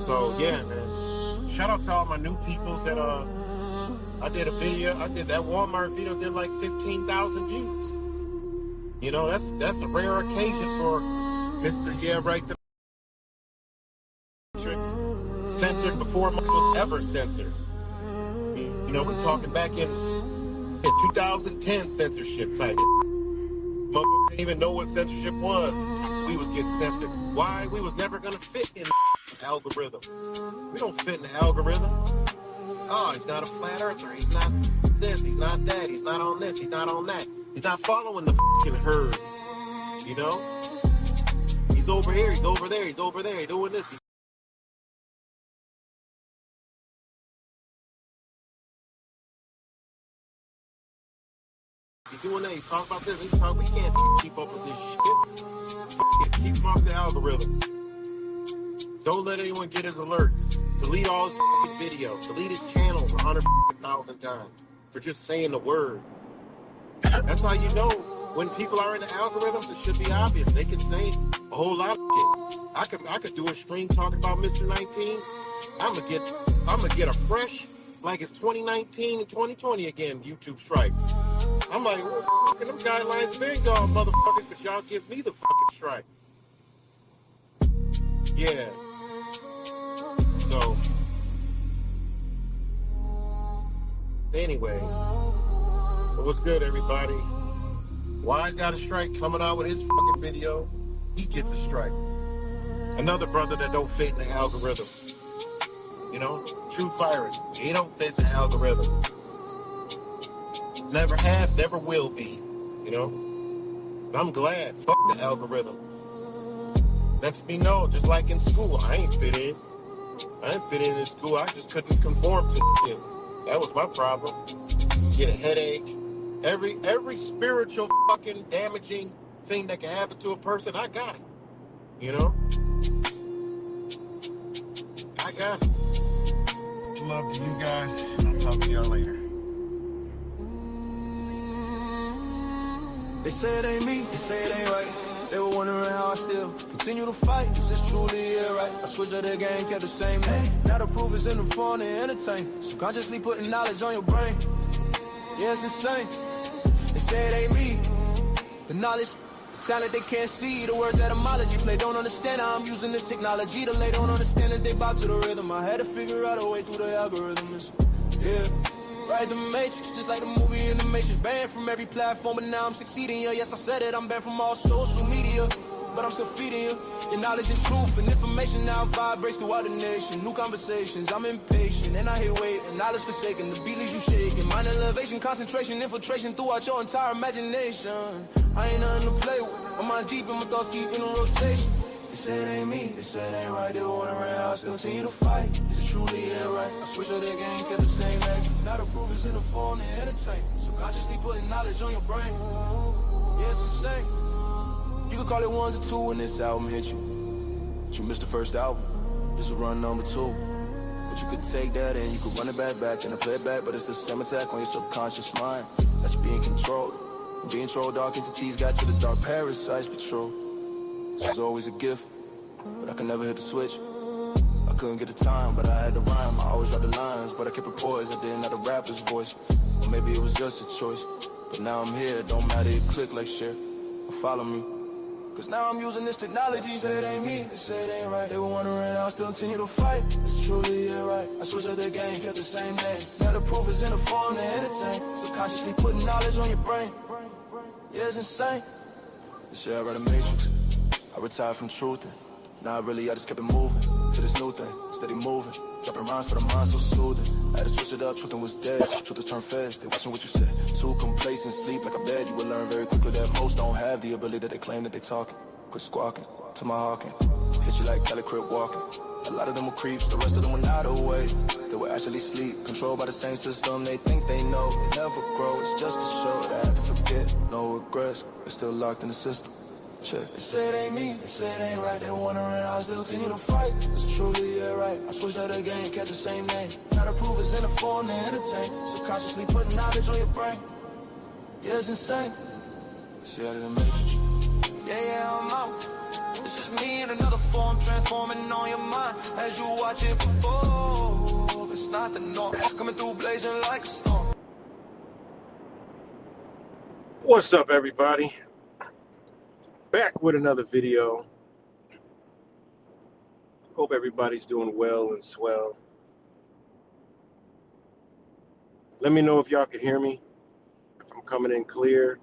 So yeah, man. Shout out to all my new peoples that I did a video. I did that Walmart video. Did like 15,000 views. You know, that's a rare occasion for Mr. Yeah Right. Censored before much was ever censored. You know, we're talking back in 2010 censorship type. Motherfuckers didn't even know what censorship was. We was getting censored. Why? We was never gonna fit in the algorithm. We don't fit in the algorithm. Oh, he's not a flat earther. He's not this. He's not that. He's not on this. He's not on that. He's not following the fucking herd. You know? He's over here. He's over there. He's over there. He's doing this. He's doing that. He's talking about this. He's talking. We can't keep up with this shit. Keep him off the algorithm. Don't let anyone get his alerts. Delete all his videos. Delete his channels 100,000 times for just saying the word. That's how you know when people are in the algorithms. It should be obvious. They can say a whole lot of shit. I could do a stream talking about Mr. 19. I'm gonna get a fresh, like it's 2019 and 2020 again, YouTube strike. I'm like, well, fucking them guidelines been gone, motherfuckers, but y'all give me the fucking strike. Yeah. So, anyway, what's good, everybody? Wise got a strike coming out with his fucking video. He gets a strike. Another brother that don't fit in the algorithm. You know, True Virus. He don't fit in the algorithm. Never have, never will be. You know? And I'm glad. Fuck the algorithm. Lets me know, just like in school, I ain't fit in. I didn't fit in school. I just couldn't conform to shit. That was my problem. Get a headache. Every spiritual fucking damaging thing that can happen to a person, I got it. You know? I got it. Love to you guys. I'll talk to y'all later. They say it ain't me, they say it ain't right. They were wondering how I still continue to fight. Is this truly it, right? I switched up the game, kept the same name. Now the proof is in the phone and entertain. Subconsciously putting knowledge on your brain. Yeah, it's insane. They say it ain't me. The knowledge, the talent they can't see. The words etymology play, don't understand how I'm using the technology. The lay don't understand as they bow to the rhythm. I had to figure out a way through the algorithms. Yeah. Right, the Matrix, just like the movie in the Matrix. Banned from every platform, but now I'm succeeding. Yeah, yes, I said it, I'm banned from all social media. But I'm still feeding you your knowledge and truth and information now vibrates throughout the nation. New conversations, I'm impatient and I hate waiting. Knowledge forsaken, the beat leaves you shaking. Mind elevation, concentration, infiltration throughout your entire imagination. I ain't nothing to play with. My mind's deep and my thoughts keep in a rotation. They say it ain't me, they say it ain't right. They were wondering how I still continue to fight. Is it truly it right? I switched up their game, kept the same name. Now the proof is in the phone and entertain. Subconsciously putting knowledge on your brain. Yeah, it's insane. You could call it ones or two when this album hit you. But you missed the first album. This will run number 2. But you could take that and you could run it back and play it back. But it's the same attack on your subconscious mind that's being controlled. And being trolled, dark entities got to the dark parasites patrol. This was always a gift, but I could never hit the switch. I couldn't get the time, but I had the rhyme. I always write the lines, but I kept it poised. I didn't have the rapper's voice. Or maybe it was just a choice. But now I'm here, don't matter, you click, like, share, or follow me. Cause now I'm using this technology. They say it ain't me, they say it ain't right. They were wondering how I still continue to fight. It's truly it right. I switched up the game, kept the same name. Now the proof is in the form to entertain. Subconsciously putting knowledge on your brain. Yeah, it's insane. This shit I read a Matrix. I retired from truthing. Now I just kept it moving to this new thing, steady moving. Dropping rhymes for the mind so soothing. I had to switch it up, truthing was dead. Truth has turned fast, they watching what you said. Too complacent, sleep like a bed. You will learn very quickly that most don't have the ability that they claim that they talking. Quit squawking, to my hawking. Hit you like Cali Crip walking. A lot of them were creeps, the rest of them were not away. They were actually sleep, controlled by the same system. They think they know, they never grow. It's just a show that I have to forget. No regrets, they're still locked in the system. Check. They say it ain't me, they say it ain't right. They were wondering how I still continue to fight. It's truly it right. I switched out the game, kept the same name. Now the proof is in the form to entertain. Subconsciously putting knowledge on your brain. Yeah, it's insane. See how they make you. Yeah, I'm out. This is me in another form, transforming on your mind as you watch it before. It's not the norm, coming through blazing like a storm. What's up, everybody? Back with another video. Hope everybody's doing well and swell. Let me know if y'all can hear me, if I'm coming in clear.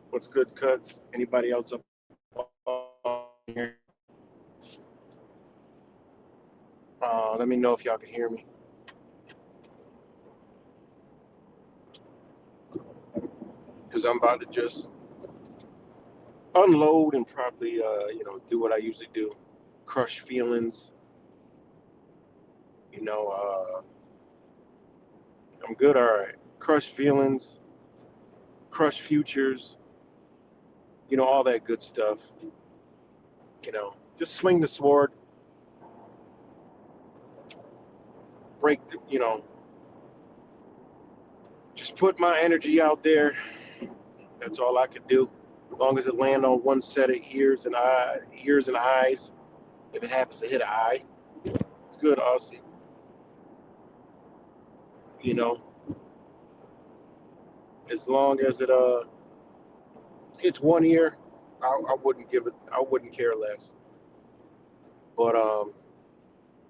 What's good, Cuts? Anybody else up here? Let me know if y'all can hear me. Because I'm about to just unload and probably, do what I usually do. Crush feelings. I'm good, all right. Crush feelings, crush futures, all that good stuff. Just swing the sword, break, just put my energy out there. That's all I could do. As long as it land on one set of ears and eyes. If it happens to hit an eye, it's good, Aussie. As long as it hits one ear, I wouldn't care less. But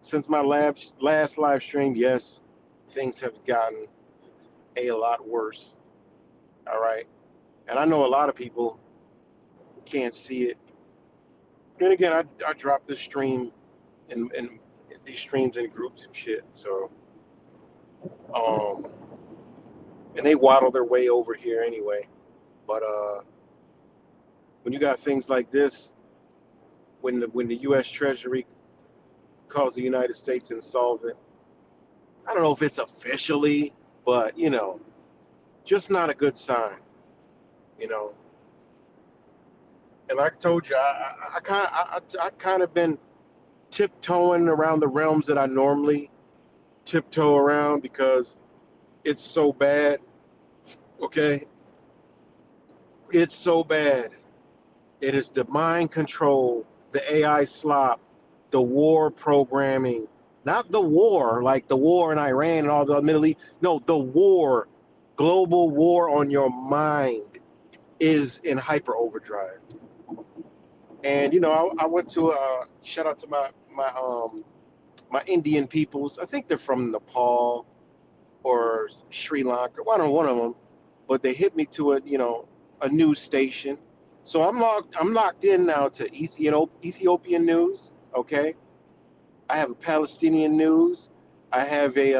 since my last live stream, yes, things have gotten a lot worse. All right. And I know a lot of people can't see it. And again, I drop this stream and these streams in groups and shit. So and they waddle their way over here anyway. But when you got things like this, when the US Treasury calls the United States insolvent, I don't know if it's officially, but just not a good sign. And like I told you, I kind of been tiptoeing around the realms that I normally tiptoe around because it's so bad. Okay, it's so bad. It is the mind control, the AI slop, the war programming, not the war like the war in Iran and all the Middle East. No, the war, global war on your mind is in hyper overdrive. And I went to shout out to my Indian peoples. I think they're from Nepal or Sri Lanka. I don't know, one of them, but they hit me to a news station. So I'm locked in now to Ethiopian news. Okay, I have a Palestinian news. I have a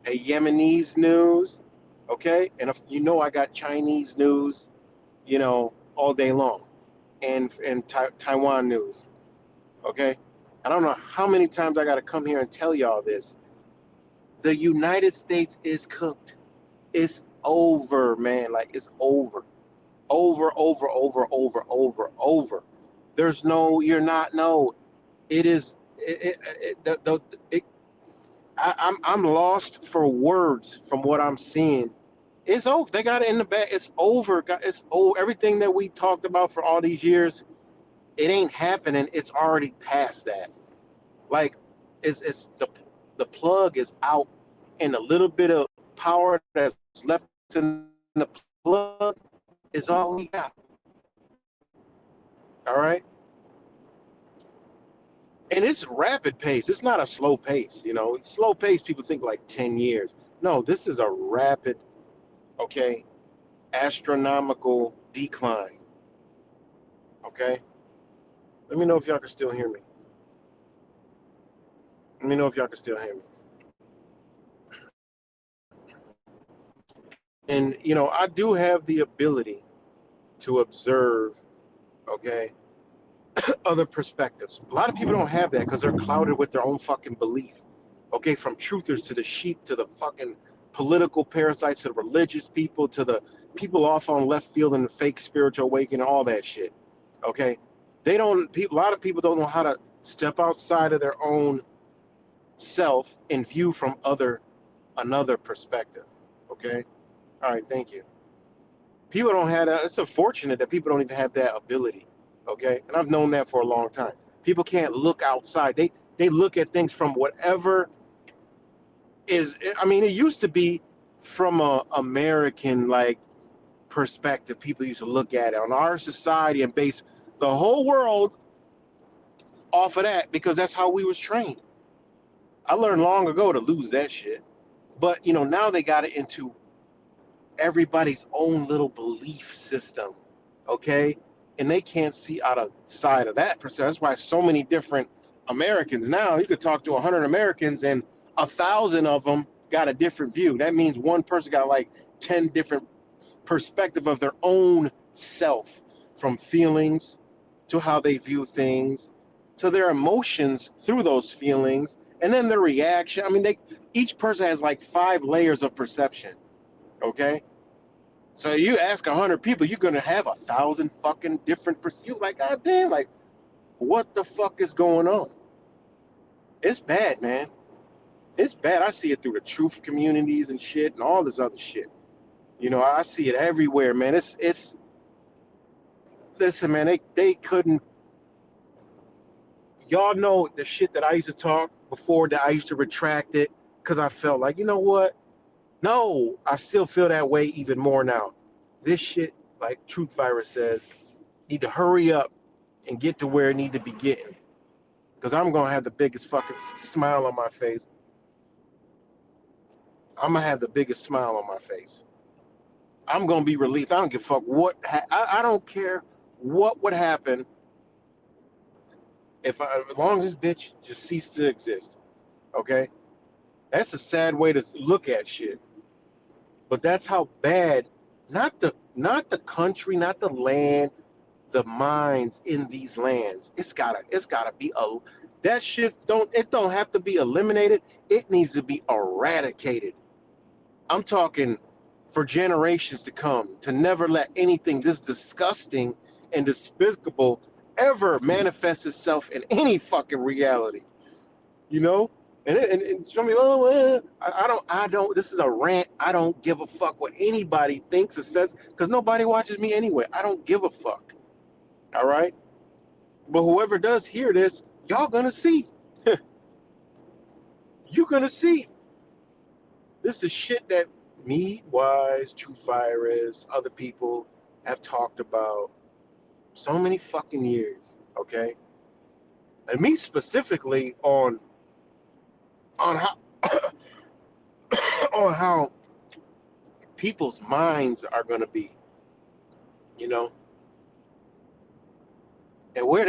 Yemenis news. Okay, and if I got Chinese news, all day long. And Taiwan news, okay? I don't know how many times I got to come here and tell y'all this. The United States is cooked. It's over, man. Like, it's over. Over. There's no, you're not, no. It is, I'm lost for words from what I'm seeing. It's over. They got it in the bag. It's over. It's over. Everything that we talked about for all these years, it ain't happening. It's already past that. Like, it's the plug is out, and a little bit of power that's left in the plug is all we got. All right. And it's rapid pace. It's not a slow pace. Slow pace. People think like 10 years. No, this is a rapid. Okay, astronomical decline. Okay, let me know if y'all can still hear me. And I do have the ability to observe, okay, other perspectives. A lot of people don't have that because they're clouded with their own fucking belief. Okay, from truthers to the sheep to the fucking political parasites to the religious people to the people off on left field and the fake spiritual awakening, all that shit. Okay, a lot of people don't know how to step outside of their own self and view from another perspective. Okay, all right, thank you. People don't have that. It's unfortunate that people don't even have that ability. Okay, and I've known that for a long time. People can't look outside. They look at things from whatever is. I mean, it used to be from a American like perspective. People used to look at it on our society and base the whole world off of that because that's how we was trained. I learned long ago to lose that shit. But now they got it into everybody's own little belief system, okay? And they can't see out of the side of that percent. That's why so many different Americans now. You could talk to 100 Americans, and 1,000 of them got a different view. That means one person got like 10 different perspective of their own self, from feelings to how they view things to their emotions through those feelings, and then their reaction. I mean, each person has like 5 layers of perception. Okay, so you ask 100 people, you're gonna have 1,000 fucking different you like, god damn, like, what the fuck is going on? It's bad, man. It's bad. I see it through the truth communities and shit and all this other shit. I see it everywhere, man. It's listen, man, they couldn't. Y'all know the shit that I used to talk before that I used to retract it because I felt like, you know what? No, I still feel that way even more now. This shit, like Truth Virus says, need to hurry up and get to where it need to be getting. Because I'm going to have the biggest fucking smile on my face. I'm going to have the biggest smile on my face. I'm going to be relieved. I don't give a fuck what, I don't care what would happen as long as this bitch just ceased to exist. Okay? That's a sad way to look at shit. But that's how bad, not the country, not the land, the minds in these lands. It's gotta be that shit don't have to be eliminated. It needs to be eradicated. I'm talking for generations to come, to never let anything this disgusting and despicable ever manifest itself in any fucking reality. And some people, I don't. This is a rant. I don't give a fuck what anybody thinks or says because nobody watches me anyway. I don't give a fuck. All right. But whoever does hear this, y'all gonna see. You gonna see. This is shit that me, Wise, Truth Virus, other people have talked about so many fucking years. Okay. And me specifically on how on how people's minds are going to be, and where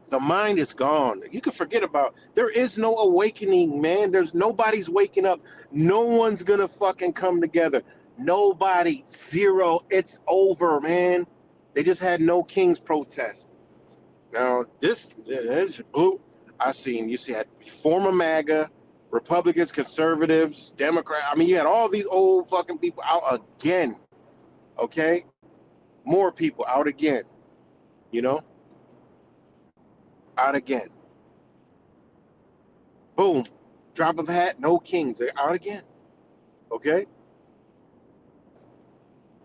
the mind is gone. You can forget about, there is no awakening, man. Nobody's waking up. No one's going to fucking come together. Nobody, zero. It's over, man. They just had no Kings protest. Now this blue. You had former MAGA, Republicans, conservatives, Democrats. I mean, you had all these old fucking people out again. Okay? More people out again. Out again. Boom. Drop of a hat, no Kings. They're out again. Okay?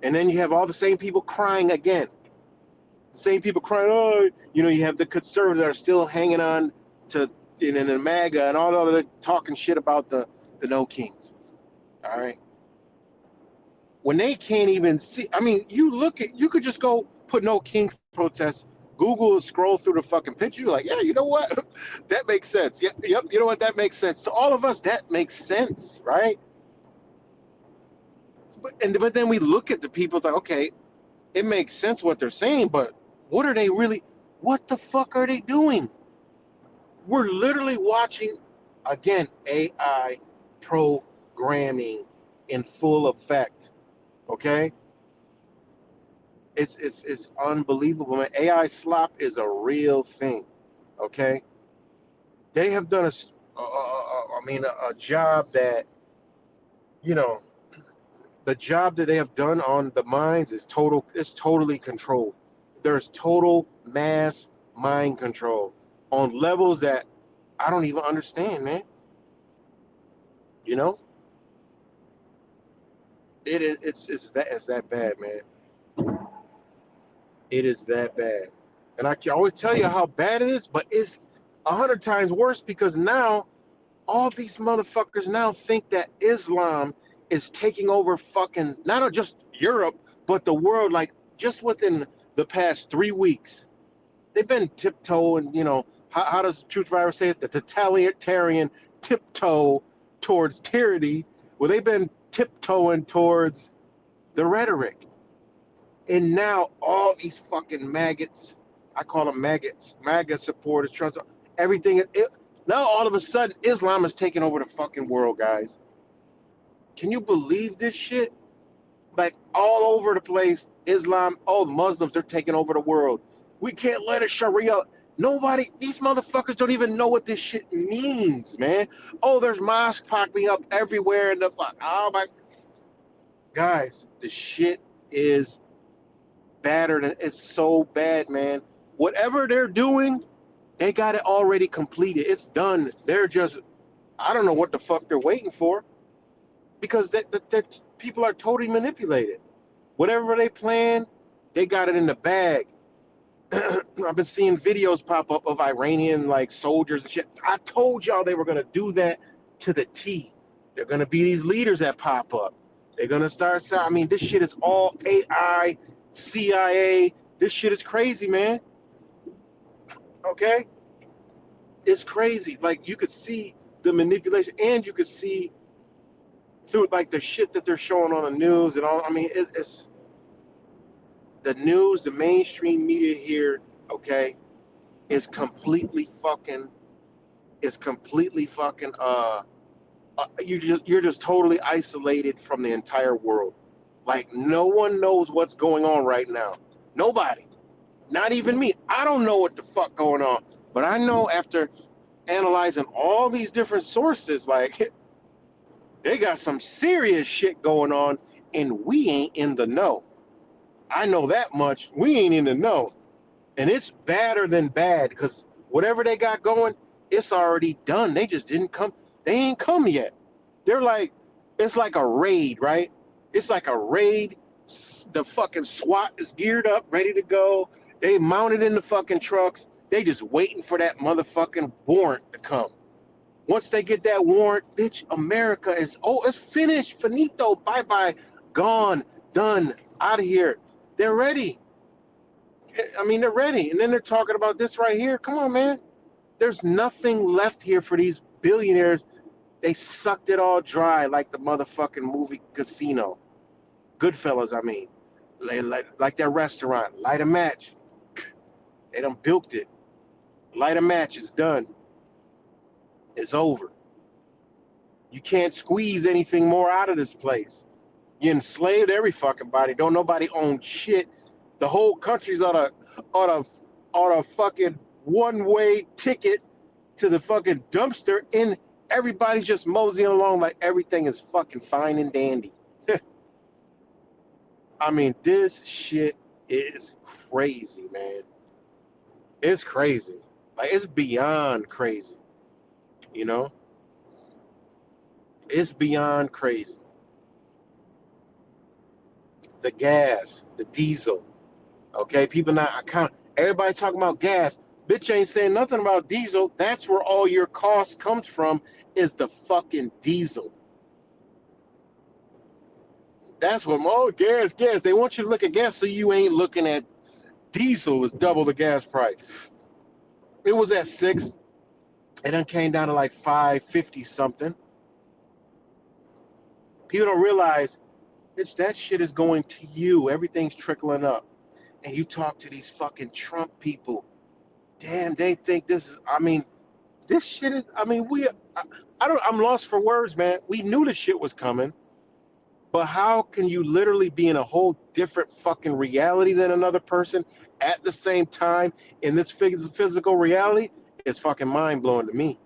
And then you have all the same people crying again. Same people crying, oh, you have the conservatives that are still hanging on to in the MAGA and all the other talking shit about the no Kings. All right. When they can't even see, I mean, you could just go put no King protest, Google, scroll through the fucking picture. You're like, yeah, you know what? That makes sense. Yep, you know what? That makes sense. To all of us, that makes sense, right? But then we look at the people, it's like, okay, it makes sense what they're saying, but what the fuck are they doing? We're literally watching, again, AI programming in full effect. Okay? It's unbelievable, man. AI slop is a real thing. Okay? They have done a job that, the job that they have done on the minds is totally controlled. There's total mass mind control on levels that I don't even understand, man. It's that bad, man. It is that bad. And I can always tell you how bad it is, but it's 100 times worse because now all these motherfuckers now think that Islam is taking over fucking not just Europe, but the world. Like just within the past 3 weeks, they've been tiptoeing. You know, how does the truth virus say it? The totalitarian tiptoe towards tyranny. Well, they've been tiptoeing towards the rhetoric. And now all these fucking maggots, I call them maggots, MAGA supporters, trust everything. Now all of a sudden, Islam is taking over the fucking world, guys. Can you believe this shit? Like all over the place, Islam, the Muslims, they're taking over the world. We can't let a Sharia. Nobody, these motherfuckers don't even know what this shit means, man. Oh, there's mosques popping up everywhere in the fuck. Oh my. Guys, the shit is badder than it's so bad, man. Whatever they're doing, they got it already completed. It's done. They're just, I don't know what the fuck they're waiting for, because that people are totally manipulated. Whatever they plan, they got it in the bag. I've been seeing videos pop up of Iranian like soldiers and shit. I told y'all they were gonna do that to the T. They're gonna be these leaders that pop up. They're gonna start. I mean, this shit is all AI, CIA. This shit is crazy, man. Okay, it's crazy. Like you could see the manipulation, and you could see through like the shit that they're showing on the news and all. I mean, it's the news, the mainstream media here. Okay, is completely fucking. You're just totally isolated from the entire world. Like no one knows what's going on right now. Nobody. Not even me. I don't know what the fuck going on. But I know after analyzing all these different sources, like they got some serious shit going on and we ain't in the know. I know that much. We ain't in the know. And it's badder than bad because whatever they got going, it's already done. They just didn't come. They ain't come yet. They're like, it's like a raid, right? It's like a raid. The fucking SWAT is geared up, ready to go. They mounted in the fucking trucks. They just waiting for that motherfucking warrant to come. Once they get that warrant, bitch, America is, it's finished. Finito, bye-bye, gone, done, out of here. They're ready. I mean, they're ready. And then they're talking about this right here. Come on, man. There's nothing left here for these billionaires. They sucked it all dry like the motherfucking movie Casino. Goodfellas, I mean. Like their restaurant. Light a match. They done bilked it. Light a match. It's done. It's over. You can't squeeze anything more out of this place. You enslaved every fucking body. Don't nobody own shit. The whole country's on a fucking one-way ticket to the fucking dumpster, and everybody's just moseying along like everything is fucking fine and dandy. I mean, this shit is crazy, man. It's crazy. Like, it's beyond crazy. You know? It's beyond crazy. The gas, the diesel. Okay, people not account. Everybody talking about gas. Bitch ain't saying nothing about diesel. That's where all your cost comes from, is the fucking diesel. That's what, gas. They want you to look at gas so you ain't looking at diesel is double the gas price. It was at $6. It then came down to like $5.50 something. People don't realize, bitch, that shit is going to you. Everything's trickling up. And you talk to these fucking Trump people. Damn, they think this is, I mean, this shit is, I mean, I'm lost for words, man. We knew the shit was coming. But how can you literally be in a whole different fucking reality than another person at the same time in this physical reality? It's fucking mind-blowing to me.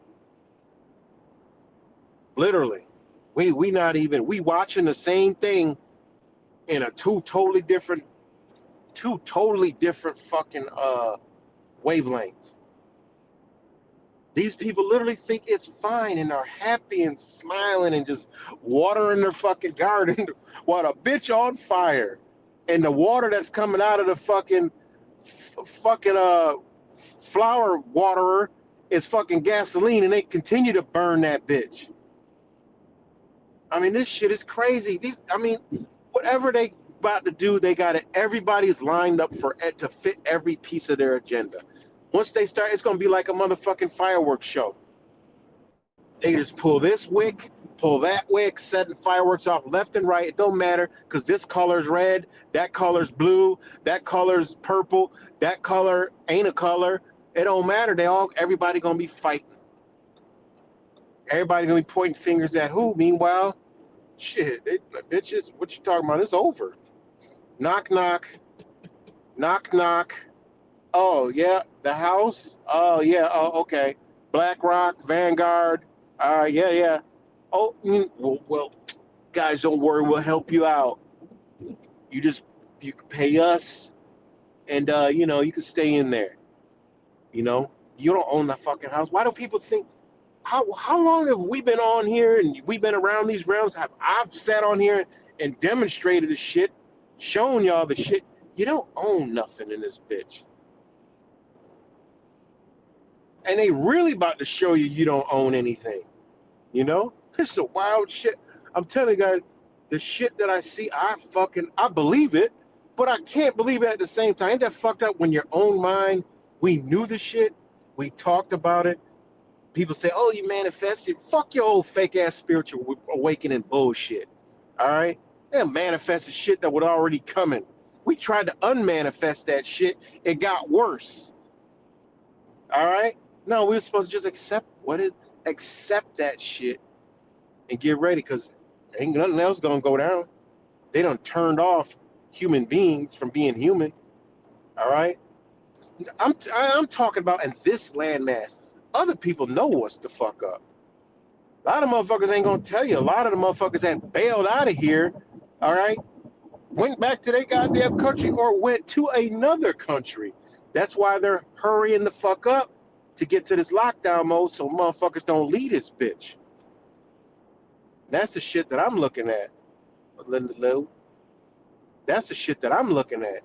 Literally. We watching the same thing in a two totally different fucking wavelengths. These people literally think it's fine and are happy and smiling and just watering their fucking garden while the bitch on fire. And the water that's coming out of the fucking fucking flower waterer is fucking gasoline, and they continue to burn that bitch. I mean, this shit is crazy. Whatever they about to do, they got it. Everybody's lined up for it to fit every piece of their agenda. Once they start, it's gonna be like a motherfucking fireworks show. They just pull this wick, pull that wick, setting fireworks off left and right. It don't matter because this color's red, that color's blue, that color's purple, that color ain't a color. It don't matter. Everybody gonna be fighting. Everybody gonna be pointing fingers at who? Meanwhile, shit, bitches, what you talking about? It's over. Knock, knock, knock, knock. Oh yeah, the house. Oh yeah. Oh okay. BlackRock, Vanguard. Yeah. Oh, well, guys, don't worry. We'll help you out. You can pay us, and you can stay in there. You don't own the fucking house. Why do people think? How long have we been on here and we've been around these realms? I've sat on here and demonstrated the shit, shown y'all the shit. You don't own nothing in this bitch. And they really about to show you don't own anything. It's a wild shit. I'm telling you guys, the shit that I see, I believe it, but I can't believe it at the same time. Ain't that fucked up when your own mind, we knew the shit, we talked about it. People say, oh, you manifested. Fuck your old fake ass spiritual awakening bullshit. All right? They manifested shit that was already coming. We tried to unmanifest that shit. It got worse. All right? No, we were supposed to just accept that shit and get ready because ain't nothing else gonna go down. They done turned off human beings from being human. All right? I'm talking about in this landmass. Other people know what's the fuck up. A lot of motherfuckers ain't gonna tell you. A lot of the motherfuckers that bailed out of here, all right, went back to their goddamn country or went to another country. That's why they're hurrying the fuck up to get to this lockdown mode so motherfuckers don't leave this bitch. That's the shit that I'm looking at, Linda Lou. That's the shit that I'm looking at.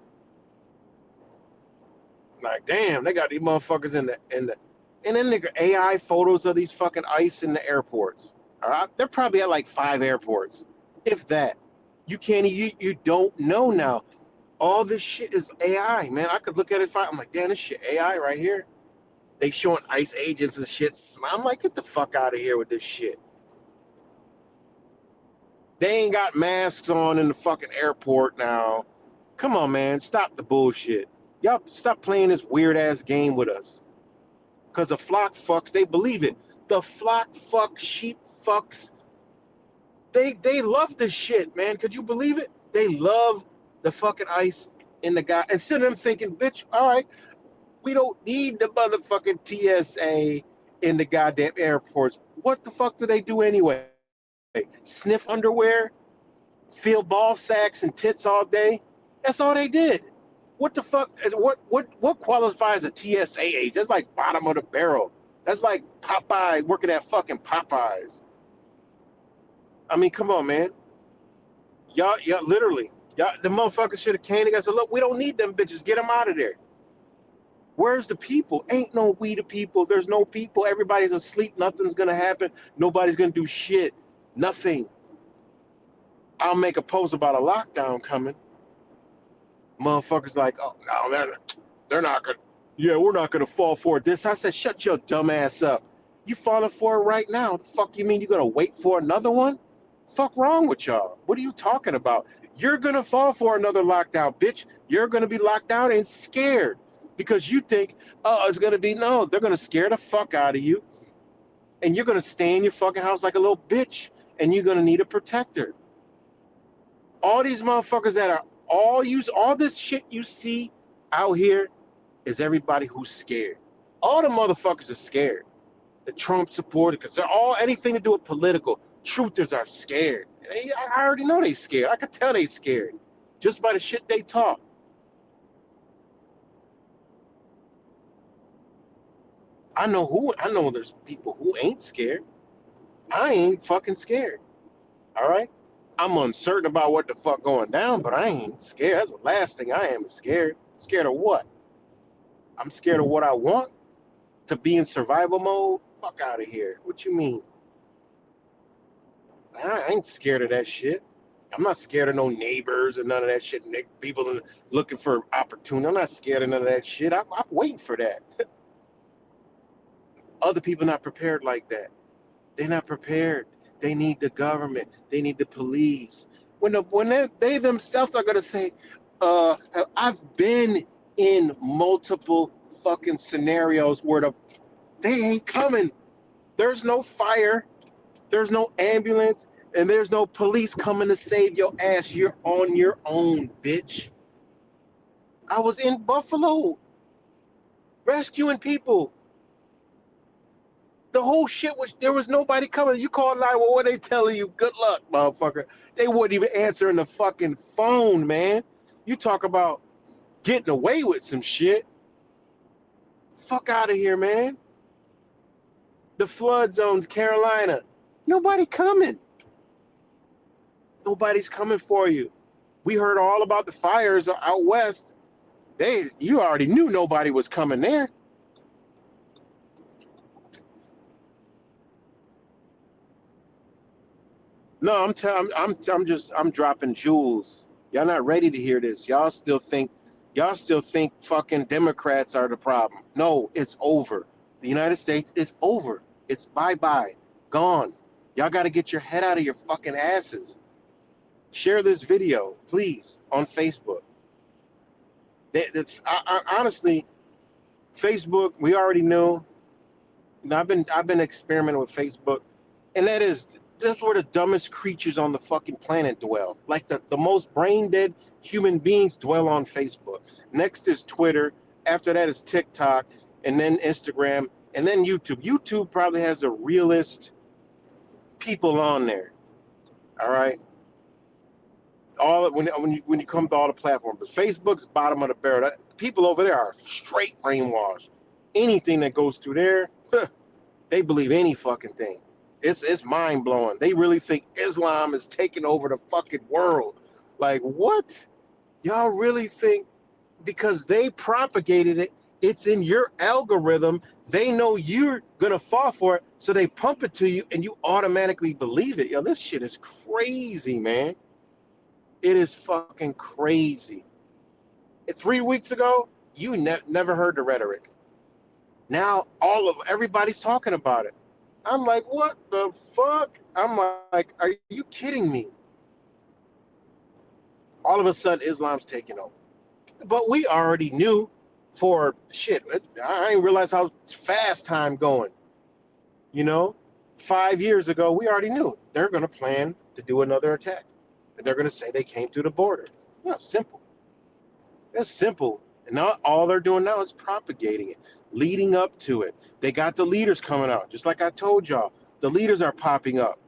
Like, damn, they got these motherfuckers in the and then nigga AI photos of these fucking ICE in the airports. All right, they're probably at like 5 airports, if that. You don't know now. All this shit is AI, man. I could look at it. I'm like, damn, this shit AI right here. They showing ICE agents and shit. I'm like, get the fuck out of here with this shit. They ain't got masks on in the fucking airport now. Come on, man. Stop the bullshit. Y'all stop playing this weird ass game with us. Because the flock fucks, they believe it. The flock fuck, sheep fucks, they love this shit, man. Could you believe it? They love the fucking ICE in the guy. Instead of them thinking, bitch, all right, we don't need the motherfucking TSA in the goddamn airports. What the fuck do they do anyway? Sniff underwear? Feel ball sacks and tits all day? That's all they did. What the fuck? What qualifies a TSA agent? That's like bottom of the barrel. That's like Popeye working at fucking Popeyes. I mean, come on, man. Y'all, literally, the motherfuckers should have came together and said, look, we don't need them bitches. Get them out of there. Where's the people? Ain't no we the people. There's no people. Everybody's asleep. Nothing's going to happen. Nobody's going to do shit. Nothing. I'll make a post about a lockdown coming. Motherfuckers like, oh, no, they're not going to. Yeah, we're not going to fall for this. I said, shut your dumb ass up. You falling for it right now. The fuck you mean you're going to wait for another one? Fuck wrong with y'all? What are you talking about? You're going to fall for another lockdown, bitch. You're going to be locked down and scared because you think, oh, it's going to be, no, they're going to scare the fuck out of you. And you're going to stay in your fucking house like a little bitch. And you're going to need a protector. All these motherfuckers that are all this shit you see out here is everybody who's scared. All the motherfuckers are scared. The Trump supporters, because they're all anything to do with political. Truthers are scared. I already know they scared. I could tell they scared just by the shit they talk. I know there's people who ain't scared. I ain't fucking scared. All right? I'm uncertain about what the fuck going down, but I ain't scared. That's the last thing I am is scared. Scared of what? I'm scared of what I want to be in survival mode. Fuck out of here. What you mean? I ain't scared of that shit. I'm not scared of no neighbors and none of that shit. People looking for opportunity. I'm not scared of none of that shit. I'm waiting for that. Other people not prepared like that. They're not prepared. They need the government. They need the police. When they themselves are gonna say, I've been in multiple fucking scenarios where they ain't coming. There's no fire. There's no ambulance. And there's no police coming to save your ass. You're on your own, bitch. I was in Buffalo rescuing people. The whole shit was, there was nobody coming. You called line, well, what are they telling you? Good luck, motherfucker. They wouldn't even answer the fucking phone, man. You talk about getting away with some shit. Fuck out of here, man. The flood zones, Carolina. Nobody coming. Nobody's coming for you. We heard all about the fires out west. You already knew nobody was coming there. No, I'm dropping jewels. Y'all not ready to hear this. Y'all still think fucking Democrats are the problem. No, it's over. The United States is over. It's bye-bye. Gone. Y'all got to get your head out of your fucking asses. Share this video, please, on Facebook. Honestly, Facebook, we already knew. I've been experimenting with Facebook, and that's where the dumbest creatures on the fucking planet dwell. Like the most brain dead human beings dwell on Facebook. Next is Twitter. After that is TikTok, and then Instagram, and then YouTube. YouTube probably has the realest people on there. All right. When you come to all the platforms, but Facebook's bottom of the barrel. People over there are straight brainwashed. Anything that goes through there, they believe any fucking thing. It's mind blowing. They really think Islam is taking over the fucking world. Like, what? Y'all really think because they propagated it, it's in your algorithm. They know you're gonna fall for it, so they pump it to you, and you automatically believe it. Yo, this shit is crazy, man. It is fucking crazy. 3 weeks ago, you never heard the rhetoric. Now everybody's talking about it. I'm like, what the fuck? I'm like, are you kidding me? All of a sudden, Islam's taking over. But we already knew for shit. I didn't realize how fast time going. 5 years ago, we already knew they're going to plan to do another attack. And they're going to say they came through the border. Yeah, simple. That's simple. And now all they're doing now is propagating it, leading up to it. They got the leaders coming out. Just like I told y'all, the leaders are popping up.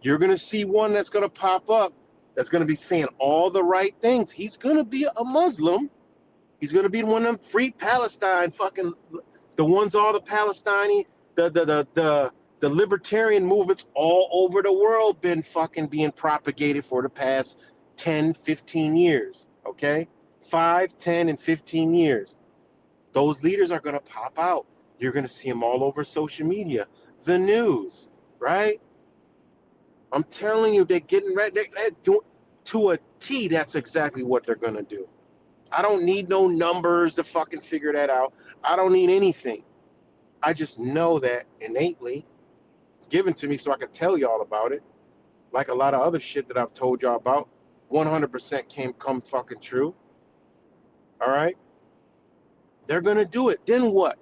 You're going to see one that's going to pop up that's going to be saying all the right things. He's going to be a Muslim. He's going to be one of them free Palestine fucking, the ones all the Palestinian, the libertarian movements all over the world been fucking being propagated for the past 10, 15 years, okay? 5, 10, and 15 years. Those leaders are going to pop out. You're going to see them all over social media, the news, right? I'm telling you, they're getting ready. They're doing, to a T, that's exactly what they're going to do. I don't need no numbers to fucking figure that out. I don't need anything. I just know that innately. It's given to me so I can tell y'all about it. Like a lot of other shit that I've told y'all about. 100% come fucking true. All right? They're going to do it. Then what?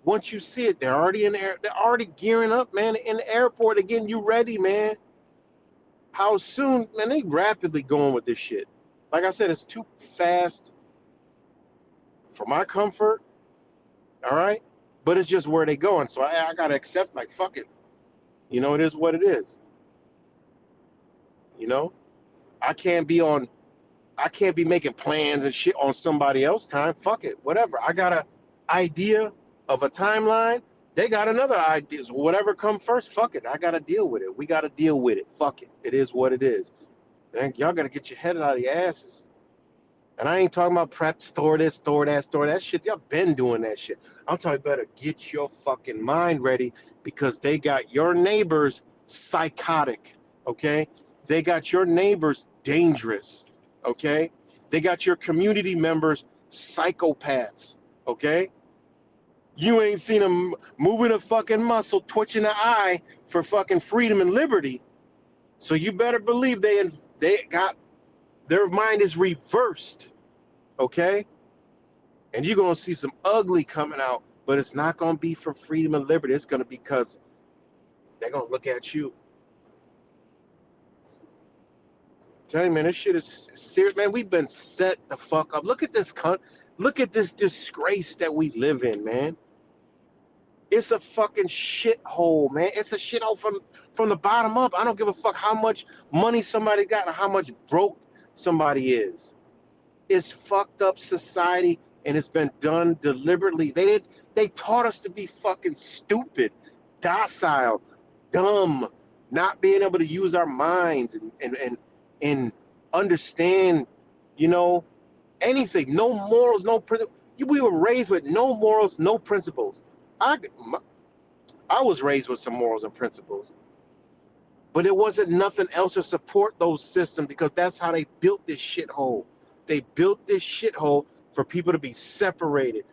Once you see it, they're already in there. They're already gearing up, man, in the airport. They're getting you ready, man. How soon? Man, they rapidly going with this shit. Like I said, it's too fast for my comfort. All right? But it's just where they going. So I got to accept, like, fuck it. It is what it is. I can't be making plans and shit on somebody else's time. Fuck it. Whatever. I got an idea of a timeline. They got another idea. So whatever come first, fuck it. I got to deal with it. We got to deal with it. Fuck it. It is what it is. Man, y'all got to get your head out of your asses. And I ain't talking about prep, store this, store that, store that shit. Y'all been doing that shit. I'm talking about get your fucking mind ready because they got your neighbors psychotic, okay? They got your neighbors dangerous, okay? They got your community members psychopaths, okay? You ain't seen them moving a fucking muscle, twitching an eye for fucking freedom and liberty. So you better believe they got their mind is reversed, okay? And you're going to see some ugly coming out, but it's not going to be for freedom and liberty. It's going to be because they're going to look at you. Tell you, man, this shit is serious. Man, we've been set the fuck up. Look at this look at this disgrace that we live in, man. It's a fucking shithole, man. It's a shithole from the bottom up. I don't give a fuck how much money somebody got or how much broke somebody is. It's fucked up society, and it's been done deliberately. They taught us to be fucking stupid, docile, dumb, not being able to use our minds and understand, you know, anything. No morals, no principles. We were raised with no morals, no principles. I was raised with some morals and principles, but it wasn't nothing else to support those systems because that's how they built this shithole. They built this shithole for people to be separated,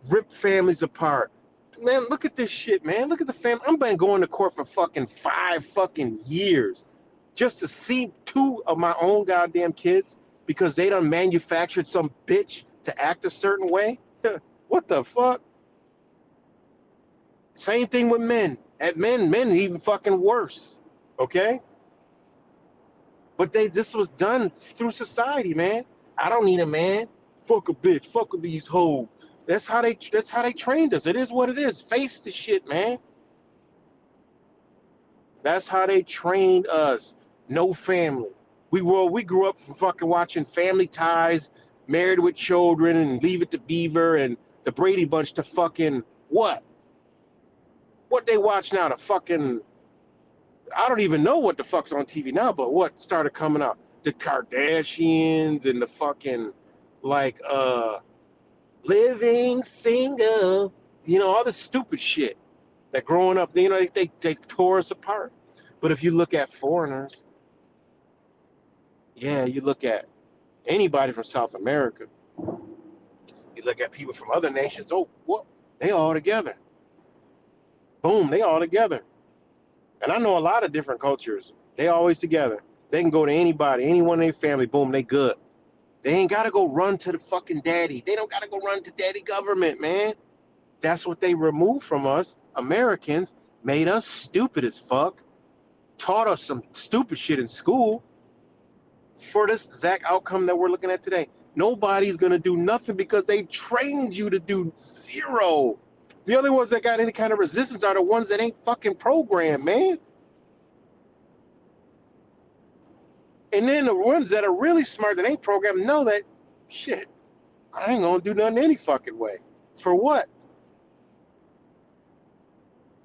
rip families apart. Man, look at this shit, man. Look at the family. I'm been going to court for fucking 5 fucking years just to see 2 of my own goddamn kids because they done manufactured some bitch to act a certain way. What the fuck? Same thing with men. At men even fucking worse. Okay? But this was done through society, man. I don't need a man. Fuck a bitch. Fuck with these hoes. That's how they trained us. It is what it is. Face the shit, man. That's how they trained us. No family. We grew up from fucking watching Family Ties, Married with Children, and Leave It to Beaver, and the Brady Bunch to fucking what? What they watch now? The fucking, I don't even know what the fuck's on TV now, but what started coming out? The Kardashians and the fucking, like, Living Single, you know, all this stupid shit that growing up, you know, they tore us apart. But if you look at foreigners, yeah, you look at anybody from South America, you look at people from other nations, oh, what? They all together. Boom, they all together. And I know a lot of different cultures. They always together. They can go to anybody, anyone in their family, boom, they good. They ain't got to go run to the fucking daddy. They don't got to go run to daddy government, man. That's what they removed from us. Americans made us stupid as fuck. Taught us some stupid shit in school for this exact outcome that we're looking at today. Nobody's going to do nothing because they trained you to do zero. The only ones that got any kind of resistance are the ones that ain't fucking programmed, man. And then the ones that are really smart that ain't programmed know that, shit, I ain't gonna do nothing any fucking way. For what?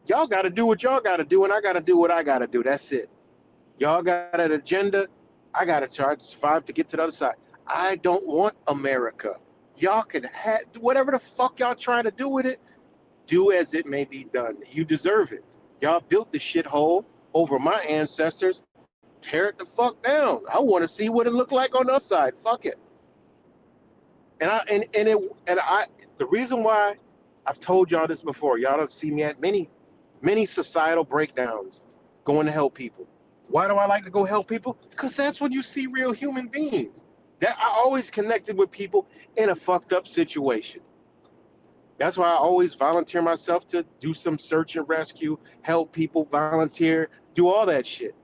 Y'all gotta do what y'all gotta do, and I gotta do what I gotta do. That's it. Y'all got an agenda. I gotta try to survive to get to the other side. I don't want America. Y'all can do whatever the fuck y'all trying to do with it. Do as it may be done. You deserve it. Y'all built this shithole over my ancestors. Tear it the fuck down. I want to see what it looked like on the other side. Fuck it. The reason why I've told y'all this before, y'all don't see me at many societal breakdowns going to help people. Why do I like to go help people? Because that's when you see real human beings. That I always connected with people in a fucked up situation. That's why I always volunteer myself to do some search and rescue, help people, volunteer, do all that shit.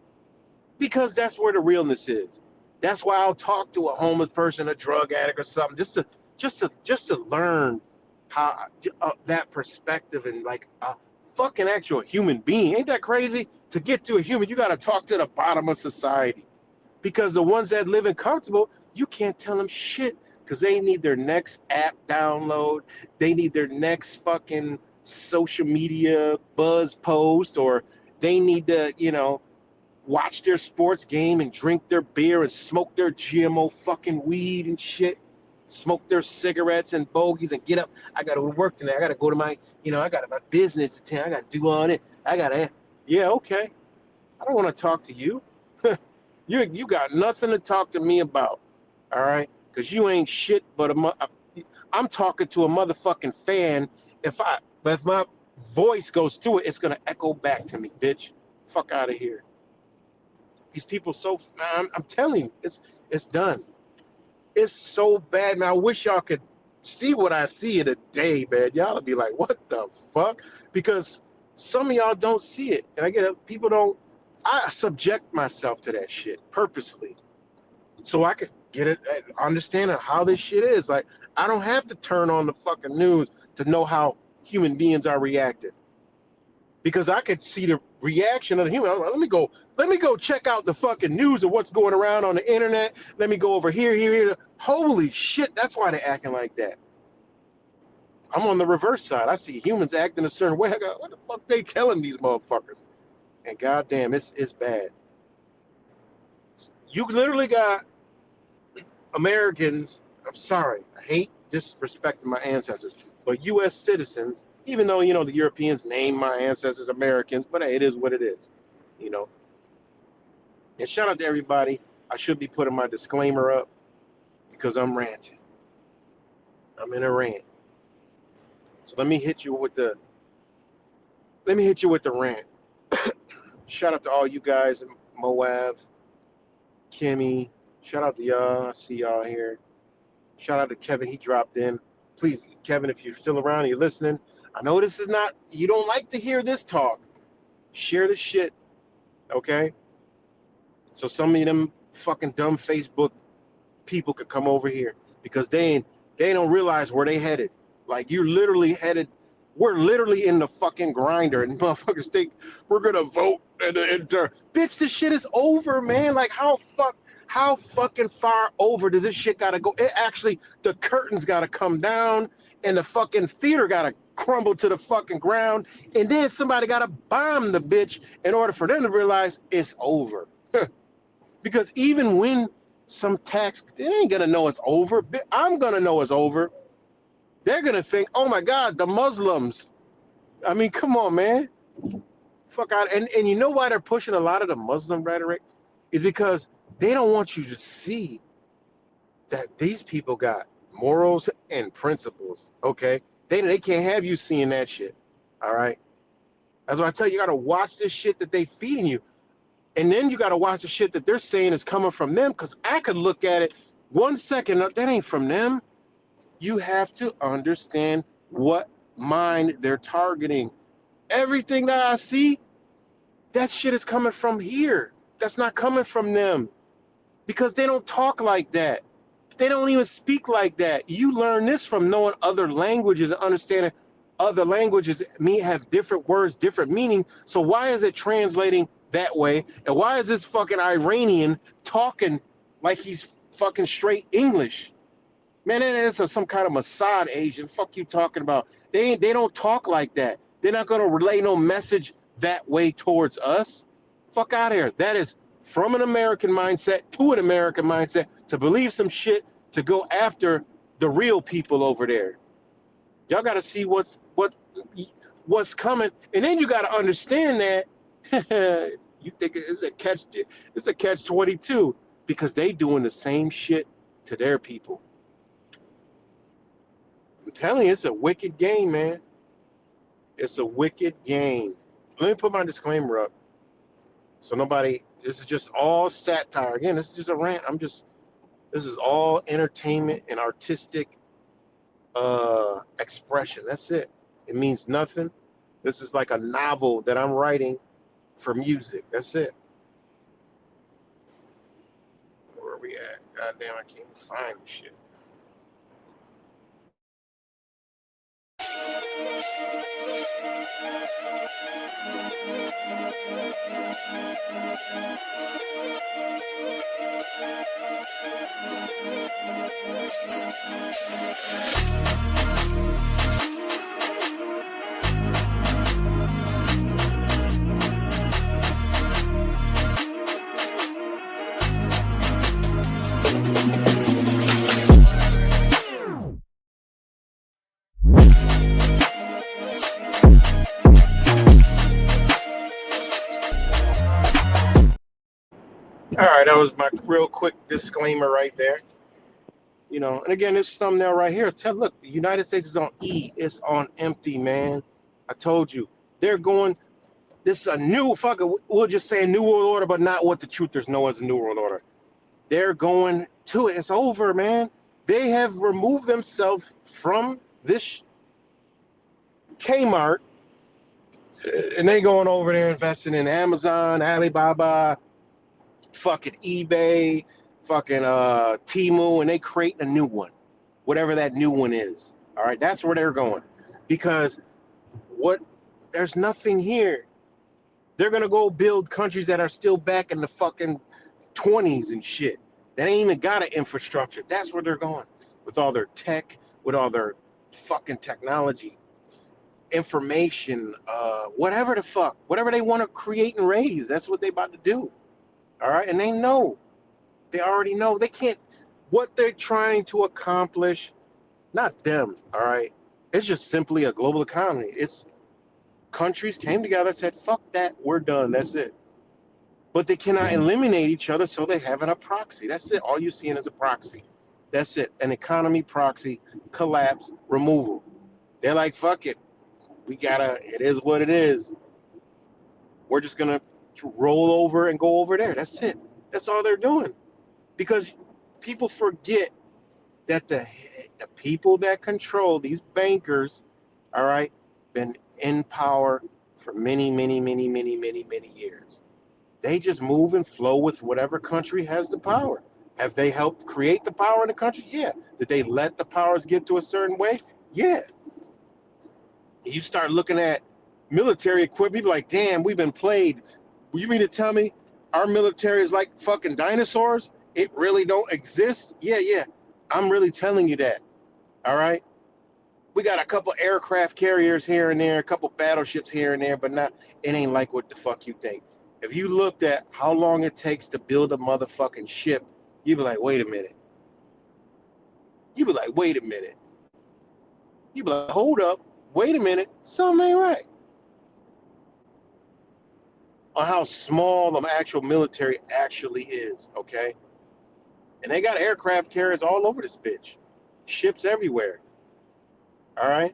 Because that's where the realness is. That's why I'll talk to a homeless person, a drug addict or something, just to learn how that perspective and like a fucking actual human being. Ain't that crazy? To get to a human, you got to talk to the bottom of society. Because the ones that live in comfortable, you can't tell them shit because they need their next app download. They need their next fucking social media buzz post, or they need to, you know, watch their sports game and drink their beer and smoke their GMO fucking weed and shit. smoke their cigarettes and bogeys and get up. I got to work tonight. I got to go to my, I got my business to attend. I got to do all it. Yeah, okay. I don't want to talk to you. You got nothing to talk to me about, all right? Because you ain't shit but I'm talking to a motherfucking fan. If my voice goes through it, it's going to echo back to me, bitch. Fuck out of here. These people I'm telling you, it's done. It's so bad, man. I wish y'all could see what I see in a day, man. Y'all would be like, what the fuck? Because some of y'all don't see it. And I get it. People don't. I subject myself to that shit purposely so I could get it, understanding how this shit is. Like, I don't have to turn on the fucking news to know how human beings are reacting, because I could see the reaction of the human. Let me go check out the fucking news of what's going around on the internet. Let me go over here. Holy shit, that's why they're acting like that. I'm on the reverse side. I see humans acting a certain way. I go, what the fuck they telling these motherfuckers? And goddamn, it's bad. You literally got Americans, I'm sorry, I hate disrespecting my ancestors, but U.S. citizens, even though, the Europeans name my ancestors Americans, but hey, it is what it is, And shout out to everybody. I should be putting my disclaimer up because I'm ranting. I'm in a rant. So let me hit you with the rant. Shout out to all you guys in Moab, Kimmy. Shout out to y'all. I see y'all here. Shout out to Kevin. He dropped in. Please, Kevin, if you're still around and you're listening, I know this is not, you don't like to hear this talk. Share the shit, okay? So some of them fucking dumb Facebook people could come over here because they don't realize where they headed. Like, you're literally headed. We're literally in the fucking grinder, and motherfuckers think we're gonna vote. And bitch, this shit is over, man. Like, how fucking far over does this shit gotta go? The curtains gotta come down, and the fucking theater gotta crumble to the fucking ground, and then somebody gotta bomb the bitch in order for them to realize it's over. Because even when they ain't gonna know it's over. I'm gonna know it's over. They're going to think, oh, my God, the Muslims. I mean, come on, man. Fuck out. And you know why they're pushing a lot of the Muslim rhetoric? Is because they don't want you to see that these people got morals and principles, okay? They can't have you seeing that shit, all right? That's why I tell you, you got to watch this shit that they feeding you. And then you got to watch the shit that they're saying is coming from them, because I could look at it 1 second, that ain't from them. You have to understand what mind they're targeting. Everything that I see, that shit is coming from here. That's not coming from them, because they don't talk like that. They don't even speak like that. You learn this from knowing other languages and understanding other languages have different words, different meaning. So why is it translating that way? And why is this fucking Iranian talking like he's fucking straight English? Man, that's some kind of Mossad agent. Fuck you talking about? They don't talk like that. They're not going to relay no message that way towards us. Fuck out of here. That is from an American mindset to an American mindset to believe some shit to go after the real people over there. Y'all got to see what's coming, and then you got to understand that you think it's a catch 22 because they doing the same shit to their people. I'm telling you, it's a wicked game, man. It's a wicked game. Let me put my disclaimer up. So this is just all satire. Again, this is just a rant. This is all entertainment and artistic expression. That's it. It means nothing. This is like a novel that I'm writing for music. That's it. Where are we at? God damn, I can't find this shit. All right, that was my real quick disclaimer right there. You know, and again, this thumbnail right here, look, the United States is on E. It's on empty, man. I told you. They're going, this is a new fucking, we'll just say a new world order, but not what the truthers know as a new world order. They're going to it. It's over, man. They have removed themselves from this Kmart, and they going over there investing in Amazon, Alibaba, fucking eBay, fucking Temu, and they create a new one, whatever that new one is. All right, that's where they're going, because there's nothing here. They're gonna go build countries that are still back in the fucking 20s and shit. That ain't even got an infrastructure. That's where they're going with all their tech, with all their fucking technology, information, whatever the fuck, whatever they want to create and raise. That's what they about to do. All right, and they know. They already know. They can't. What they're trying to accomplish, not them. All right, it's just simply a global economy. It's countries came together and said, "Fuck that, we're done. That's it." But they cannot eliminate each other, so they have a proxy. That's it. All you're seeing is a proxy. That's it. An economy proxy, collapse, removal. They're like, fuck it. It is what it is. We're just going to roll over and go over there. That's it. That's all they're doing. Because people forget that the people that control these bankers, all right, been in power for many, many, many, many, many, many years. They just move and flow with whatever country has the power. Have they helped create the power in the country? Yeah. Did they let the powers get to a certain way? Yeah. You start looking at military equipment, you're like, damn, we've been played. You mean to tell me our military is like fucking dinosaurs? It really don't exist? Yeah. I'm really telling you that. All right? We got a couple aircraft carriers here and there, a couple battleships here and there, but it ain't like what the fuck you think. If you looked at how long it takes to build a motherfucking ship, you'd be like, wait a minute. You'd be like, wait a minute. You'd be like, hold up, wait a minute, something ain't right. On how small the actual military actually is, okay? And they got aircraft carriers all over this bitch. Ships everywhere. All right?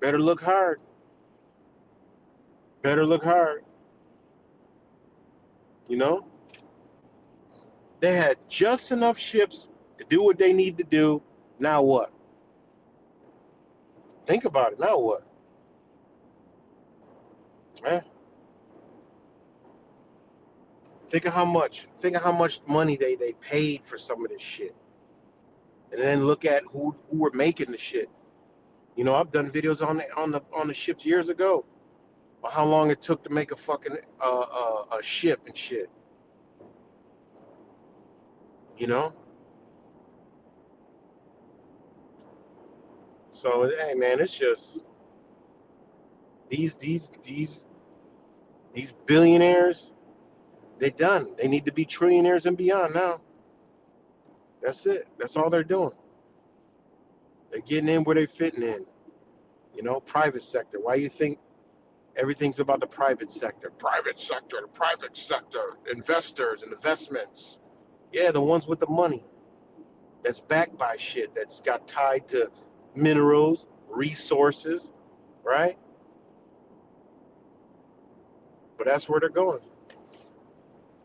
Better look hard. Better look hard. You know? They had just enough ships to do what they need to do. Now what? Think about it. Now what? Think of how much money they paid for some of this shit. And then look at who were making the shit. You know, I've done videos on the ships years ago. How long it took to make a fucking a ship and shit. You know? So hey man, it's just these billionaires, they're done. They need to be trillionaires and beyond now. That's it. That's all they're doing. They're getting in where they're fitting in. You know, private sector. Why you think everything's about the private sector? The private sector, investors and investments. Yeah, the ones with the money that's backed by shit, that's got tied to minerals, resources, right? But that's where they're going.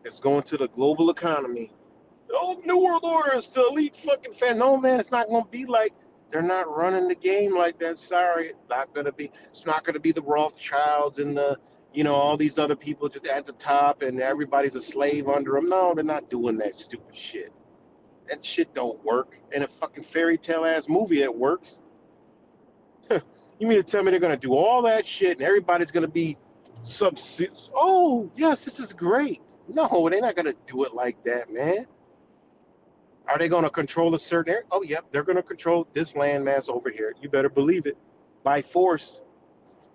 It's going to the global economy. The old New World Order is to elite fucking fan. No, man, it's not going to be like, they're not running the game like that. Sorry, it's not going to be the Rothschilds and all these other people just at the top and everybody's a slave under them. No, they're not doing that stupid shit. That shit don't work. In a fucking fairy tale ass movie, it works. You mean to tell me they're going to do all that shit and everybody's going to be oh, yes, this is great. No, they're not going to do it like that, man. Are they going to control a certain area? Oh, yep, they're going to control this landmass over here. You better believe it. By force.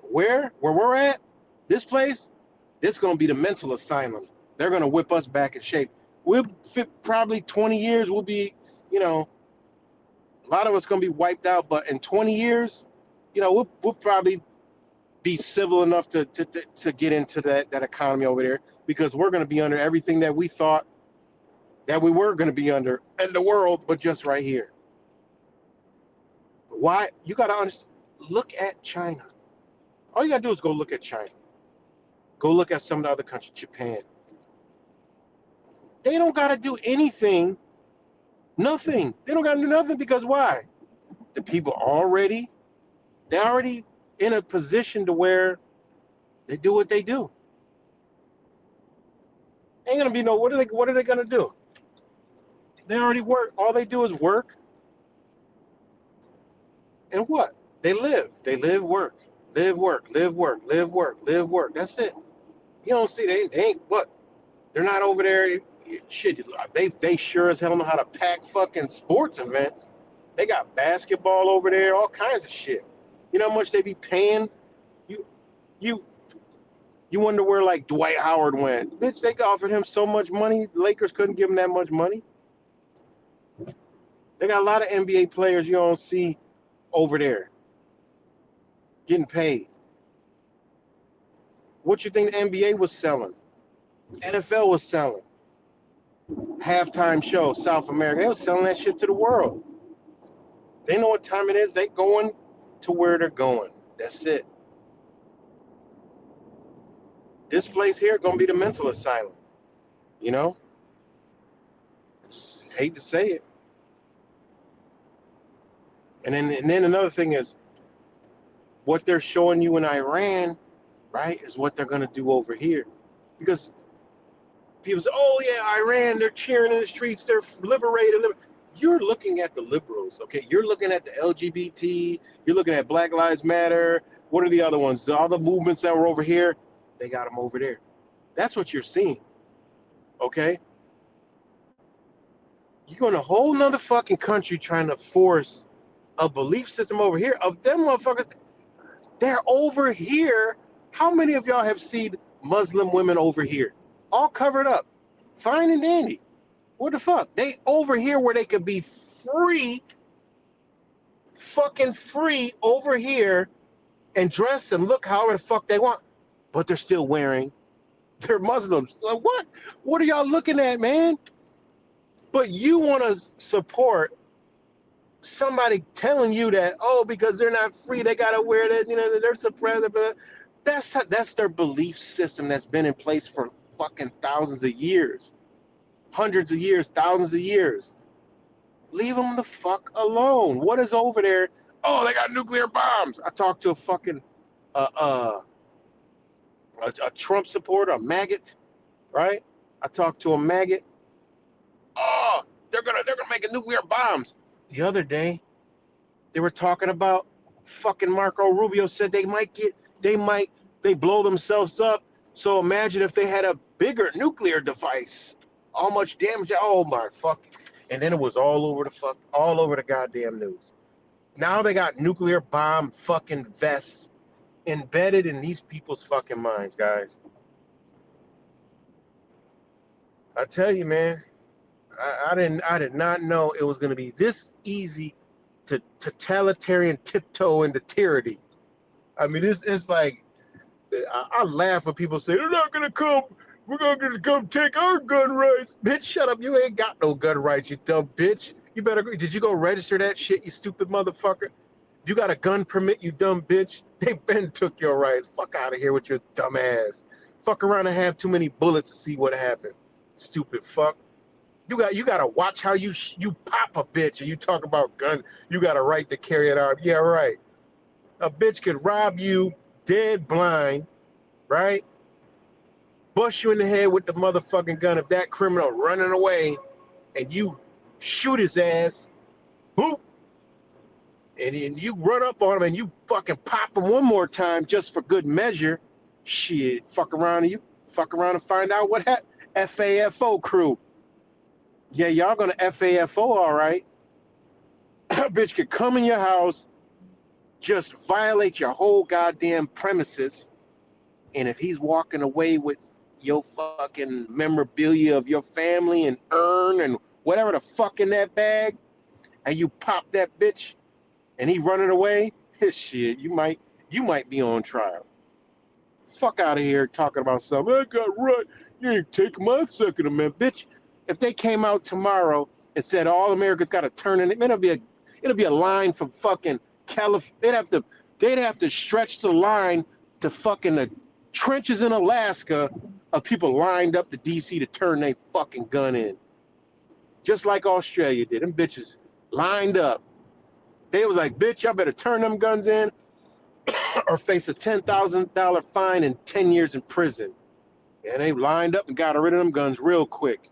Where we're at, this place, this is going to be the mental asylum. They're going to whip us back in shape. We'll fit probably 20 years. We'll be, A lot of us going to be wiped out, but in 20 years, you know, we'll probably be civil enough to get into that economy over there, because we're going to be under everything that we thought that we were going to be under in the world, but just right here. Why? You got to understand. Look at China. All you got to do is go look at China. Go look at some of the other countries, Japan. They don't got to do anything, nothing. They don't got to do nothing, because why? The people they're already in a position to where they do what they do. Ain't gonna be no, what are they gonna do? They already work. All they do is work. And what? They live, work, live, work, live, work, live, work, live, work. That's it. You don't see, they ain't, what? They're not over there. Shit, they sure as hell know how to pack fucking sports events. They got basketball over there, all kinds of shit. You know how much they be paying? You wonder where, like, Dwight Howard went. Bitch, they offered him so much money, Lakers couldn't give him that much money. They got a lot of NBA players you don't see over there getting paid. What you think the NBA was selling? NFL was selling. Halftime show, South America. They was selling that shit to the world. They know what time it is. They going to where they're going. That's it. This place here gonna be the mental asylum. You know? Just hate to say it. And then another thing is, what they're showing you in Iran, right, is what they're gonna do over here. Because people say, oh yeah, Iran, they're cheering in the streets, they're liberated. You're looking at the liberals, okay? You're looking at the LGBT, you're looking at Black Lives Matter. What are the other ones? All the movements that were over here, they got them over there. That's what you're seeing, okay? You're going to a whole nother fucking country trying to force a belief system over here of them motherfuckers. They're over here. How many of y'all have seen Muslim women over here? All covered up, fine and dandy. What the fuck? They over here where they could be free, fucking free over here and dress and look however the fuck they want, but they're still wearing, they're Muslims. Like, what? What are y'all looking at, man? But you want to support somebody telling you that, oh, because they're not free, they got to wear that, you know, they're suppressed. That's their belief system that's been in place for fucking thousands of years. Hundreds of years, thousands of years. Leave them the fuck alone. What is over there? Oh, they got nuclear bombs. I talked to a fucking a Trump supporter, a maggot, right? I talked to a maggot. Oh, they're gonna make a nuclear bombs. The other day, they were talking about fucking Marco Rubio said they blow themselves up. So imagine if they had a bigger nuclear device. How much damage? Oh my fuck! And then it was all over the goddamn news. Now they got nuclear bomb fucking vests embedded in these people's fucking minds, guys. I tell you, man, I did not know it was gonna be this easy to totalitarian tiptoe into tyranny. I mean, it's like I laugh when people say they're not gonna come. We're gonna come take our gun rights. Bitch, shut up. You ain't got no gun rights, you dumb bitch. You better go. Did you go register that shit, you stupid motherfucker? You got a gun permit, you dumb bitch? They been took your rights. Fuck out of here with your dumb ass. Fuck around and have too many bullets to see what happened. Stupid fuck. You gotta watch how you pop a bitch and you talk about gun. You got a right to carry it out. Yeah, right. A bitch could rob you dead blind, right? Bust you in the head with the motherfucking gun if that criminal running away and you shoot his ass, boop, and then you run up on him and you fucking pop him one more time just for good measure. Shit, fuck around and find out what happened. FAFO crew. Yeah, y'all gonna FAFO all right. Bitch could come in your house, just violate your whole goddamn premises, and if he's walking away with your fucking memorabilia of your family and urn and whatever the fuck in that bag, and you pop that bitch and he running away, shit, you might be on trial. Fuck out of here talking about something. I got run. You ain't taking my Second Amendment, bitch. If they came out tomorrow and said all Americans got to turn in, it'll be a line from fucking California. They'd have to stretch the line to fucking the trenches in Alaska of people lined up to DC to turn their fucking gun in. Just like Australia did. Them bitches lined up. They was like, bitch, y'all better turn them guns in or face a $10,000 fine and 10 years in prison. And they lined up and got rid of them guns real quick.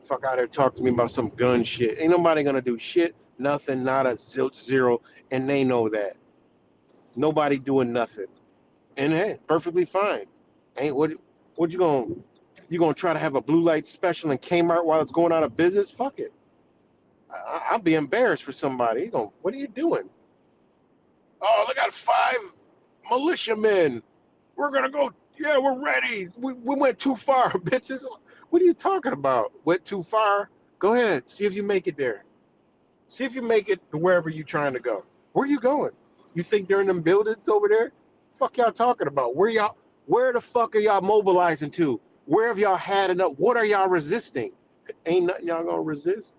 Fuck out there, talk to me about some gun shit. Ain't nobody gonna do shit, nothing, not a zilch, zero, and they know that. Nobody doing nothing. And hey, perfectly fine. Ain't what you gonna try to have a blue light special in Kmart while it's going out of business? Fuck it. I'll be embarrassed for somebody. What are you doing? Oh, they got 5 militiamen. We're gonna go. Yeah, we're ready. We went too far, bitches. What are you talking about? Went too far? Go ahead. See if you make it there. See if you make it to wherever you're trying to go. Where are you going? You think they're in them buildings over there? Fuck y'all talking about? Where the fuck are y'all mobilizing to? Where have y'all had enough? What are y'all resisting? Ain't nothing y'all gonna resist.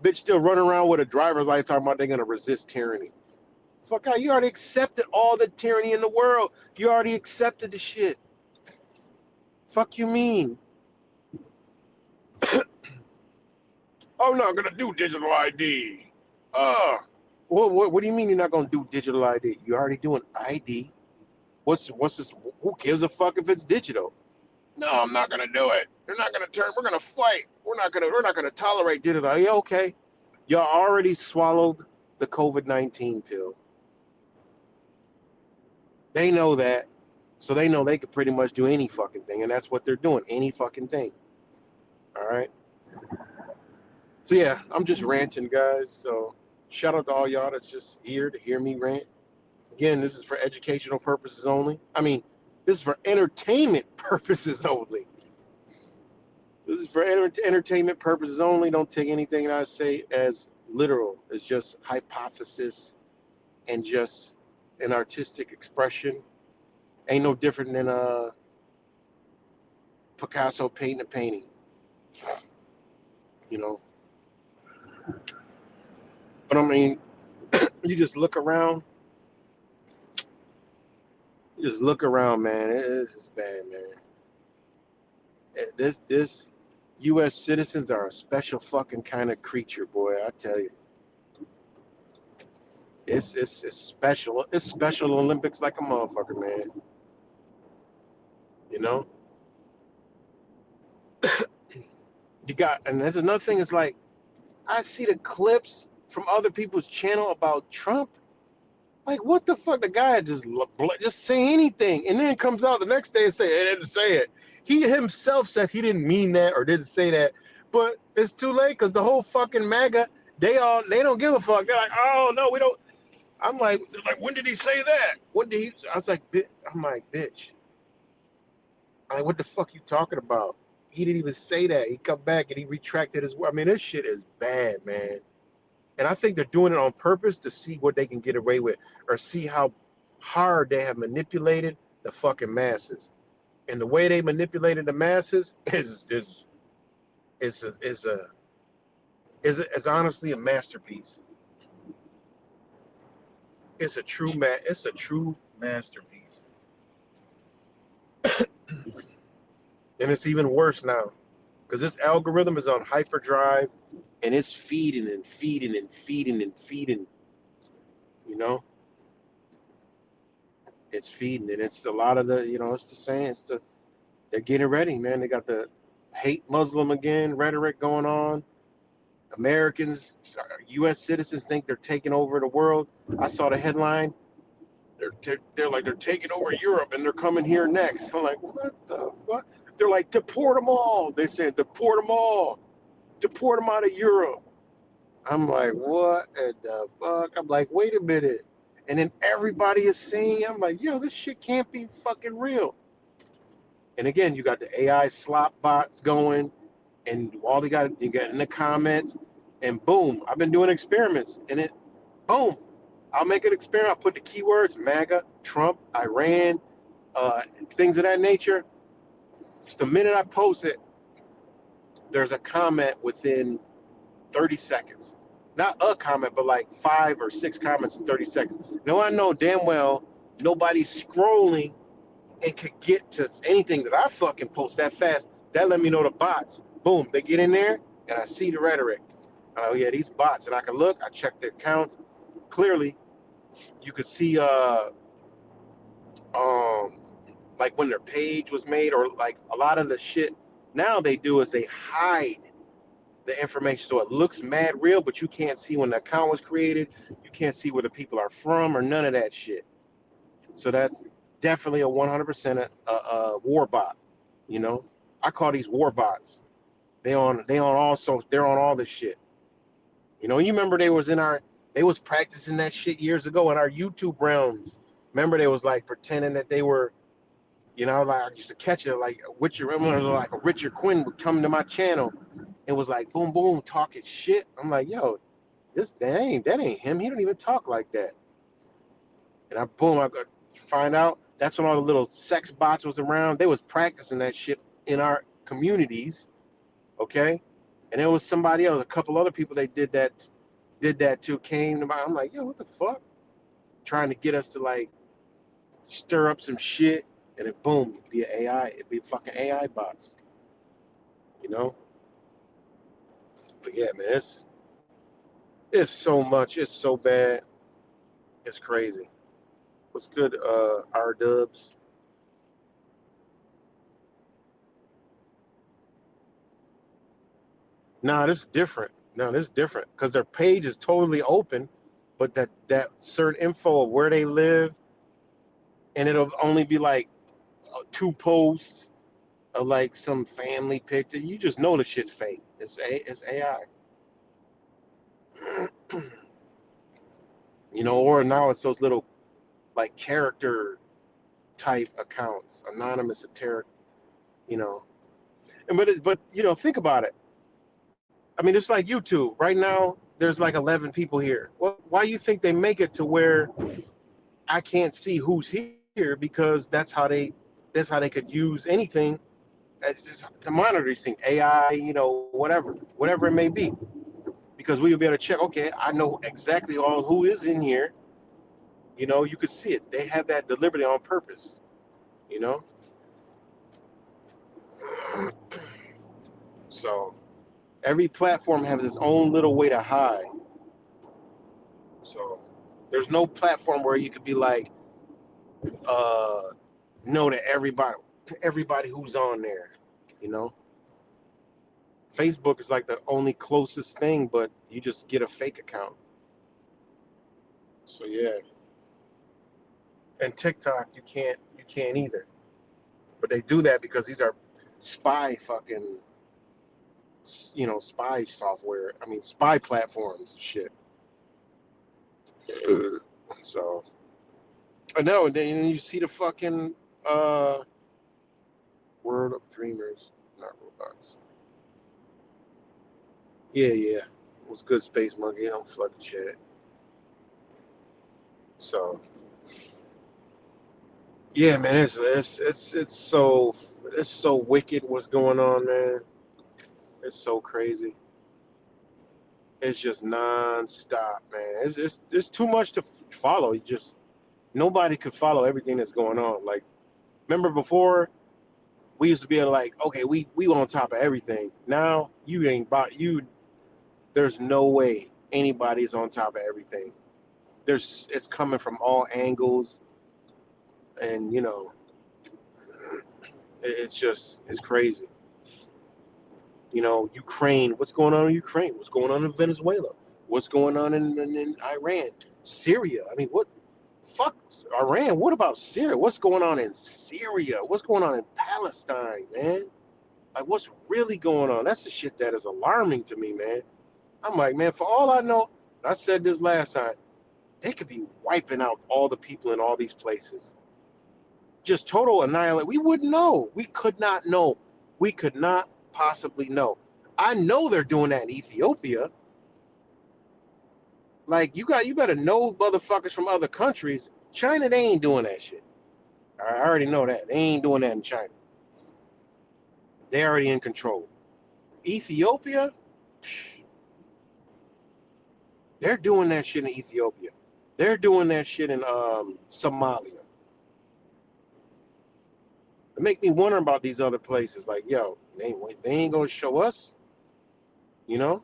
Bitch still running around with a driver's license talking about they're gonna resist tyranny. Fuck out, you already accepted all the tyranny in the world. You already accepted the shit. Fuck you mean? I'm not gonna do digital ID. What do you mean you're not gonna do digital ID? You're already doing ID. What's this? Who gives a fuck if it's digital? No, I'm not gonna do it. They're not gonna turn. We're gonna fight. We're not gonna tolerate digital. Yeah, okay. Y'all already swallowed the COVID-19 pill. They know that, so they know they could pretty much do any fucking thing, and that's what they're doing. Any fucking thing. All right. So yeah, I'm just ranting, guys. So shout out to all y'all that's just here to hear me rant. Again, this is for educational purposes only. I mean, this is for entertainment purposes only. This is for entertainment purposes only. Don't take anything I say as literal. It's just hypothesis and just an artistic expression. Ain't no different than Picasso painting a painting. You know. But I mean, you just look around. You just look around, man. This is bad, man. This U.S. citizens are a special fucking kind of creature, boy. I tell you, it's special. It's Special Olympics like a motherfucker, man. You know. You got, and there's another thing. It's like I see the clips from other people's channel about Trump. Like, what the fuck? The guy just say anything, and then comes out the next day and say, "I didn't say it." He himself says he didn't mean that or didn't say that, but it's too late because the whole fucking MAGA, they don't give a fuck. They're like, "Oh no, we don't." I'm like, when did he say that? When did he? I was like, I'm like, bitch. I'm like, what the fuck you talking about? He didn't even say that. He come back and he retracted his word. I mean, this shit is bad, man. And I think they're doing it on purpose to see what they can get away with or see how hard they have manipulated the fucking masses. And the way they manipulated the masses is honestly a masterpiece. It's a true masterpiece. And it's even worse now because this algorithm is on hyperdrive and it's feeding and feeding and feeding and feeding. You know, it's feeding, and it's a lot of the, it's the same. They're getting ready, man. They got the hate Muslim again rhetoric going on. Americans, U.S. citizens think they're taking over the world. I saw the headline. They're like they're taking over Europe and they're coming here next. I'm like, what the fuck? They're like, deport them all. They're saying, deport them all. Deport them out of Europe. I'm like, what the fuck? I'm like, wait a minute. And then everybody is saying, I'm like, yo, this shit can't be fucking real. And again, you got the AI slop bots going, and all you got in the comments, and boom, I've been doing experiments, and it, boom, I'll make an experiment. I'll put the keywords MAGA, Trump, Iran, things of that nature. Just the minute I post it, there's a comment within 30 seconds. Not a comment, but like 5 or 6 comments in 30 seconds. Now I know damn well nobody's scrolling and could get to anything that I fucking post that fast. That let me know the bots. Boom, they get in there and I see the rhetoric. Oh yeah, these bots, and I can look. I check their accounts. Clearly, you could see like when their page was made, or like a lot of the shit now they do is they hide the information so it looks mad real, but you can't see when the account was created. You can't see where the people are from or none of that shit. So that's definitely a 100% war bot. You know, I call these war bots. They're on all this shit. You know, you remember they was practicing that shit years ago in our YouTube realms. Remember they was like pretending that they were, you know, like I used to catch it like like a Richard Quinn would come to my channel and was like boom boom talking shit. I'm like, yo, that ain't him. He don't even talk like that. And I got find out that's when all the little sex bots was around. They was practicing that shit in our communities, okay? And there was somebody else, a couple other people they did that too, came to my, I'm like, yo, what the fuck? Trying to get us to like stir up some shit, and then boom, it'd be fucking AI bots. You know? But yeah, man, it's so much, it's so bad. It's crazy. What's good, R Dubs? Nah, this is different. No, this is different because their page is totally open, but that certain info of where they live, and it'll only be like 2 posts of like some family picture. You just know the shit's fake. It's AI. You know, or now it's those little like character type accounts, anonymous you know. And but you know, think about it. I mean, it's like YouTube. Right now, there's like 11 people here. Well, why do you think they make it to where I can't see who's here? Because that's how they could use anything to monitor these things, AI, you know, whatever it may be. Because we will be able to check, okay, I know exactly all who is in here. You know, you could see it. They have that deliberately on purpose, you know? So every platform has its own little way to hide. So there's no platform where you could be like, know that everybody who's on there, you know. Facebook is like the only closest thing, but you just get a fake account. So yeah. And TikTok, you can't either. But they do that because these are spy fucking, you know, spy software. I mean, spy platforms and shit. So, I know. And then you see the fucking World of Dreamers, not robots. Yeah. It was good, Space Monkey. Don't flood the chat. So, yeah, man, it's so wicked what's going on, man. It's so crazy. It's just nonstop, man. It's too much to follow. Nobody could follow everything that's going on. Like, remember before we used to be able to like, okay, we on top of everything. Now you ain't about you. There's no way anybody's on top of everything. It's coming from all angles, and you know, it's crazy. You know, Ukraine, what's going on in Ukraine? What's going on in Venezuela? What's going on in Iran? Syria? I mean, what? Fuck Iran. What about Syria? What's going on in Syria? What's going on in Palestine, man? Like, what's really going on? That's the shit that is alarming to me, man. I'm like, man, for all I know, I said this last time, they could be wiping out all the people in all these places. Just total annihilate. We wouldn't know. We could not know. We could not possibly know. I know they're doing that in Ethiopia. Like you better know motherfuckers from other countries. China, they ain't doing that shit. I already know that. They ain't doing that in China. They already in control. Ethiopia, psh, they're doing that shit in Ethiopia. They're doing that shit in Somalia. It make me wonder about these other places. Like, yo, they ain't gonna show us. You know,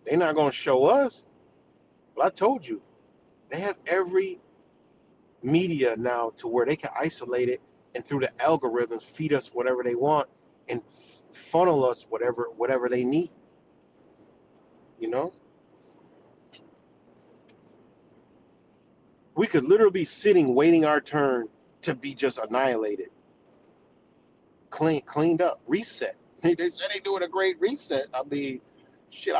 they not gonna show us. But I told you, they have every media now to where they can isolate it and through the algorithms feed us whatever they want and funnel us whatever they need. You know, we could literally be sitting waiting our turn to be just annihilated, cleaned up, reset. They said they doing a great reset. I mean, shit,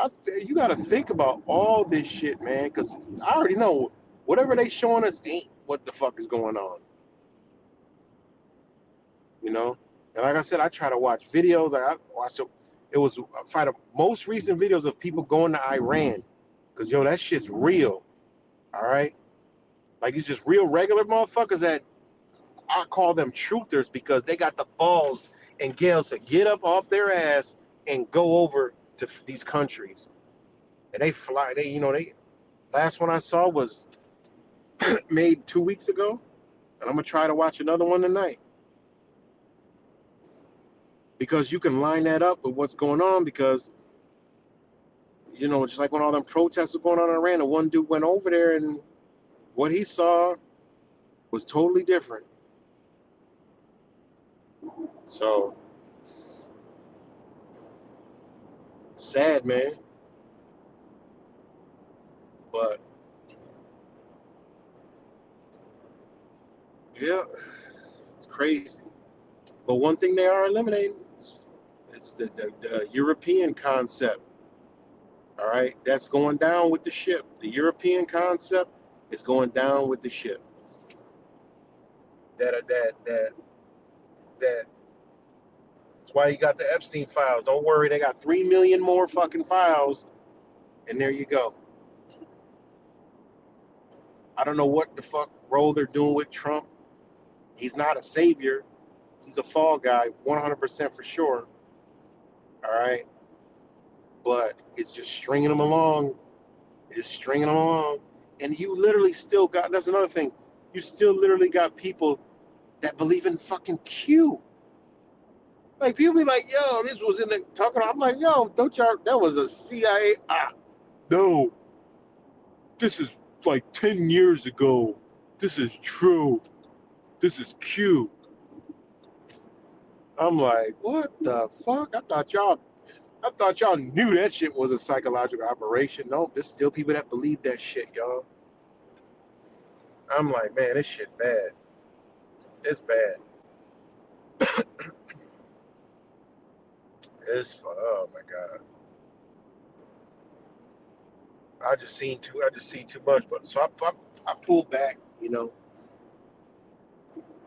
you got to think about all this shit, man, because I already know whatever they showing us ain't what the fuck is going on. You know, and like I said, I try to watch videos. Like I watched it was find the most recent videos of people going to Iran, because yo, that shit's real. All right, like these just real regular motherfuckers that I call them truthers because they got the balls and gals to get up off their ass and go over to these countries, and they fly. They last one I saw was made 2 weeks ago, and I'm gonna try to watch another one tonight. Because you can line that up with what's going on because, just like when all them protests were going on in Iran, and one dude went over there and what he saw was totally different. So, sad, man. But, yeah, it's crazy. But one thing they are eliminating is the European concept. All right, that's going down with the ship. The European concept is going down with the ship. That's why you got the Epstein files. Don't worry, they got 3 million more fucking files, and there you go. I don't know what the fuck role they're doing with Trump. He's not a savior. He's a fall guy, 100% for sure. All right, but it's just stringing them along. Just stringing them along. And you literally still got, that's another thing, you still literally got people that believe in fucking Q. Like, people be like, yo, this was in the talking. I'm like, yo, don't y'all, that was a CIA. No, this is like 10 years ago. This is true. This is Q. I'm like, what the fuck? I thought y'all knew that shit was a psychological operation. No, there's still people that believe that shit, y'all. I'm like, man, this shit bad. It's bad. Oh my god. I just seen too much, but so I pulled back,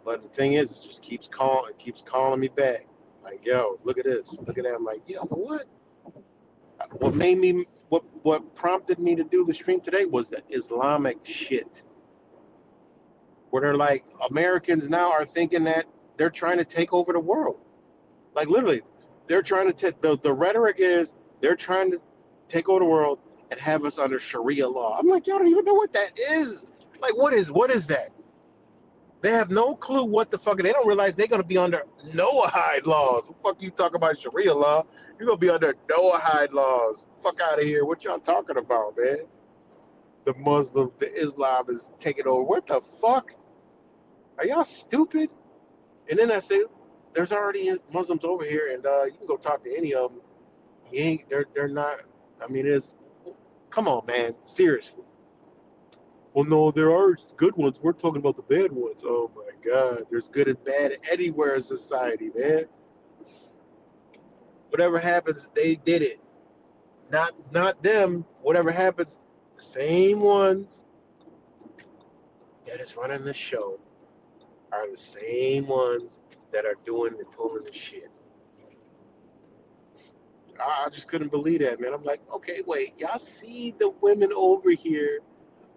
But the thing is, it just keeps calling me back. Like, yo, look at this, look at that. I'm like, yo, what? What prompted me to do the stream today was the Islamic shit, where they're like, Americans now are thinking that they're trying to take over the world. Like literally, they're trying to take the rhetoric is they're trying to take over the world and have us under Sharia law. I'm like, y'all don't even know what that is. Like, what is that? They have no clue what the fuck. They don't realize they're gonna be under Noahide laws. What the fuck you talking about Sharia law? You're gonna be under Noahide laws. Fuck out of here. What y'all talking about, man? The Islam is taking over. What the fuck? Are y'all stupid? And then I say, there's already Muslims over here, and you can go talk to any of them. They're not. I mean, come on, man. Seriously. Well, no, there are good ones. We're talking about the bad ones. Oh my God, there's good and bad anywhere in society, man. Whatever happens, they did it. Not them. Whatever happens, the same ones that is running the show are the same ones that are doing and pulling the shit. I just couldn't believe that, man. I'm like, okay, wait, y'all see the women over here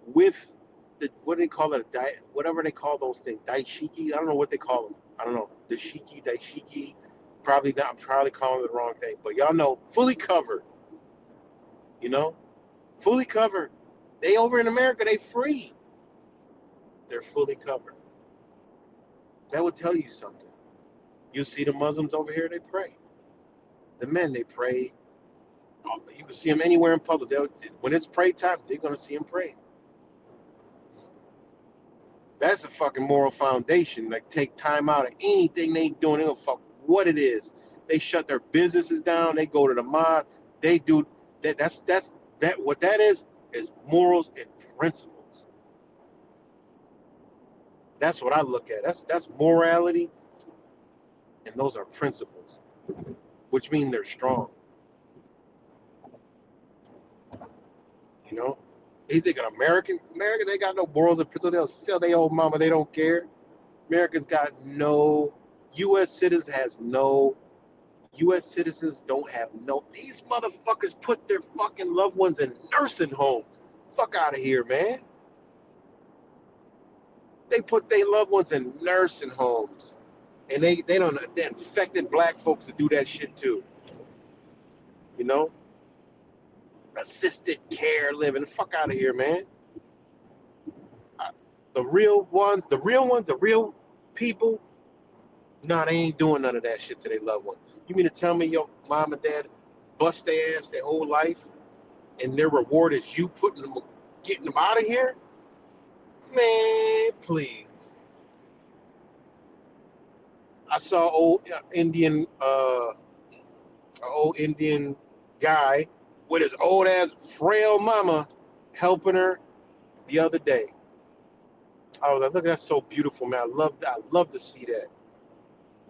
with the, what do they call it, whatever they call those things, daishiki? I don't know what they call them. I don't know, daishiki. Probably not. I'm probably calling it the wrong thing, but y'all know, fully covered. You know, fully covered. They over in America, they free. They're fully covered. That would tell you something. You see the Muslims over here, they pray. The men, they pray. You can see them anywhere in public. When it's pray time, they're going to see them pray. That's a fucking moral foundation. Like, take time out of anything they doing. They don't fuck what it is. They shut their businesses down. They go to the mosque. They do that. What that is morals and principles. That's what I look at. That's morality, and those are principles, which mean they're strong. You know, you think an America, they got no morals and principles. They'll sell their old mama. They don't care. America's got no. U.S. citizens don't have no. These motherfuckers put their fucking loved ones in nursing homes. Fuck out of here, man. They put their loved ones in nursing homes, and they infected black folks to do that shit too. You know, assisted care living. Fuck out of here, man. The real people. Nah, they ain't doing none of that shit to their loved one. You mean to tell me your mom and dad bust their ass their whole life, and their reward is you getting them out of here? Man, please. I saw old Indian guy with his old ass frail mama helping her the other day. I was like, look, that's so beautiful, man. I love to see that.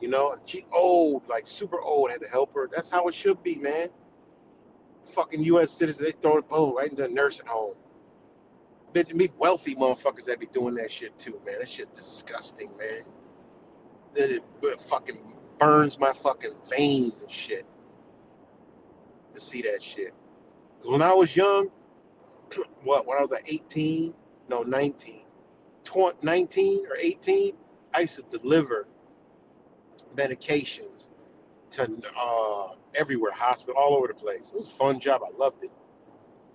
You know, and she old, like super old, had to help her. That's how it should be, man. Fucking U.S. citizens, they throw it boom right into the nursing home. Bitch, me wealthy motherfuckers that be doing that shit too, man. It's just disgusting, man. It fucking burns my fucking veins and shit to see that shit. When I was young, when I was like 19 or 18, I used to deliver medications to everywhere, hospital, all over the place. It was a fun job. I loved it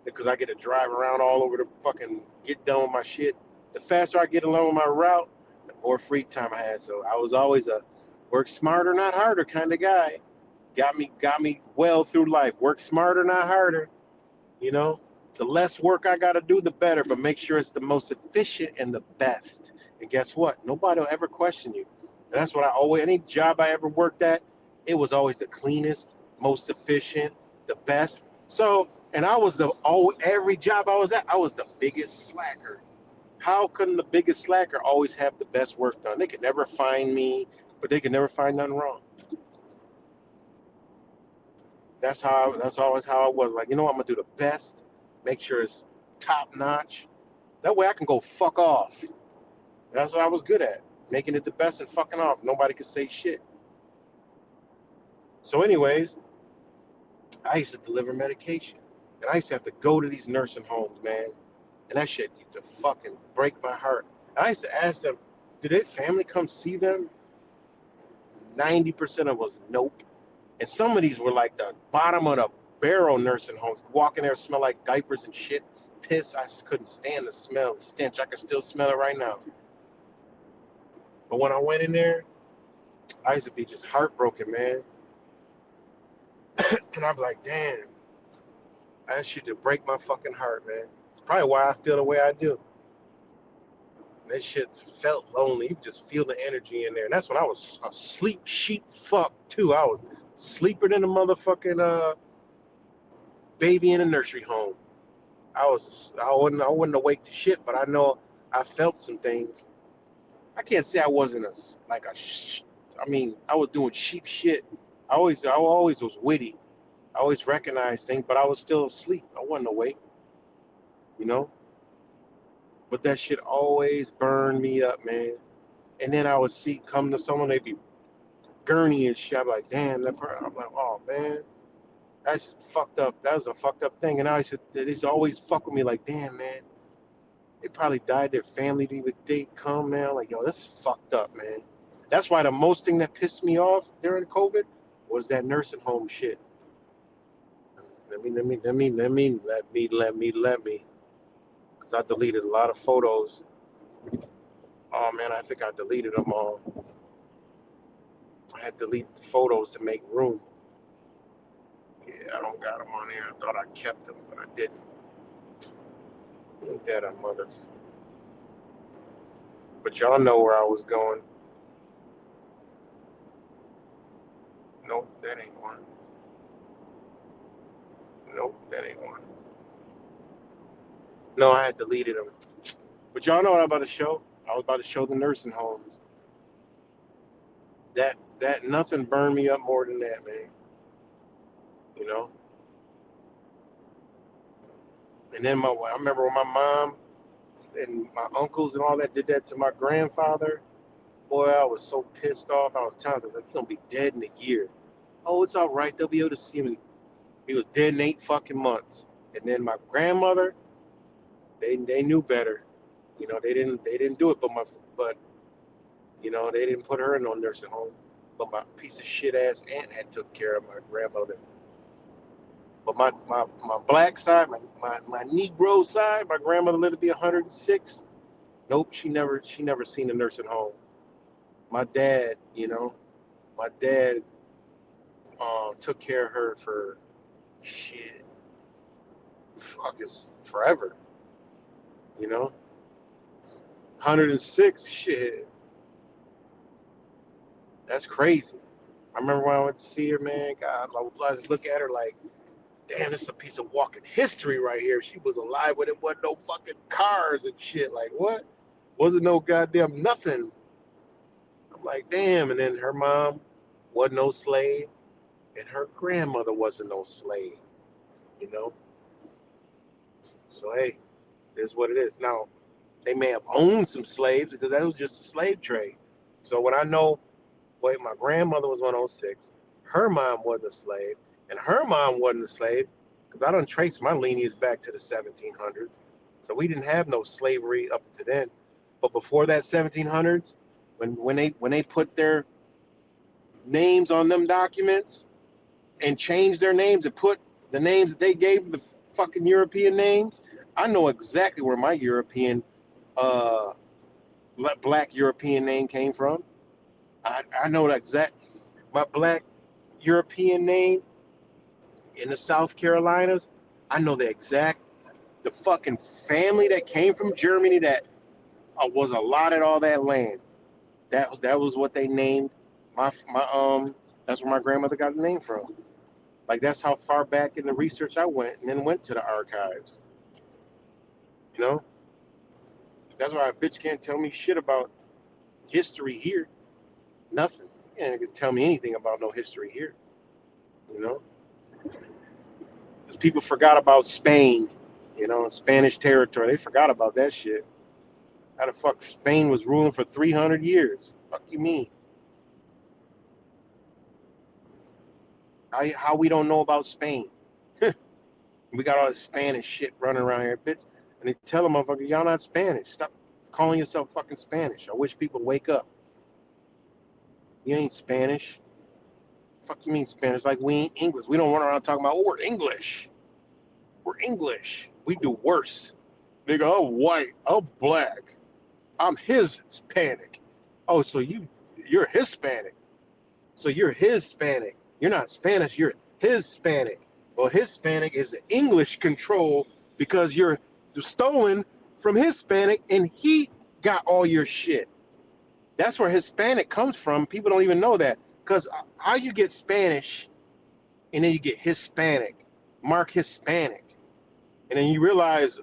because I get to drive around all over the fucking, get done with my shit. The faster I get along with my route, the more free time I had. So I was always a work smarter, not harder kind of guy. Got me well through life. Work smarter, not harder. You know, the less work I got to do, the better, but make sure it's the most efficient and the best. And guess what? Nobody will ever question you. And that's what any job I ever worked at, it was always the cleanest, most efficient, the best. So, and every job I was at, I was the biggest slacker. How couldn't the biggest slacker always have the best work done? They could never find me, but they could never find nothing wrong. That's always how I was. Like, you know what? I'm going to do the best, make sure it's top notch. That way I can go fuck off. That's what I was good at. Making it the best and fucking off. Nobody could say shit. So anyways, I used to deliver medication. And I used to have to go to these nursing homes, man. And that shit used to fucking break my heart. And I used to ask them, did their family come see them? 90% of them was nope. And some of these were like the bottom of the barrel nursing homes. Walk in there, smell like diapers and shit. Piss, I just couldn't stand the smell, the stench. I can still smell it right now. But when I went in there, I used to be just heartbroken, man. And I'd be like, damn, that shit to break my fucking heart, man. It's probably why I feel the way I do. And that shit felt lonely. You could just feel the energy in there. And that's when I was a sleep sheep fuck, too. I was sleeper than a motherfucking baby in a nursery home. I wasn't awake to shit, but I know I felt some things. I can't say I wasn't I was doing sheep shit. I always was witty. I always recognized things, but I was still asleep. I wasn't awake, you know? But that shit always burned me up, man. And then I would come to someone, they'd be gurney and shit. I'm like, damn, I'm like, oh, man. That's fucked up. That was a fucked up thing. And I used to, they used to always fuck with me like, damn, man, they probably died. Their family didn't even date come, man. I'm like, yo, that's fucked up, man. That's why the most thing that pissed me off during COVID was that nursing home shit. Let me. Because I deleted a lot of photos. Oh, man, I think I deleted them all. I had to delete the photos to make room. Yeah, I don't got them on here. I thought I kept them, but I didn't. Ain't that a mother? But y'all know where I was going. Nope, that ain't one. Nope, that ain't one. No, I had deleted them. But y'all know what I'm about to show? I was about to show the nursing homes. That nothing burned me up more than that, man. You know? And then I remember when my mom and my uncles and all that did that to my grandfather. Boy, I was so pissed off. I was telling them, like, he's gonna be dead in a year. Oh, it's all right. They'll be able to see him. He was dead in 8 fucking months. And then my grandmother, they knew better. You know, they didn't do it, but you know, they didn't put her in no nursing home. But my piece of shit ass aunt had took care of my grandmother. But my black side, my Negro side, my grandmother lived to be 106. Nope, she never seen a nursing home. My dad, you know, my dad took care of her for shit. Fuck, it's forever. You know, 106. Shit, that's crazy. I remember when I went to see her, man. God, I just look at her like, damn, this is a piece of walking history right here. She was alive when it wasn't no fucking cars and shit. Like what? Wasn't no goddamn nothing. I'm like, damn. And then her mom wasn't no slave, and her grandmother wasn't no slave. You know. So hey, it is what it is. Now, they may have owned some slaves because that was just a slave trade. So when I know, wait, my grandmother was 106, her mom wasn't a slave, and her mom wasn't a slave, because I don't trace my lineage back to the 1700s. So we didn't have no slavery up to then. But before that 1700s, when they put their names on them documents and changed their names and put the names that they gave the fucking European names, I know exactly where my European uh black European name came from. I know the exact my black European name in the South Carolinas. I know the fucking family that came from Germany that was allotted all that land. That was what they named my. That's where my grandmother got the name from. Like that's how far back in the research I went, and then went to the archives. You know, that's why a bitch can't tell me shit about history here. Nothing. You can't tell me anything about no history here. You know, because people forgot about Spain. You know, Spanish territory. They forgot about that shit. How the fuck Spain was ruling for 300 years? Fuck you mean? How we don't know about Spain? We got all this Spanish shit running around here, bitch. And they tell them, motherfucker, y'all not Spanish. Stop calling yourself fucking Spanish. I wish people wake up. You ain't Spanish. Fuck you mean Spanish? Like we ain't English. We don't run around talking about, oh, we're English. We're English. We do worse. Nigga, I'm white. I'm black. I'm Hispanic. Oh, so you're Hispanic. So you're Hispanic. You're not Spanish. You're Hispanic. Well, Hispanic is an English control because you're stolen from Hispanic and he got all your shit. That's where Hispanic comes from. People don't even know that. Because how you get Spanish and then you get Hispanic, mark Hispanic. And then you realize,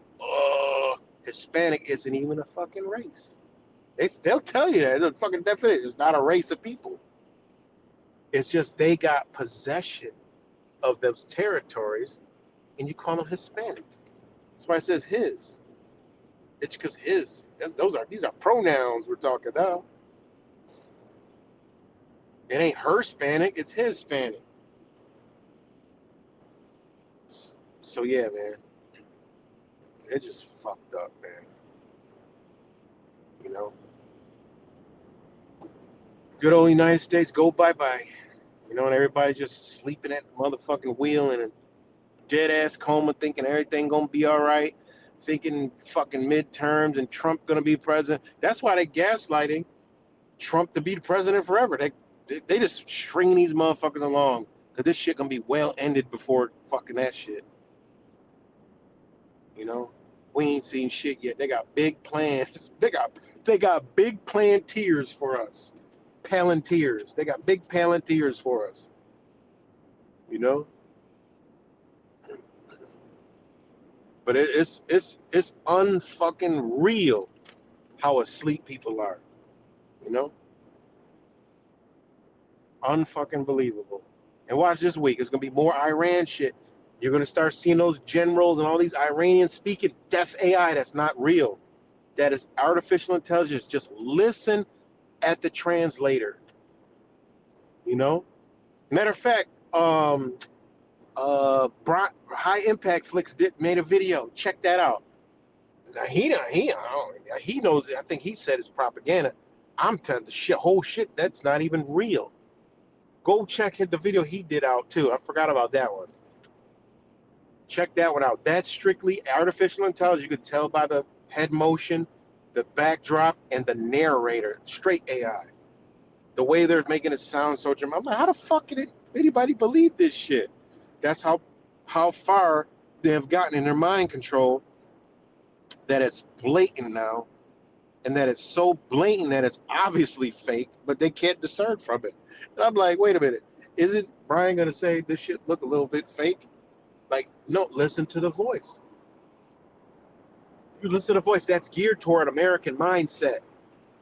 Hispanic isn't even a fucking race. They'll tell you that. It's a fucking definition. It's not a race of people. It's just they got possession of those territories and you call them Hispanic. That's why it says his. It's because his. These are pronouns we're talking about. It ain't her Hispanic, it's his Hispanic. So yeah, man, it just fucked up, man. You know, good old United States go bye-bye. You know, and everybody just sleeping at the motherfucking wheel in a dead ass coma, thinking everything gonna be all right, thinking fucking midterms and Trump gonna be president. That's why they gaslighting Trump to be the president forever. They just stringing these motherfuckers along because this shit gonna be well ended before fucking that shit. You know, we ain't seen shit yet. They got big plans. They got big Palantirs for us. Palantirs. They got big Palantirs for us. You know. But it's unfucking real how asleep people are. You know? Unfucking believable. And watch this week. It's gonna be more Iran shit. You're gonna start seeing those generals and all these Iranians speaking. That's AI, that's not real. That is artificial intelligence. Just listen at the translator. You know? Matter of fact, High Impact Flicks made a video. Check that out. Now he knows. I think he said it's propaganda. I'm telling the whole shit. That's not even real. Go check the video he did out too. I forgot about that one. Check that one out. That's strictly artificial intelligence. You could tell by the head motion, the backdrop, and the narrator. Straight AI. The way they're making it sound so dramatic. I'm like, how the fuck can anybody believe this shit? That's how far they have gotten in their mind control, that it's blatant now, and that it's so blatant that it's obviously fake, but they can't discern from it. And I'm like, wait a minute, isn't Brian gonna say this shit look a little bit fake? Like, no, listen to the voice. You listen to the voice. That's geared toward American mindset.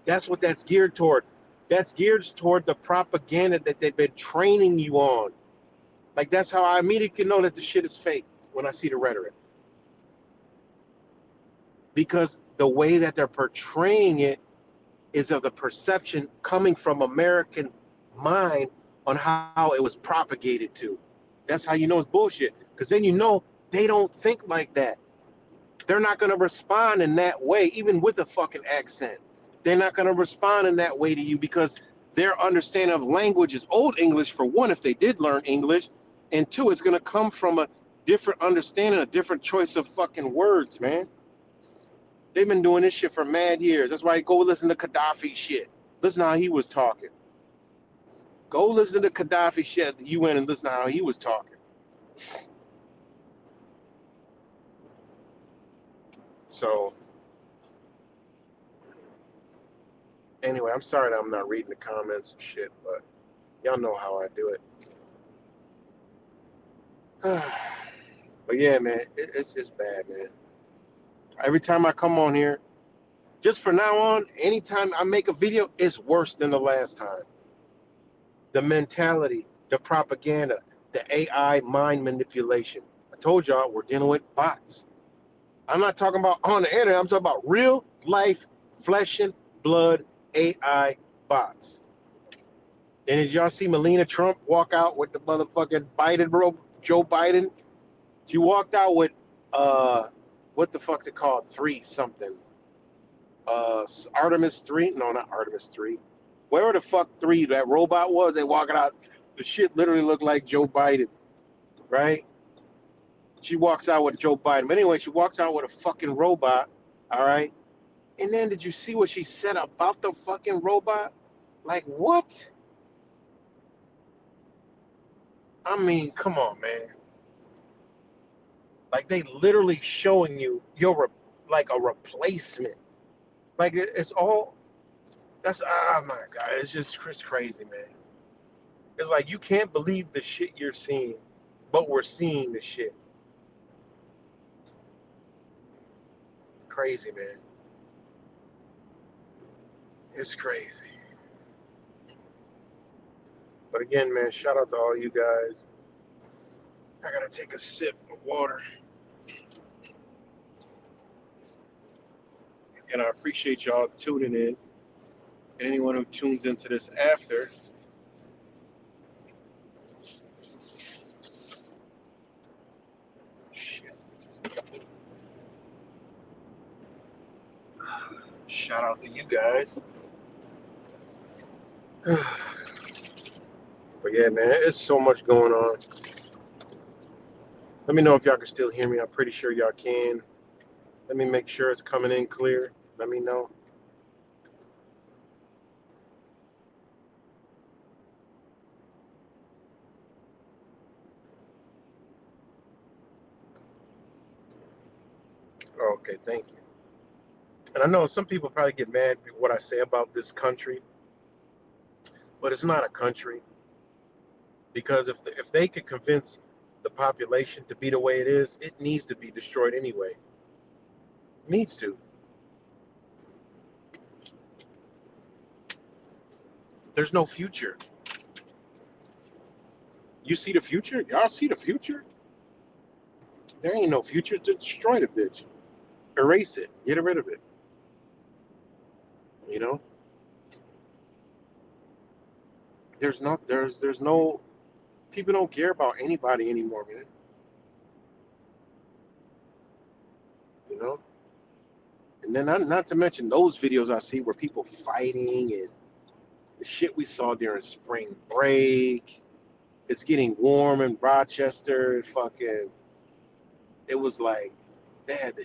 That's what that's geared toward. That's geared toward the propaganda that they've been training you on. Like, that's how I immediately know that the shit is fake when I see the rhetoric. Because the way that they're portraying it is of the perception coming from American mind on how it was propagated to. That's how you know it's bullshit. Because then you know they don't think like that. They're not going to respond in that way, even with a fucking accent. They're not going to respond in that way to you because their understanding of language is Old English, for one, if they did learn English. And two, it's going to come from a different understanding, a different choice of fucking words, man. They've been doing this shit for mad years. That's why go listen to Gaddafi shit. Listen to how he was talking. Go listen to Gaddafi shit at the UN and listen to how he was talking. So, anyway, I'm sorry that I'm not reading the comments and shit, but y'all know how I do it. But yeah, man, it's bad, man. Every time I come on here, just for now on, anytime I make a video, it's worse than the last time. The mentality, the propaganda, the AI mind manipulation. I told y'all we're dealing with bots. I'm not talking about on the internet. I'm talking about real life, flesh and blood AI bots. And did y'all see Melania Trump walk out with the motherfucking Biden, bro? Joe Biden? She walked out with, what the fuck's it called? 3 something. Artemis 3? No, not Artemis 3. Whatever the fuck 3 that robot was, they walking out. The shit literally looked like Joe Biden, right? She walks out with Joe Biden. But anyway, she walks out with a fucking robot, all right? And then did you see what she said about the fucking robot? Like, what? I mean, come on, man. Like, they literally showing you you're like a replacement. Like, it's all, that's, oh my God, it's just crazy, man. It's like, you can't believe the shit you're seeing, but we're seeing the shit. Crazy, man. It's crazy. But again, man, shout out to all you guys. I gotta take a sip of water. And I appreciate y'all tuning in. And anyone who tunes into this after. Shit. shout out to you guys. But yeah, man, it's so much going on. Let me know if y'all can still hear me. I'm pretty sure y'all can. Let me make sure it's coming in clear. Let me know. Okay, thank you. And I know some people probably get mad at what I say about this country, but it's not a country. Because if they could convince the population to be the way it is, it needs to be destroyed anyway. It needs to. There's no future. You see the future? Y'all see the future? There ain't no future. To destroy the bitch. Erase it. Get rid of it. You know? There's no people don't care about anybody anymore, man. You know? And then not to mention those videos I see where people fighting and the shit we saw during spring break. It's getting warm in Rochester. It was like they had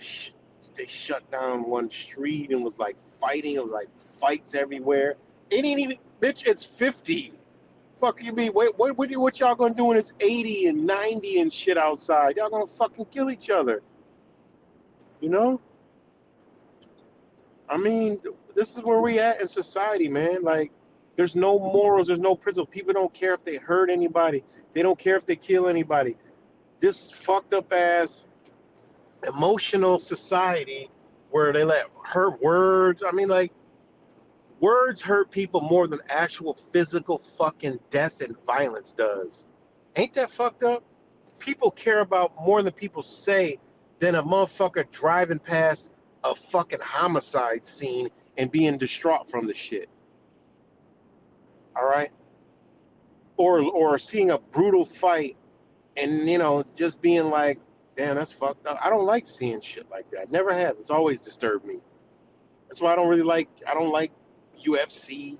they shut down one street and was like fighting. It was like fights everywhere. It ain't even, bitch, it's 50. Fuck you mean? Wait, what y'all gonna do when it's 80 and 90 and shit outside? Y'all gonna fucking kill each other. You know? I mean, this is where we at in society, man. Like, there's no morals, there's no principle. People don't care if they hurt anybody. They don't care if they kill anybody. This fucked up ass emotional society where they let hurt words. I mean, like, words hurt people more than actual physical fucking death and violence does. Ain't that fucked up? People care about more than people say than a motherfucker driving past a fucking homicide scene and being distraught from the shit. All right? Or seeing a brutal fight and, you know, just being like, damn, that's fucked up. I don't like seeing shit like that. Never have. It's always disturbed me. That's why I don't like UFC.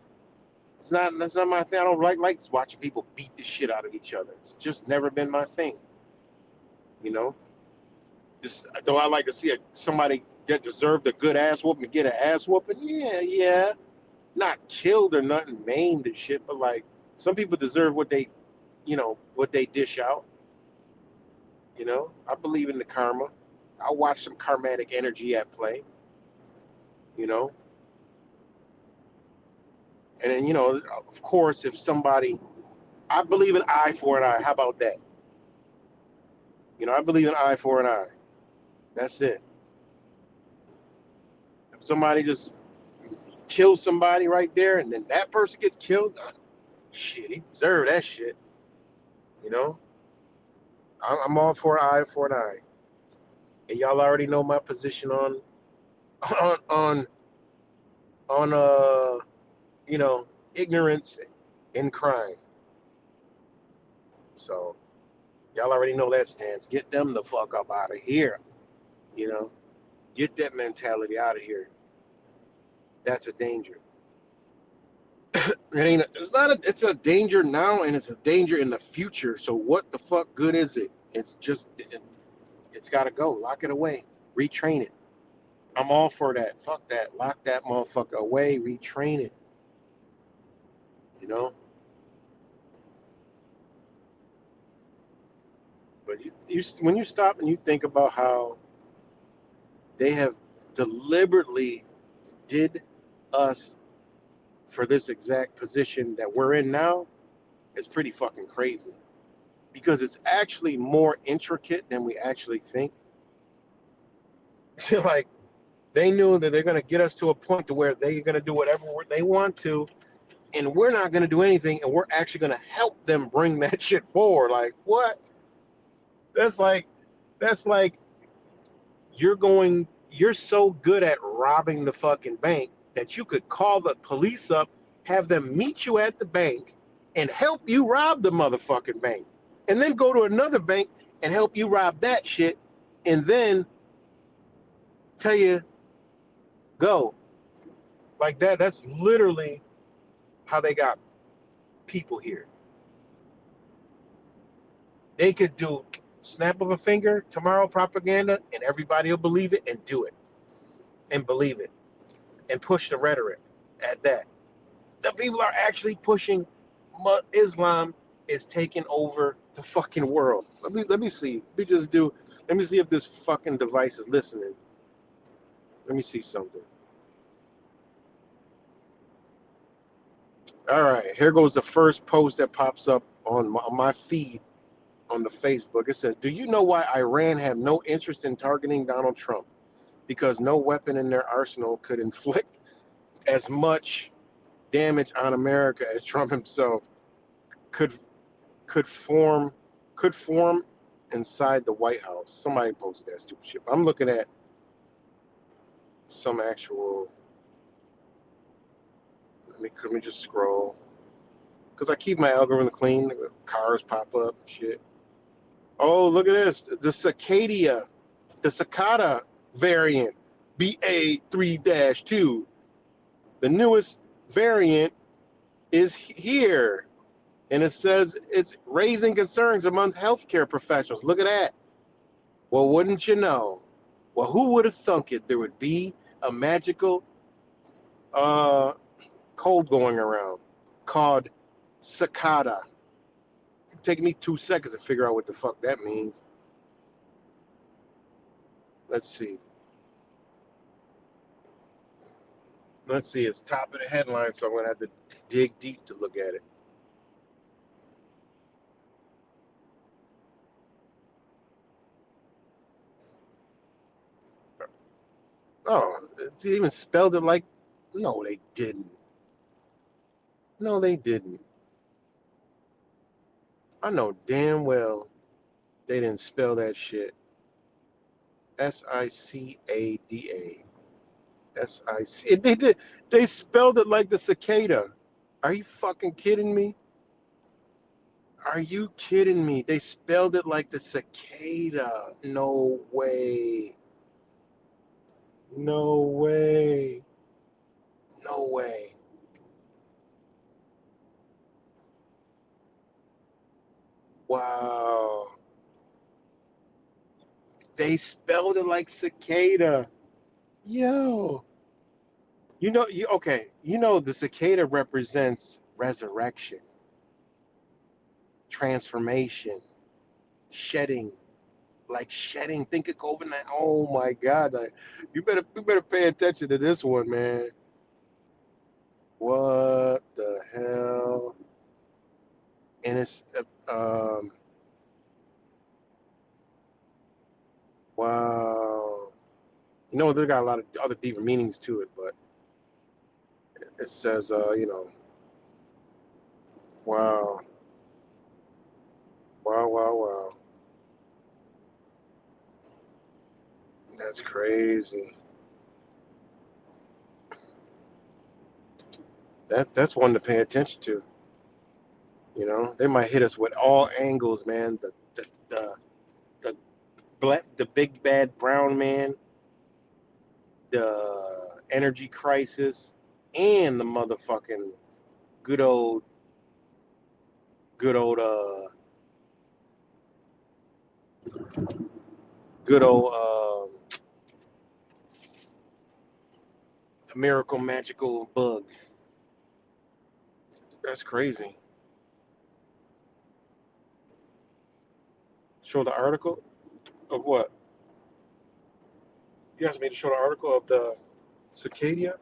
That's not my thing. I don't like watching people beat the shit out of each other. It's just never been my thing. You know? Just though I like to see somebody that deserved a good ass whooping to get an ass whooping. Yeah. Not killed or nothing, maimed and shit, but like some people deserve what they dish out. You know, I believe in the karma. I watch some karmatic energy at play. You know, and then, you know, of course, if somebody, I believe in eye for an eye. How about that? You know, I believe in eye for an eye. That's it. If somebody just kills somebody right there and then that person gets killed, shit, he deserved that shit. You know, I'm all for an eye for an eye. And y'all already know my position on you know, ignorance and crime. So y'all already know that stance. Get them the fuck up out of here. You know, get that mentality out of here. That's a danger. It's a danger now and it's a danger in the future. So what the fuck good is it? It's got to go. Lock it away. Retrain it. I'm all for that. Fuck that. Lock that motherfucker away. Retrain it. You know? But when you stop and you think about how they have deliberately did us for this exact position that we're in now, it's pretty fucking crazy. Because it's actually more intricate than we actually think. Like, they knew that they're going to get us to a point to where they're going to do whatever they want to, and we're not going to do anything, and we're actually going to help them bring that shit forward. Like, what? That's like you're so good at robbing the fucking bank that you could call the police up, have them meet you at the bank, and help you rob the motherfucking bank. And then go to another bank and help you rob that shit, and then tell you, go. Like that. That's literally how they got people here. They could do snap of a finger tomorrow propaganda, and everybody will believe it and do it and believe it and push the rhetoric at that. The people are actually pushing Islam is taking over the fucking world. Let me see. Let me see if this fucking device is listening. Let me see something. All right, here goes the first post that pops up on my feed on the Facebook. It says, "Do you know why Iran have no interest in targeting Donald Trump? Because no weapon in their arsenal could inflict as much damage on America as Trump himself could could form could form inside the White House." Somebody posted that stupid shit. I'm looking at some actual. Let me just scroll because I keep my algorithm clean. Cars pop up and shit. Oh, look at this. The cicada variant, BA3-2. The newest variant is here. And it says it's raising concerns among healthcare professionals. Look at that. Well, wouldn't you know? Well, who would have thunk it? There would be a magical cold going around called cicada. It's taking me 2 seconds to figure out what the fuck that means. Let's see. It's top of the headline, so I'm going to have to dig deep to look at it. Oh, it even spelled it like... No, they didn't. No, they didn't. I know damn well they didn't spell that shit. Sicada. SIC. They did. They spelled it like the cicada. Are you fucking kidding me? Are you kidding me? They spelled it like the cicada. No way. No way. No way. Wow. They spelled it like cicada. Yo. Okay. The cicada represents resurrection, transformation, shedding. Like shedding. Think of COVID-19. Oh my God. You better pay attention to this one, man. What the hell? And it's wow. They got a lot of other deeper meanings to it, but it says wow. Wow. That's crazy. That's one to pay attention to. They might hit us with all angles, man. The big bad brown man, the energy crisis, and the motherfucking good old good old miracle magical bug. That's crazy. Show the article of what? You asked me to show the article of the cicada?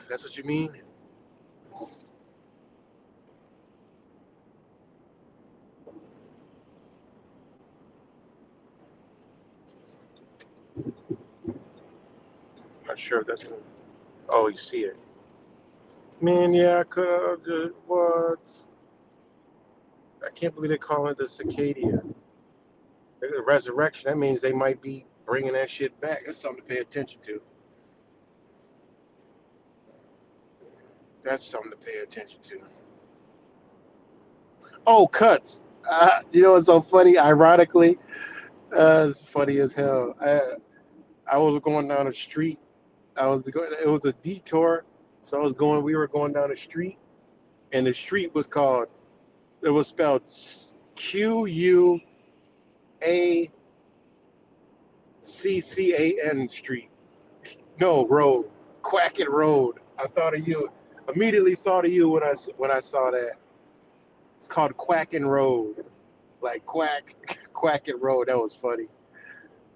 That's what you mean? Not sure if that's gonna... Oh, you see it. Man, yeah, I could have just... What? I can't believe they call it the cicada. The resurrection, that means they might be bringing that shit back. That's something to pay attention to. That's something to pay attention to. Oh, cuts. It's so funny. Ironically, it's funny as hell. I was going down the street. It was a detour, so we were going down the street, and the street was called. It was spelled Quaccan Street. No, road. Quacket Road. I thought of you. Immediately thought of you when I saw that. It's called Quackin' Road. Like Quacket Road. That was funny.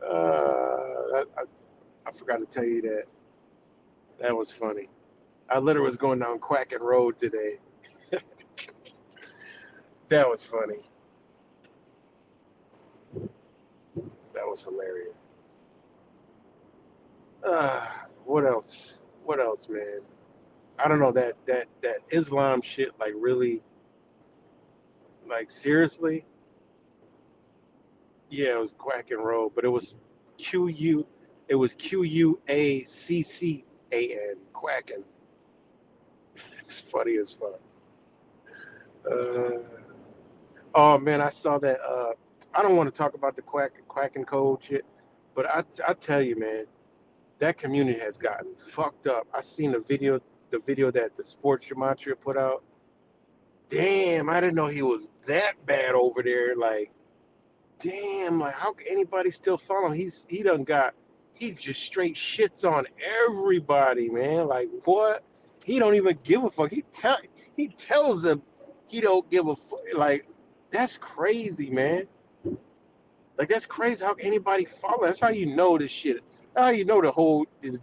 I forgot to tell you that. That was funny. I literally was going down Quackin' Road today. That was funny. That was hilarious. What else? What else, man? I don't know that Islam shit. Like really, like seriously. Yeah, it was Quackin' Road, but it was Q-U. It was Quaccan. Quackin'. It's funny as fuck. Uh, oh man, I saw that. I don't want to talk about the quacking code shit, but I tell you, man, that community has gotten fucked up. I seen the video that the sports gematria put out. Damn, I didn't know he was that bad over there. Like, damn, like how can anybody still follow him? He just straight shits on everybody, man. Like what? He don't even give a fuck. He tells them he don't give a fuck. Like that's crazy, man. Like that's crazy. How can anybody follow? That's how you know this shit. How you know the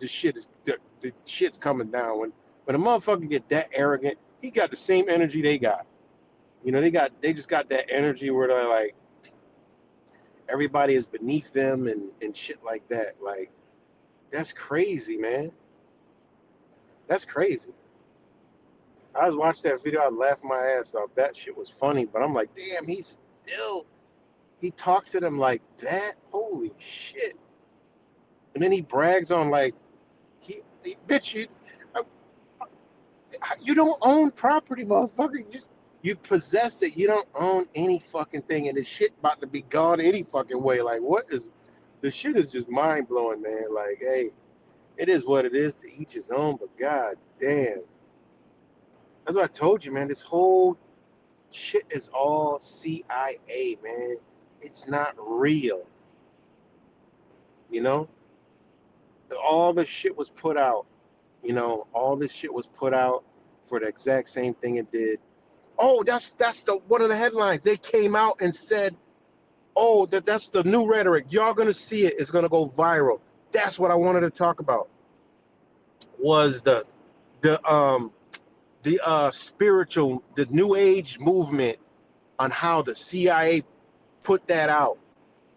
shit is the shit's coming down when a motherfucker get that arrogant. He got the same energy they got. You know, they just got that energy where they're like everybody is beneath them and shit like that. Like that's crazy, man. That's crazy. I was watching that video, I laughed my ass off. That shit was funny, but I'm like, damn, he talks to them like that. Holy shit! And then he brags on like he bitch uh, you don't own property, motherfucker. You possess it. You don't own any fucking thing, and the shit about to be gone any fucking way. Like what is the shit is just mind blowing, man. Like hey, it is what it is to each his own. But god damn, that's what I told you, man. This whole shit is all CIA, man. It's not real. You know? All this shit was put out. You know, all this shit was put out for the exact same thing it did. Oh, that's the one of the headlines. They came out and said, "Oh, that's the new rhetoric. Y'all gonna see it. It's gonna go viral." That's what I wanted to talk about. Was the spiritual, the New Age movement on how the CIA put that out.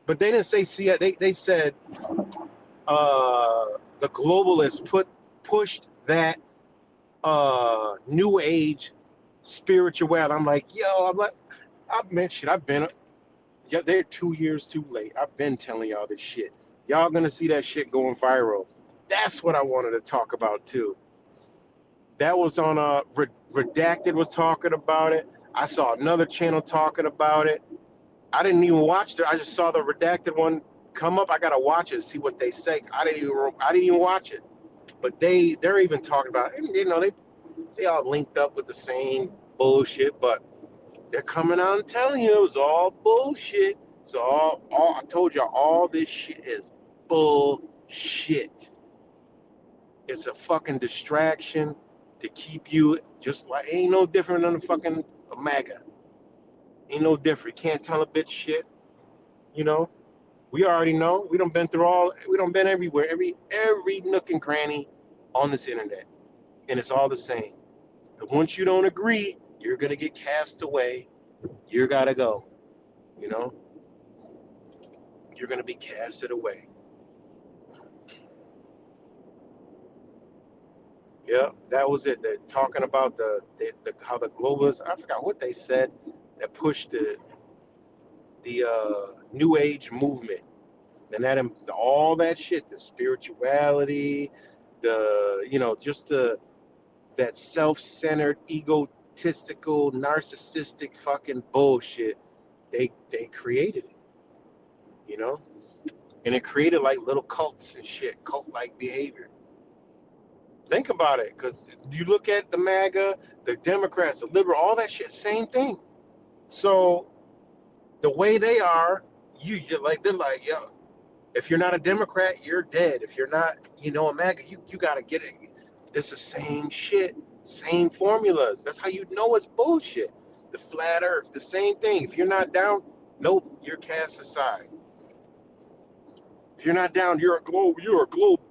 But they didn't say CIA. They said the globalists pushed that New Age spirituality. I'm like, I've been, yeah, they're 2 years too late. I've been telling y'all this shit. Y'all gonna see that shit going viral. That's what I wanted to talk about too. That was on Redacted was talking about it. I saw another channel talking about it. I didn't even watch it. I just saw the Redacted one come up. I gotta watch it and see what they say. I didn't even watch it. But they're even talking about it. And, you know, they all linked up with the same bullshit, but they're coming out and telling you it was all bullshit. So all I told y'all, all this shit is bullshit. It's a fucking distraction to keep you just like ain't no different than a fucking MAGA. Ain't no different. Can't tell a bitch shit. You know, we already know. We done been everywhere, every nook and cranny on this internet, and it's all the same. But once you don't agree, you're gonna get cast away. You gotta go. You know, you're gonna be casted away. Yeah, that was it. They're talking about the how the globalists. I forgot what they said that pushed the New Age movement, and that all that shit, the spirituality, just that self-centered, egotistical, narcissistic fucking bullshit. They created it, you know. And it created like little cults and shit, cult-like behavior. Think about it, because you look at the MAGA, the Democrats, the liberal, all that shit, same thing. So the way they are, you're like, they're like, yo, if you're not a Democrat, you're dead. If you're not, a MAGA, you gotta get it. It's the same shit, same formulas. That's how you know it's bullshit. The flat earth, the same thing. If you're not down, nope, you're cast aside. If you're not down, you're a globetard.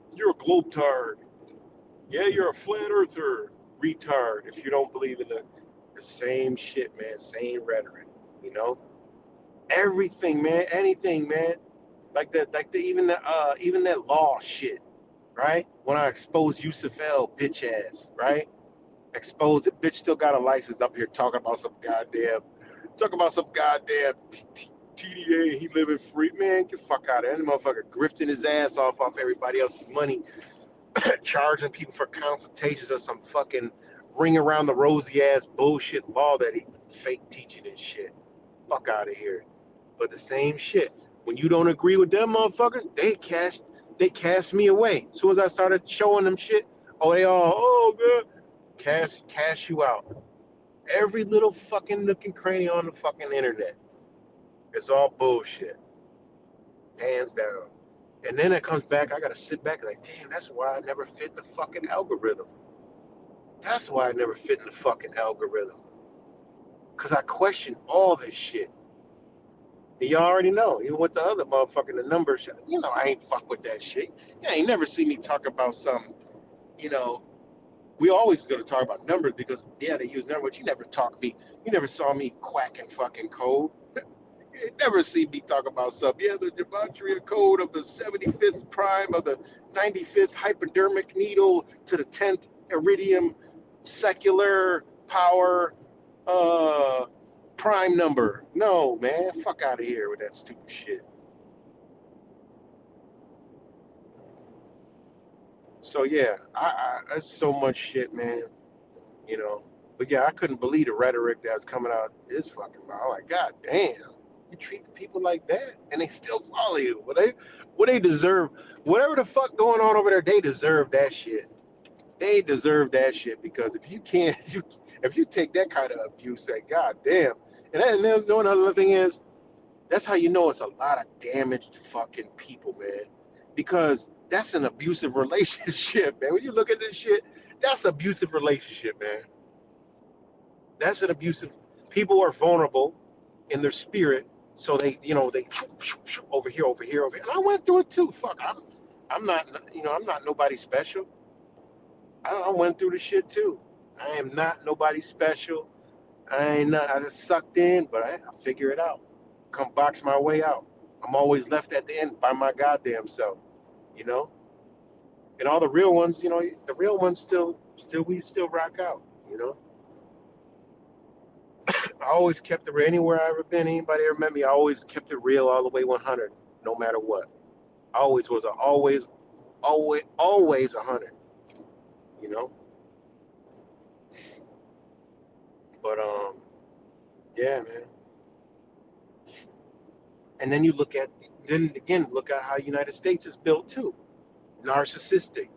Yeah, you're a flat earther, retard. If you don't believe in the same shit, man, same rhetoric, everything, man, anything, man, even that law shit, right? When I exposed Yusuf L, bitch ass, right? Exposed it, bitch still got a license up here talking about some goddamn TDA, he living free. Man, get the fuck out of there. That motherfucker grifting his ass off everybody else's money, charging people for consultations or some fucking ring around the rosy ass bullshit law that he fake teaching and shit. Fuck out of here. But the same shit. When you don't agree with them motherfuckers, they cast me away. As soon as I started showing them shit, they all, good. Cash you out. Every little fucking nook and cranny on the fucking internet. It's all bullshit. Hands down. And then it comes back, I gotta sit back and like, damn, that's why I never fit in the fucking algorithm. That's why I never fit in the fucking algorithm. Because I question all this shit. And y'all already know, even with the other motherfucking, the numbers shit, I ain't fuck with that shit. You ain't never see me talk about something, we always gonna talk about numbers because, yeah, they use numbers, but you never saw me quacking fucking code. You never see me talk about something. Yeah, the gematria code of the 75th prime of the 95th hypodermic needle to the 10th iridium secular power prime number. No, man, fuck out of here with that stupid shit. So yeah, I that's so much shit, man. But yeah, I couldn't believe the rhetoric that's coming out this fucking mouth. Like, god damn, you treat people like that, and they still follow you. They deserve whatever the fuck going on over there. They deserve that shit. They deserve that shit because if you can't, if you take that kind of abuse, like god damn. And then another thing is, that's how you know it's a lot of damaged fucking people, man. Because that's an abusive relationship, man. When you look at this shit, that's abusive relationship, man. That's an abusive. People are vulnerable in their spirit, so they over here. And I went through it too. Fuck, I'm not nobody special. I went through the shit too. I am not nobody special. I just sucked in, but I figure it out. Come box my way out. I'm always left at the end by my goddamn self, And all the real ones, the real ones we still rock out, I always kept it real. Anywhere I ever been, anybody ever met me, I always kept it real all the way 100, no matter what. I always was always 100, But yeah, man. And then look at how United States is built too. Narcissistic.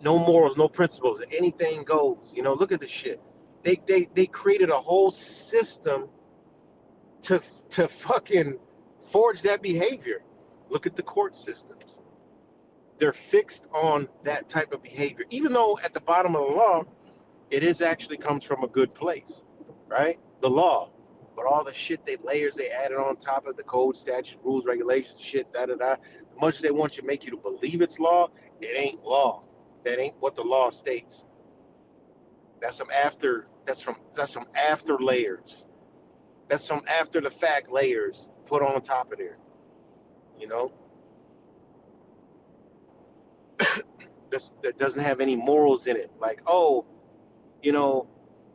No morals, no principles. Anything goes. Look at this shit. They created a whole system to fucking forge that behavior. Look at the court systems. They're fixed on that type of behavior. Even though at the bottom of the law, it actually comes from a good place, right? The law. But all the shit layers they added on top of the code, statutes, rules, regulations, shit, The much they want you to make you to believe it's law, it ain't law. That ain't what the law states. That's some after layers. That's some after the fact layers put on top of there. That doesn't have any morals in it. Like,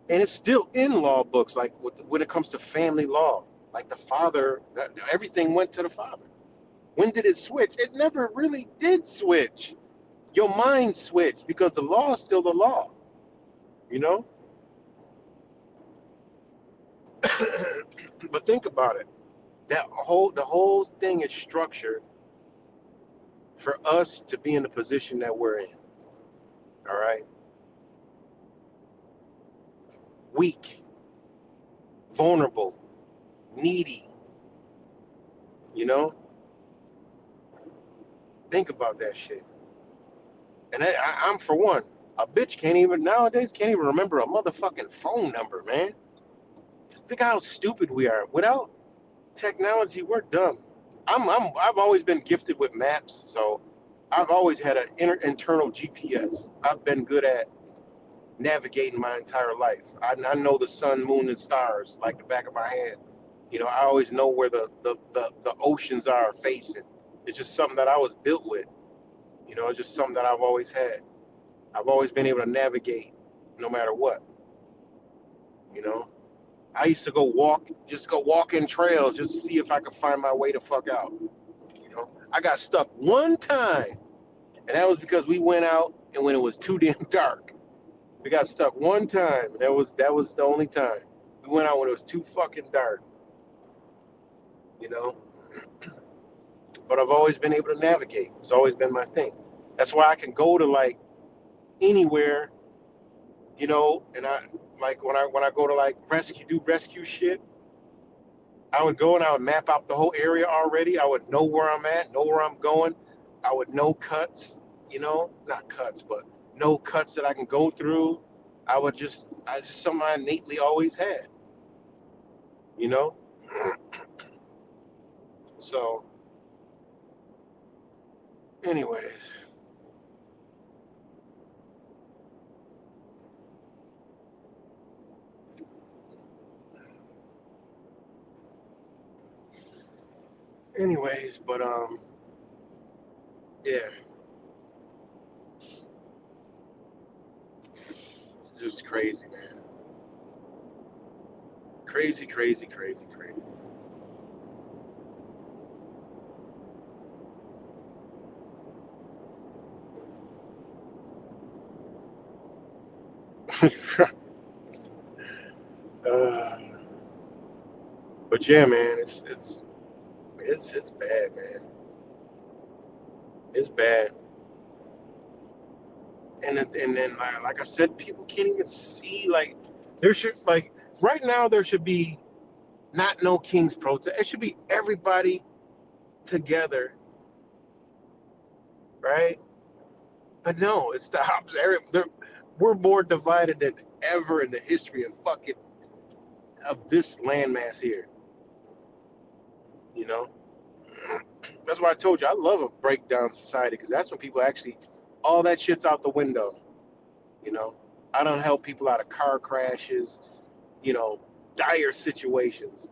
and it's still in law books, like when it comes to family law. Like the father, everything went to the father. When did it switch? It never really did switch. Your mind switched because the law is still the law. But think about it. The whole thing is structured for us to be in the position that we're in. All right, weak, vulnerable, needy. You know, think about that shit. And I'm for one, a bitch can't even nowadays can't even remember a motherfucking phone number, man. Think how stupid we are. Without technology, we're dumb. I've always been gifted with maps, so I've always had an internal GPS. I've been good at navigating my entire life. I know the sun, moon, and stars like the back of my hand. You know, I always know where the oceans are facing. It's just something that I was built with. You know, it's just something that I've always had. I've always been able to navigate no matter what. You know, I used to just go walk in trails just to see if I could find my way to fuck out. You know, I got stuck one time, and that was because we went out and when it was too damn dark. We got stuck one time, and that was the only time. We went out when it was too fucking dark. You know, but I've always been able to navigate. It's always been my thing. That's why I can go to like anywhere, you know, and I like when I go to like rescue shit, I would go and I would map out the whole area already. I would know where I'm at, know where I'm going. I would know cuts, you know, not cuts, but know cuts that I can go through. I just something I innately always had, you know. So, anyways. But yeah, just crazy, man. Crazy, crazy, crazy, crazy. uh, but yeah, man, it's bad, man. It's bad. And then like I said, people can't even see like there should like right now there should be not no King's protest. It should be everybody together, right? But no, it's the opposite. We're more divided than ever in the history of fucking of this landmass here. You know, that's why I told you I love a breakdown society because that's when people actually all that shit's out the window. You know, I don't help people out of car crashes, you know, dire situations,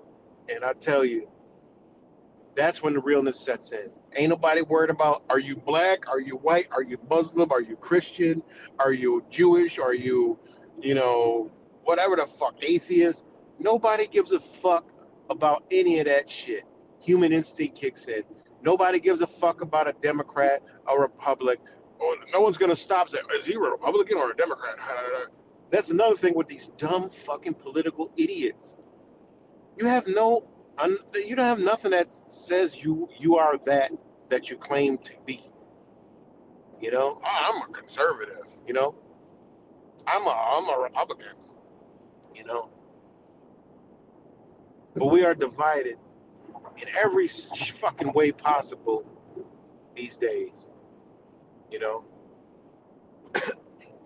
and I tell you, that's when the realness sets in. Ain't nobody worried about are you black, are you white, are you Muslim, are you Christian, are you Jewish, are you, you know, whatever the fuck, atheist. Nobody gives a fuck about any of that shit. Human instinct kicks in. Nobody gives a fuck about a Democrat, a Republic. Or no one's gonna stop saying, is he a Republican or a Democrat? That's another thing with these dumb fucking political idiots. You have no you don't have nothing that says you are that you claim to be. You know, I'm a conservative. You know, I'm a Republican. You know, but we are divided in every fucking way possible these days. You know,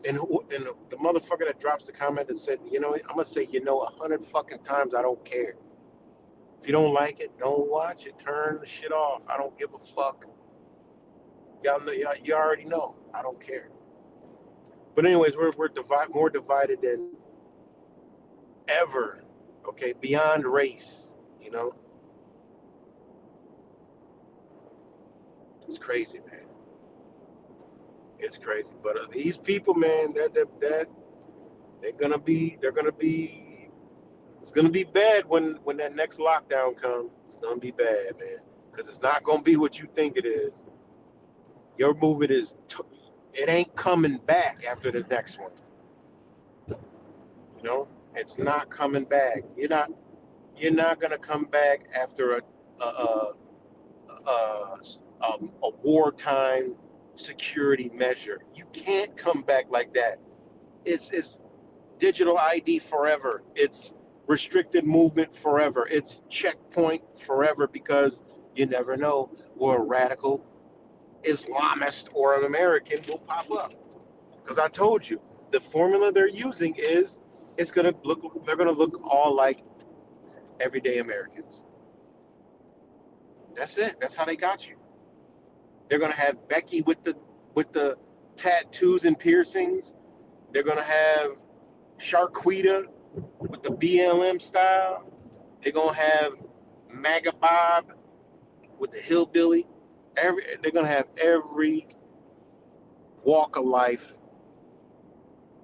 and the motherfucker that drops the comment that said, you know, I'm gonna say, you know, 100 fucking times I don't care. If you don't like it, don't watch it. Turn the shit off. I don't give a fuck. Y'all know, you already know. I don't care. But anyways, we're more divided than ever. Okay, beyond race. You know, it's crazy, man. It's crazy. But these people, man, that they're gonna be. It's gonna be bad when that next lockdown comes. It's gonna be bad, man, because it's not gonna be what you think it is. Your movement it ain't coming back after the next one. You know, it's not coming back. You're not gonna come back after a a wartime security measure. You can't come back like that. It's digital ID forever. It's restricted movement forever. It's checkpoint forever, because you never know where a radical Islamist or an American will pop up. Because I told you, the formula they're using is they're gonna look all like everyday Americans. That's it. That's how they got you. They're gonna have Becky with the tattoos and piercings. They're gonna have Sharquita with the BLM style. They're gonna have MAGA Bob with the hillbilly. They're gonna have every walk of life.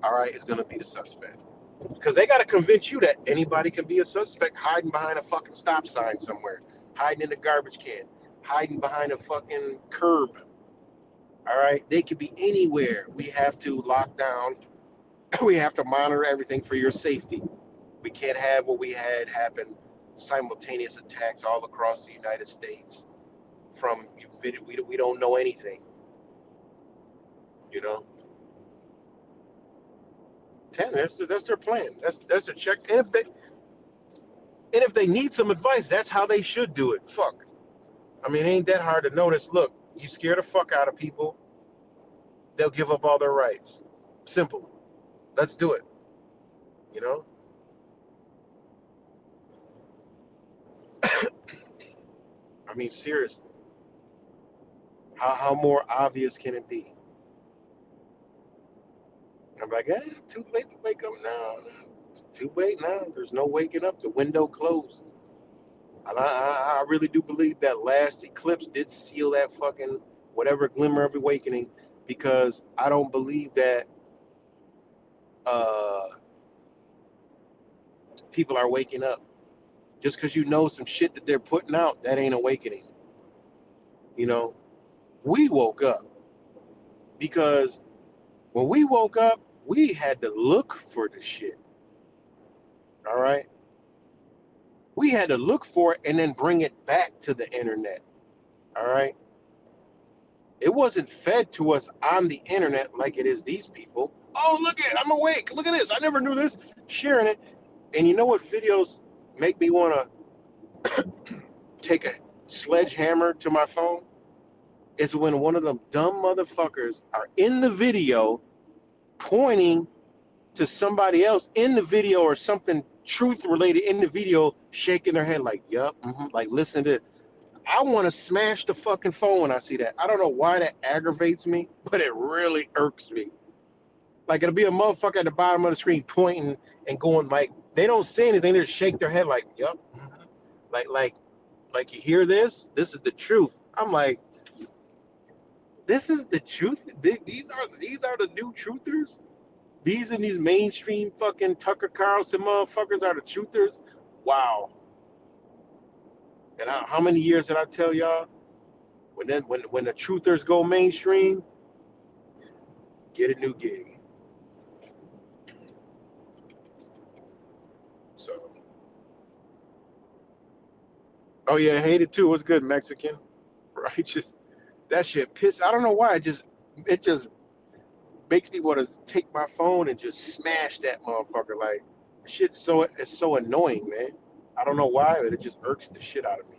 All right, is gonna be the suspect, because they got to convince you that anybody can be a suspect hiding behind a fucking stop sign somewhere, hiding in a garbage can, hiding behind a fucking curb. All right, they could be anywhere. We have to lock down. We have to monitor everything for your safety. We can't have what we had happen, simultaneous attacks all across the United States. From we don't know anything, you know. 10. That's their plan. That's their check. And if they need some advice, that's how they should do it. Fuck. I mean, it ain't that hard to notice. Look, you scare the fuck out of people, they'll give up all their rights. Simple. Let's do it. You know. I mean, seriously. How more obvious can it be? I'm like, too late to wake up now. Too late now. There's no waking up. The window closed. And I really do believe that last eclipse did seal that fucking whatever glimmer of awakening, because I don't believe that people are waking up. Just because you know some shit that they're putting out, that ain't awakening. You know, we woke up because when we woke up, we had to look for the shit. All right? We had to look for it and then bring it back to the internet. All right? It wasn't fed to us on the internet like it is these people. Oh, look at it. I'm awake. Look at this. I never knew this. Sharing it. And you know what videos make me want to take a sledgehammer to my phone? It's when one of them dumb motherfuckers are in the video pointing to somebody else in the video or something truth related in the video, shaking their head like, yup, like listen to it. I want to smash the fucking phone when I see that. I don't know why that aggravates me, but it really irks me. Like, it'll be a motherfucker at the bottom of the screen pointing and going like, they don't say anything, they just shake their head like, yup, like you hear this? This is the truth. I'm like, this is the truth? These are the new truthers? These and these mainstream fucking Tucker Carlson motherfuckers are the truthers? Wow. And how many years did I tell y'all? When the truthers go mainstream, get a new gig. So. Oh yeah, I hate it too. What's good, Mexican? Right? Just that shit piss. I don't know why. It just makes me want to take my phone and just smash that motherfucker. Like, shit, it's so annoying, man. I don't know why, but it just irks the shit out of me.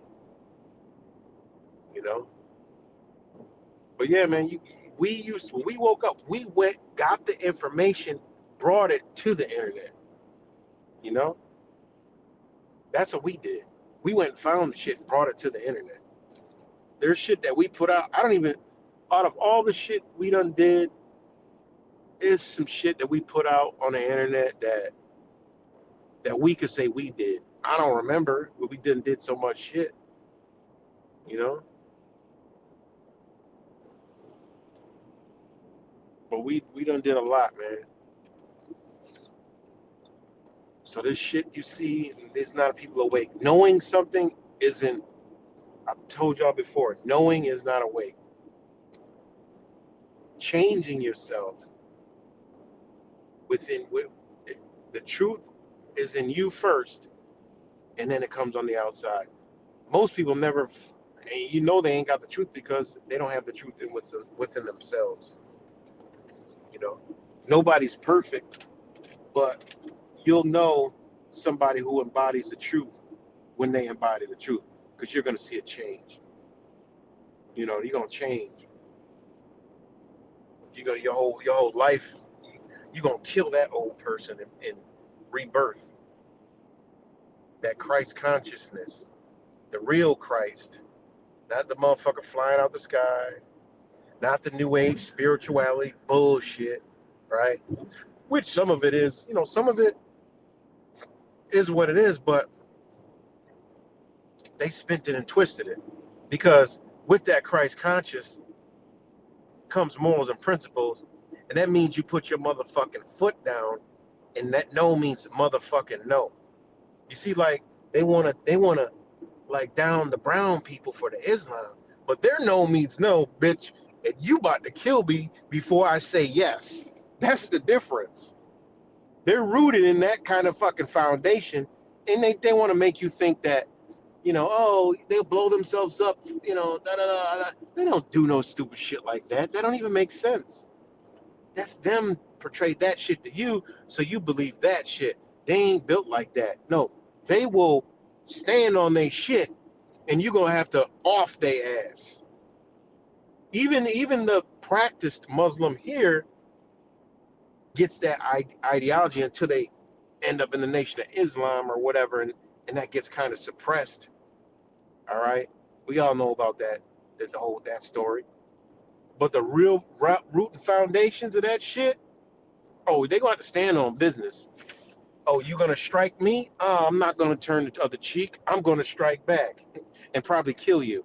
You know. But yeah, man, when we woke up, we went, got the information, brought it to the internet. You know. That's what we did. We went and found the shit, brought it to the internet. There's shit that we put out. Out of all the shit we done did, is some shit that we put out on the internet that we could say we did. I don't remember, but we did so much shit. You know? But we done did a lot, man. So this shit you see, there's not people awake. Knowing something isn't, I've told y'all before, knowing is not awake. Changing yourself the truth is in you first, and then it comes on the outside. Most people never And you know they ain't got the truth because they don't have the truth within themselves. You know, nobody's perfect, but you'll know somebody who embodies the truth when they embody the truth, because you're going to see a change. You know, you're going to change. You're going to your whole life. You're going to kill that old person and rebirth that Christ consciousness, the real Christ, not the motherfucker flying out the sky, not the new age spirituality bullshit, right? Which some of it is, you know, some of it is what it is, but they spent it and twisted it, because with that Christ conscious comes morals and principles, and that means you put your motherfucking foot down, and that no means motherfucking no. You see, like they wanna like down the brown people for the Islam, but their no means no, bitch, and you about to kill me before I say yes. That's the difference. They're rooted in that kind of fucking foundation, and they want to make you think that, you know, oh, they'll blow themselves up, you know, da, da, da, da. They don't do no stupid shit like that. That don't even make sense. That's them portrayed that shit to you, so you believe that shit. They ain't built like that. No, they will stand on their shit, and you're gonna have to off their ass. Even the practiced Muslim here gets that ideology until they end up in the Nation of Islam or whatever, and that gets kind of suppressed. All right, we all know about that story. But the real root and foundations of that shit, oh, they gonna have to stand on business. Oh, you gonna strike me? Oh, I'm not gonna turn the other cheek. I'm gonna strike back and probably kill you.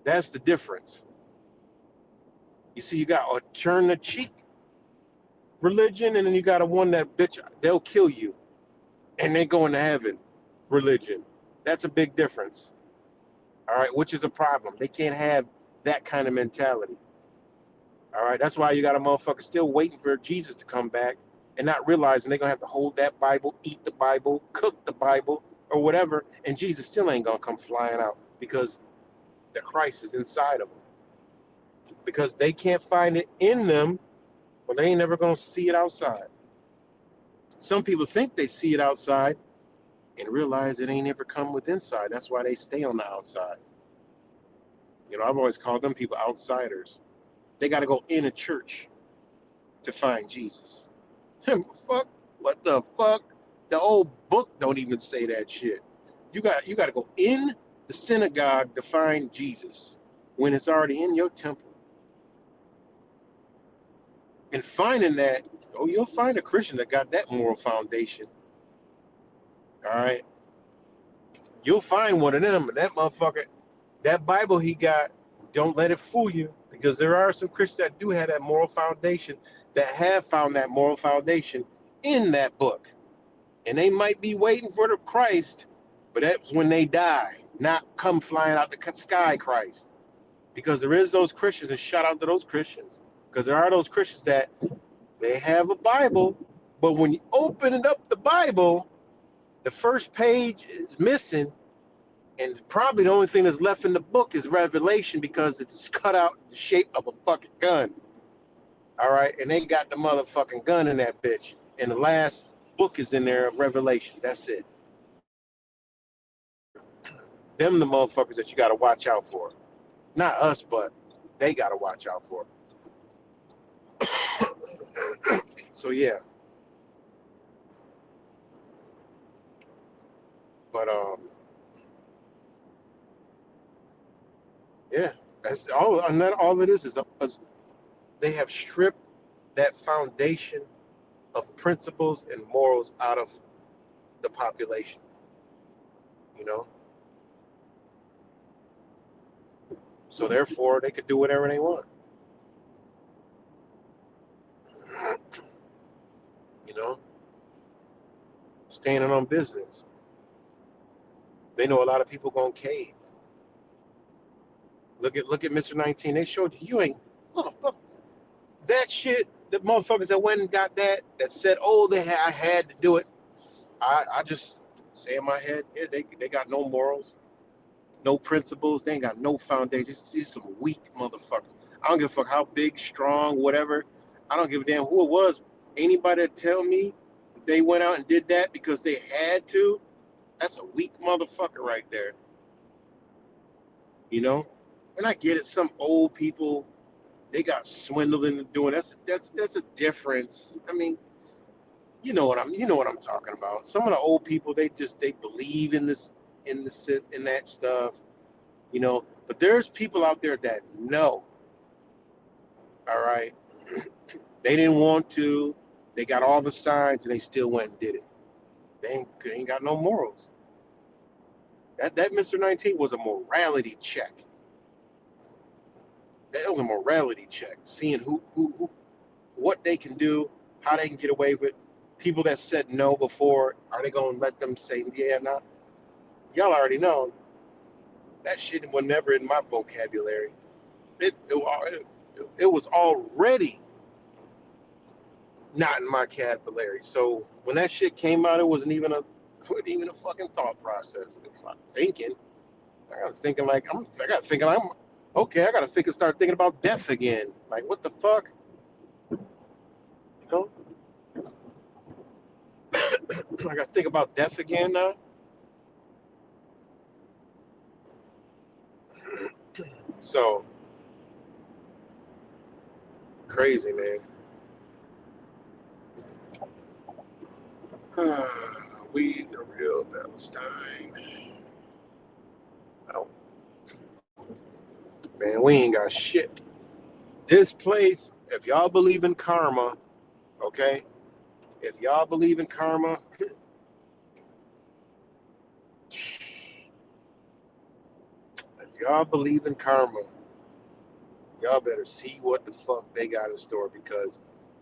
That's the difference. You see, you got a turn the cheek religion, and then you got a one that bitch, they'll kill you and they go into heaven religion. That's a big difference. All right, which is a problem. They can't have that kind of mentality. All right, that's why you got a motherfucker still waiting for Jesus to come back and not realizing they're gonna have to hold that Bible, eat the Bible, cook the Bible, or whatever, and Jesus still ain't gonna come flying out because the Christ is inside of them. Because they can't find it in them, well, they ain't never gonna see it outside. Some people think they see it outside and realize it ain't ever come with inside. That's why they stay on the outside. You know, I've always called them people outsiders. They got to go in a church to find Jesus. Fuck, what the fuck? The old book don't even say that shit. You got to go in the synagogue to find Jesus when it's already in your temple. And finding that, oh, you'll find a Christian that got that moral foundation. All right. You'll find one of them, and that motherfucker, that Bible he got, don't let it fool you, because there are some Christians that do have that moral foundation, that have found that moral foundation in that book. And they might be waiting for the Christ, but that's when they die, not come flying out the sky Christ. Because there is those Christians, and shout out to those Christians, because there are those Christians that they have a Bible, but when you open it up, the Bible, the first page is missing, and probably the only thing that's left in the book is Revelation, because it's cut out in the shape of a fucking gun. All right, and they got the motherfucking gun in that bitch, and the last book is in there of Revelation. That's it. Them the motherfuckers that you got to watch out for. Not us, but they got to watch out for. So yeah. But yeah, that's all. And that all it is they have stripped that foundation of principles and morals out of the population. You know, so therefore they could do whatever they want. You know, standing on business. They know a lot of people gonna cave. Look at Mr. 19. They showed you ain't that shit. The motherfuckers that went and got that said, oh, I had to do it. I just say in my head, yeah, they got no morals. no principles. They ain't got no foundation. Just some weak motherfuckers. I don't give a fuck how big, strong, whatever. I don't give a damn who it was. Anybody that tell me that they went out and did that because they had to, that's a weak motherfucker right there. You know? And I get it. Some old people, they got swindled into doing that's a difference. I mean, you know what I'm talking about. Some of the old people, they believe in this in that stuff, you know. But there's people out there that know. All right, they didn't want to. They got all the signs and they still went and did it. They ain't got no morals. That Mr. 19 was a morality check. That was a morality check. Seeing who what they can do, how they can get away with it. People that said no before, are they going to let them say yeah? Nah, y'all already know that shit was never in my vocabulary. It was already not in my vocabulary. So when that shit came out, it wasn't even a fucking thought process. If I'm thinking, I got thinking like I got thinking I'm okay. I got to think and start thinking about death again. Like what the fuck, you know? I got to think about death again now. So crazy, man. We the real Palestine. Oh, man, we ain't got shit. This place, if y'all believe in karma, okay? If y'all believe in karma, if y'all believe in karma, y'all better see what the fuck they got in store because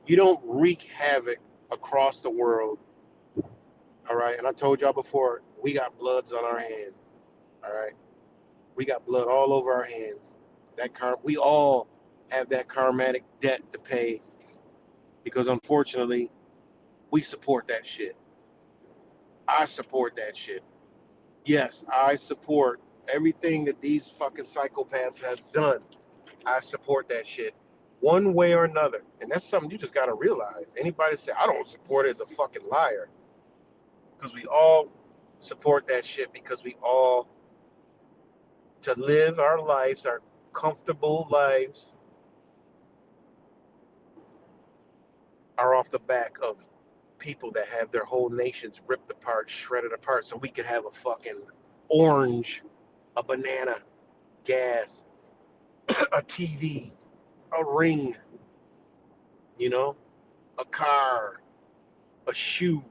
you don't wreak havoc across the world. All right. And I told y'all before, we got bloods on our hand. All right. We got blood all over our hands. We all have that karmatic debt to pay because unfortunately, we support that shit. I support that shit. Yes, I support everything that these fucking psychopaths have done. I support that shit one way or another. And that's something you just got to realize. Anybody say, I don't support it is a fucking liar. Because we all support that shit because we all, to live our lives, our comfortable lives, are off the back of people that have their whole nations ripped apart, shredded apart, so we could have a fucking orange, a banana, gas, a TV, a ring, you know, a car, a shoe.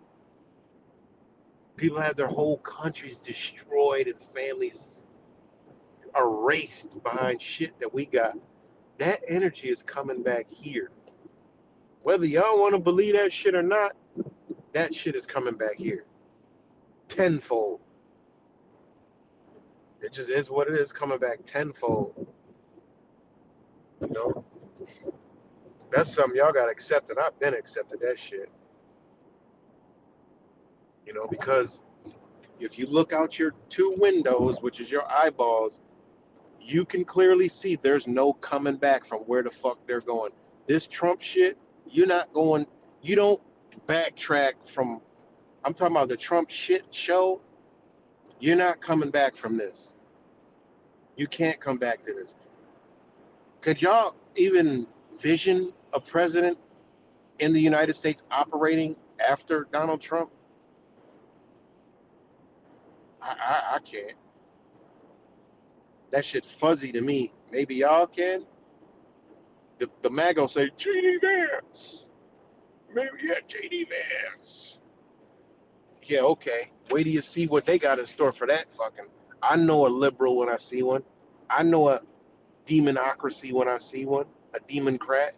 People have their whole countries destroyed and families erased behind shit that we got. That energy is coming back here. Whether y'all want to believe that shit or not, that shit is coming back here. Tenfold. It just is what it is, coming back tenfold. You know? That's something y'all got to accept, and I've been accepted that shit. You know, because if you look out your two windows, which is your eyeballs, you can clearly see there's no coming back from where the fuck they're going. This Trump shit, you don't backtrack from, I'm talking about the Trump shit show. You're not coming back from this. You can't come back to this. Could y'all even vision a president in the United States operating after Donald Trump? I can't. That shit fuzzy to me. Maybe y'all can. The mag will say, J.D. Vance. Maybe, yeah, J.D. Vance. Yeah, okay. Wait till you see what they got in store for that fucking. I know a liberal when I see one. I know a demonocracy when I see one. A democrat.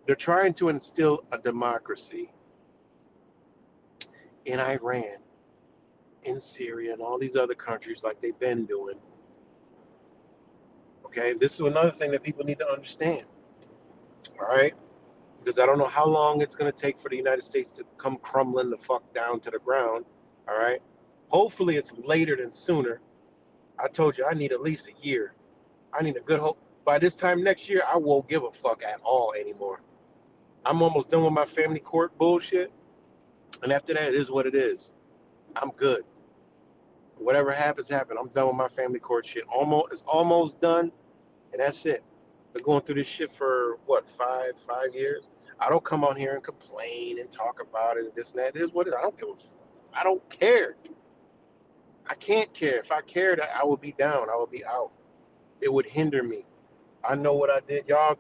They're trying to instill a democracy in Iran, in Syria, and all these other countries like they've been doing. Okay, this is another thing that people need to understand. All right, because I don't know how long it's going to take for the United States to come crumbling the fuck down to the ground. All right. Hopefully it's later than sooner. I told you I need at least a year. I need a good hope. By this time next year, I won't give a fuck at all anymore. I'm almost done with my family court bullshit. And after that, it is what it is. I'm good. Whatever happens, happen. I'm done with my family court shit. It's almost done, and that's it. Been going through this shit for what, five years? I don't come on here and complain and talk about it and this and that. It is what it is. I don't give a fuck. I don't care. I can't care. If I cared, I would be down. I would be out. It would hinder me. I know what I did. Y'all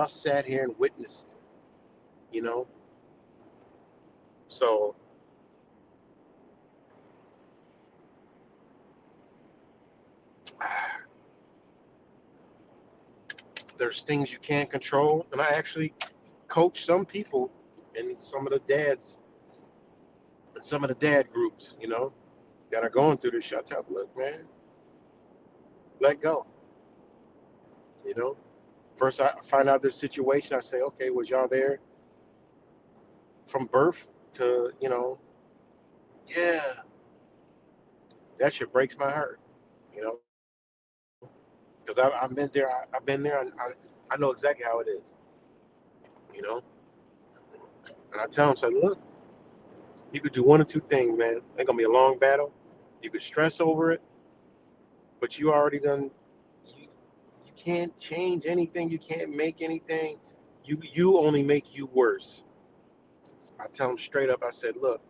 sat here and witnessed, you know. So there's things you can't control, and I actually coach some people in some of the dads and some of the dad groups, you know, that are going through this shit. I tell them, look, man, let go. You know, first I find out their situation. I say, okay, was y'all there from birth to, you know? Yeah, that shit breaks my heart, you know, because I've been there. I've been there. I know exactly how it is, you know. And I tell them, say, look, you could do one or two things, man. It's gonna be a long battle. You could stress over it, but you already done. You can't change anything. You can't make anything. You only make you worse. I tell them straight up. I said, look,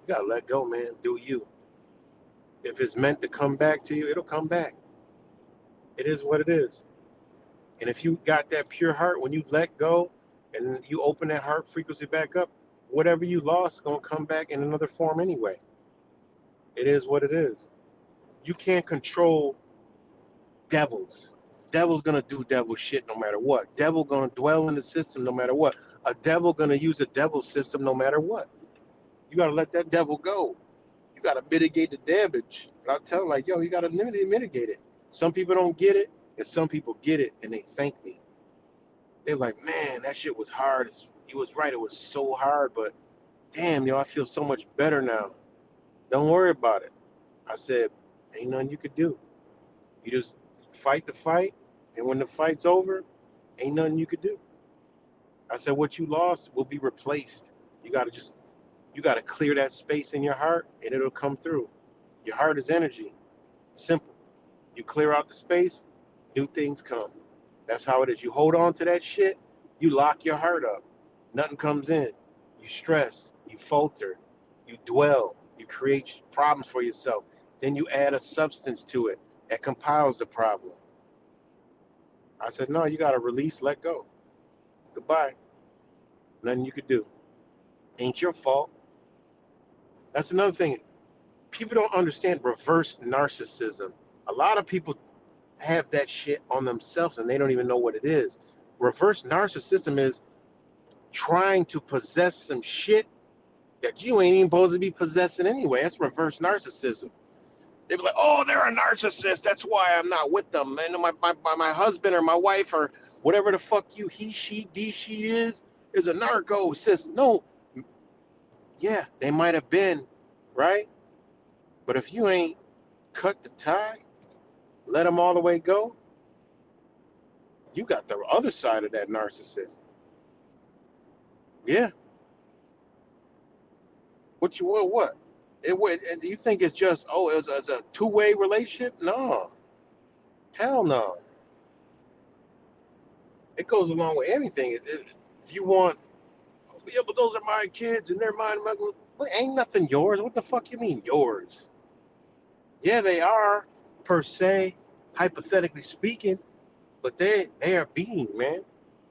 you gotta let go, man. Do you? If it's meant to come back to you, it'll come back. It is what it is. And if you got that pure heart, when you let go and you open that heart frequency back up, whatever you lost is gonna come back in another form anyway. It is what it is. You can't control devils. Devil's gonna do devil shit no matter what. Devil gonna dwell in the system no matter what. A devil gonna use a devil system no matter what. You gotta let that devil go. You gotta mitigate the damage. And I tell them, like, yo, you gotta mitigate it. Some people don't get it, and some people get it, and they thank me. They're like, man, that shit was hard. He was right. It was so hard, but damn, yo, I feel so much better now. Don't worry about it. I said, ain't nothing you could do. You just fight the fight, and when the fight's over, ain't nothing you could do. I said, what you lost will be replaced. You gotta clear that space in your heart, and it'll come through. Your heart is energy. Simple. You clear out the space, new things come. That's how it is. You hold on to that shit, you lock your heart up. Nothing comes in. You stress, you falter, you dwell, you create problems for yourself. Then you add a substance to it that compiles the problem. I said, no, you got to release, let go. Goodbye. Nothing you could do. Ain't your fault. That's another thing. People don't understand reverse narcissism. A lot of people have that shit on themselves and they don't even know what it is. Reverse narcissism is trying to possess some shit that you ain't even supposed to be possessing anyway. That's reverse narcissism. They be like, oh, they're a narcissist. That's why I'm not with them. And my husband or my wife or whatever the fuck he, she, she is a narcissist. No. Yeah, they might have been, right? But if you ain't cut the tie, let them all the way go, you got the other side of that narcissist. Yeah. What? You think it's just, it's a two-way relationship? No. Hell no. It goes along with anything. If you want, yeah, but those are my kids and they're mine. Well, ain't nothing yours. What the fuck you mean yours? Yeah, they are, per se, hypothetically speaking, but they are being, man.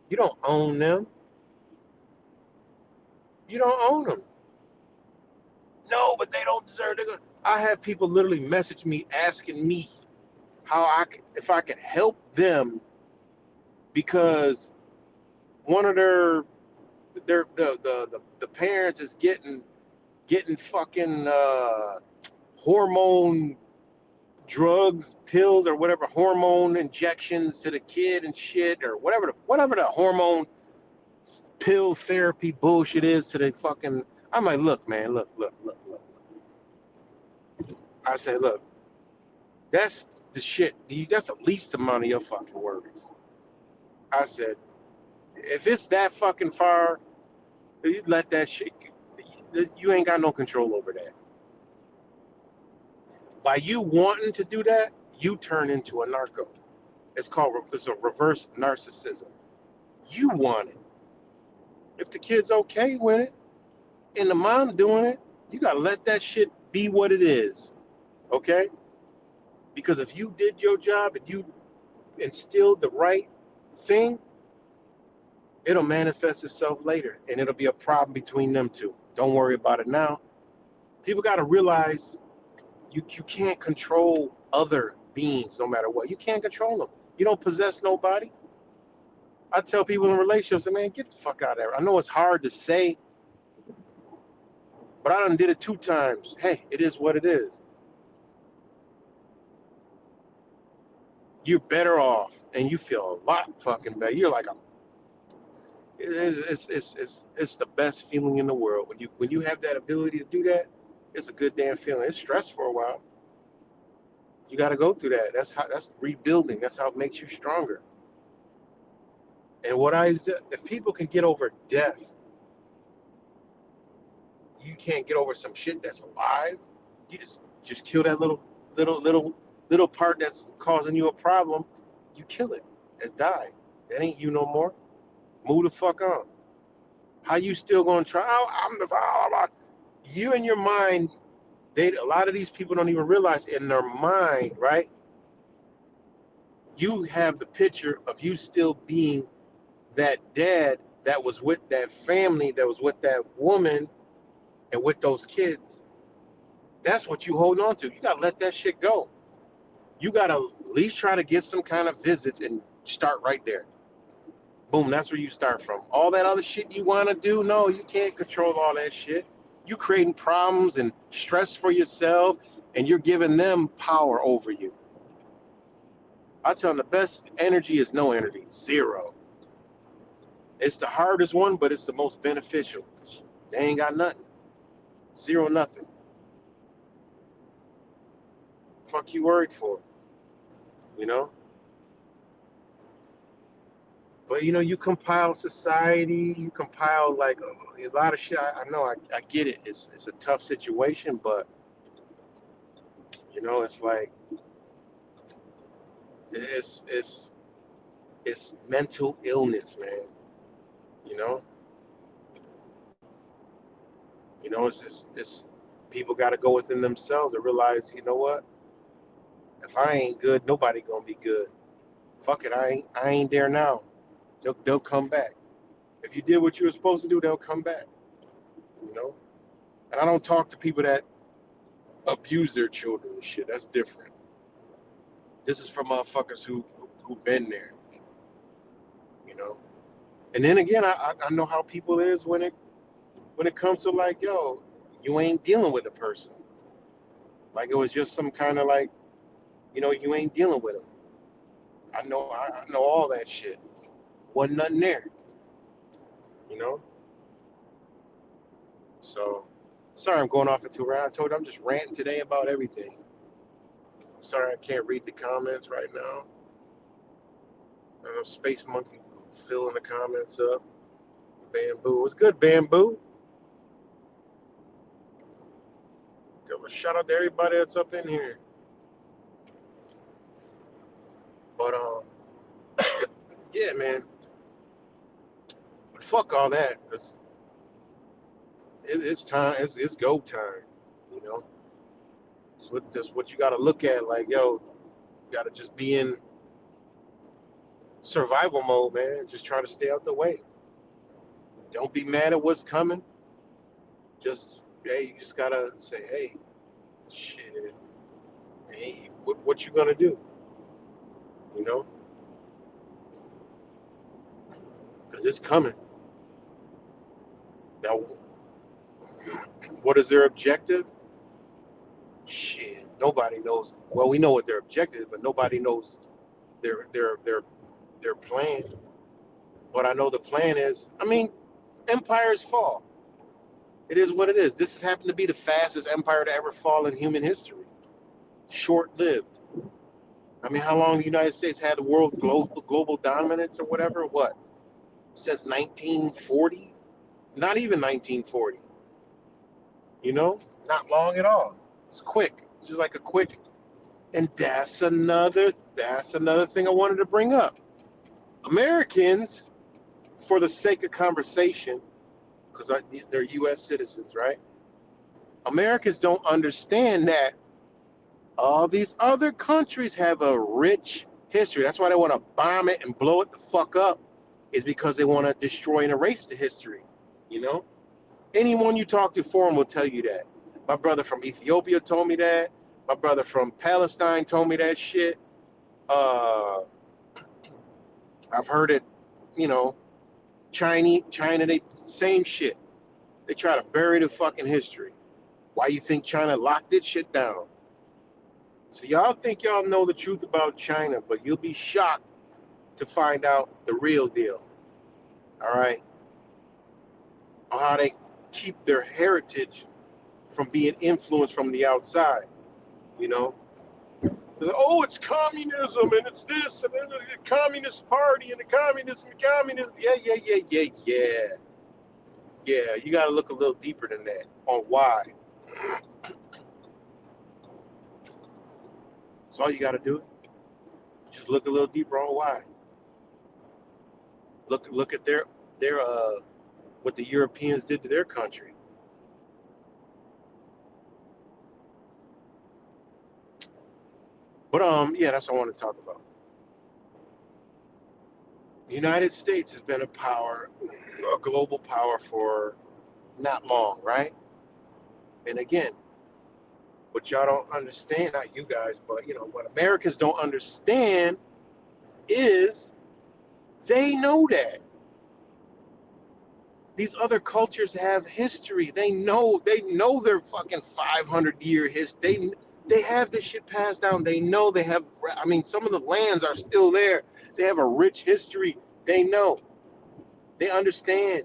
You don't own them. You don't own them. No, but they don't deserve it. I have people literally message me asking me if I could help them because one of the parents is getting fucking hormone drugs, pills, or whatever, hormone injections to the kid and shit, or whatever the hormone pill therapy bullshit is to the fucking. I'm like, look, man, look. I say, look, that's the shit. That's the least amount of your fucking worries. I said, if it's that fucking far, you let that shit. You ain't got no control over that. By you wanting to do that, you turn into a narco. It's a reverse narcissism. You want it. If the kid's okay with it and the mom doing it, you gotta let that shit be what it is. Okay? Because if you did your job and you instilled the right thing, it'll manifest itself later and it'll be a problem between them two. Don't worry about it now. People gotta realize you can't control other beings no matter what. You can't control them. You don't possess nobody. I tell people in relationships, man, get the fuck out of there. I know it's hard to say, but I done did it 2 times. Hey, it is what it is. You're better off, and you feel a lot fucking better. You're like it's the best feeling in the world when you have that ability to do that. It's a good damn feeling. It's stressful for a while. You got to go through that. That's rebuilding. That's how it makes you stronger. And if people can get over death, you can't get over some shit that's alive. You just kill that little part that's causing you a problem. You kill it. It died. That ain't you no more. Move the fuck on. How you still gonna try? Oh, I'm the father. You in your mind, a lot of these people don't even realize in their mind, right? You have the picture of you still being that dad that was with that family, that was with that woman and with those kids. That's what you hold on to. You gotta let that shit go. You gotta at least try to get some kind of visits and start right there. Boom, that's where you start from. All that other shit you want to do, no, you can't control all that shit. You creating problems and stress for yourself, and you're giving them power over you. I tell them the best energy is no energy, 0. It's the hardest one, but it's the most beneficial. They ain't got nothing. 0 nothing. Fuck you worried for, you know? But, you compile society, you compile, like, a lot of shit. I know, I get it. It's a tough situation, but, it's like, it's mental illness, man. It's people got to go within themselves and realize, you know what? If I ain't good, nobody gonna be good. Fuck it, I ain't there now. They'll come back. If you did what you were supposed to do, they'll come back. And I don't talk to people that abuse their children and shit. That's different. This is for motherfuckers who've been there. And then again, I know how people is when it comes to, like, yo, you ain't dealing with a person. Like it was just some kind of, like, you ain't dealing with them. I know all that shit. Wasn't nothing there. So, sorry I'm going off into a rant. I told you I'm just ranting today about everything. Sorry I can't read the comments right now. I know Space Monkey filling the comments up. Bamboo. What's good, Bamboo? Give a shout out to everybody that's up in here. But yeah, man. But fuck all that, because it's time. It's go time. That's what you got to look at. Like, yo, you got to just be in survival mode, man. Just try to stay out the way. Don't be mad at what's coming. You just gotta say, hey, shit, hey, what you gonna do? Because it's coming. Now, what is their objective? Shit, nobody knows. Well, we know what their objective is, but nobody knows their plan. But I know the plan is, Empires fall. It is what it is. This has happened to be the fastest empire to ever fall in human history. Short-lived. I mean, how long the United States had the world global dominance or whatever? What? Since 1940? Not even 1940. You know? Not long at all. It's quick. It's just like a quick. And that's another thing I wanted to bring up. Americans, for the sake of conversation, because they're U.S. citizens, right? Americans don't understand that all these other countries have a rich history. That's why they want to bomb it and blow it the fuck up, is because they want to destroy and erase the history. You know? Anyone you talk to foreign will tell you that. My brother from Ethiopia told me that. My brother from Palestine told me that shit. I've heard it, you know, China, they same shit. They try to bury the fucking history. Why you think China locked this shit down? So y'all think y'all know the truth about China, but you'll be shocked to find out the real deal. All right? On how they keep their heritage from being influenced from the outside, you know? Like, oh, it's communism and it's this and then the Communist Party and the communism. Yeah. Yeah, you got to look a little deeper than that on why. That's all you got to do. Just look a little deeper on why. Look at their what the Europeans did to their country. But yeah, that's what I want to talk about. The United States has been a global power for not long, right? And again, what y'all don't understand, not you guys, but you know, what Americans don't understand is they know that. These other cultures have history. They know their fucking 500-year history. They have this shit passed down. They know they have, I mean, some of the lands are still there. They have a rich history. They know. They understand.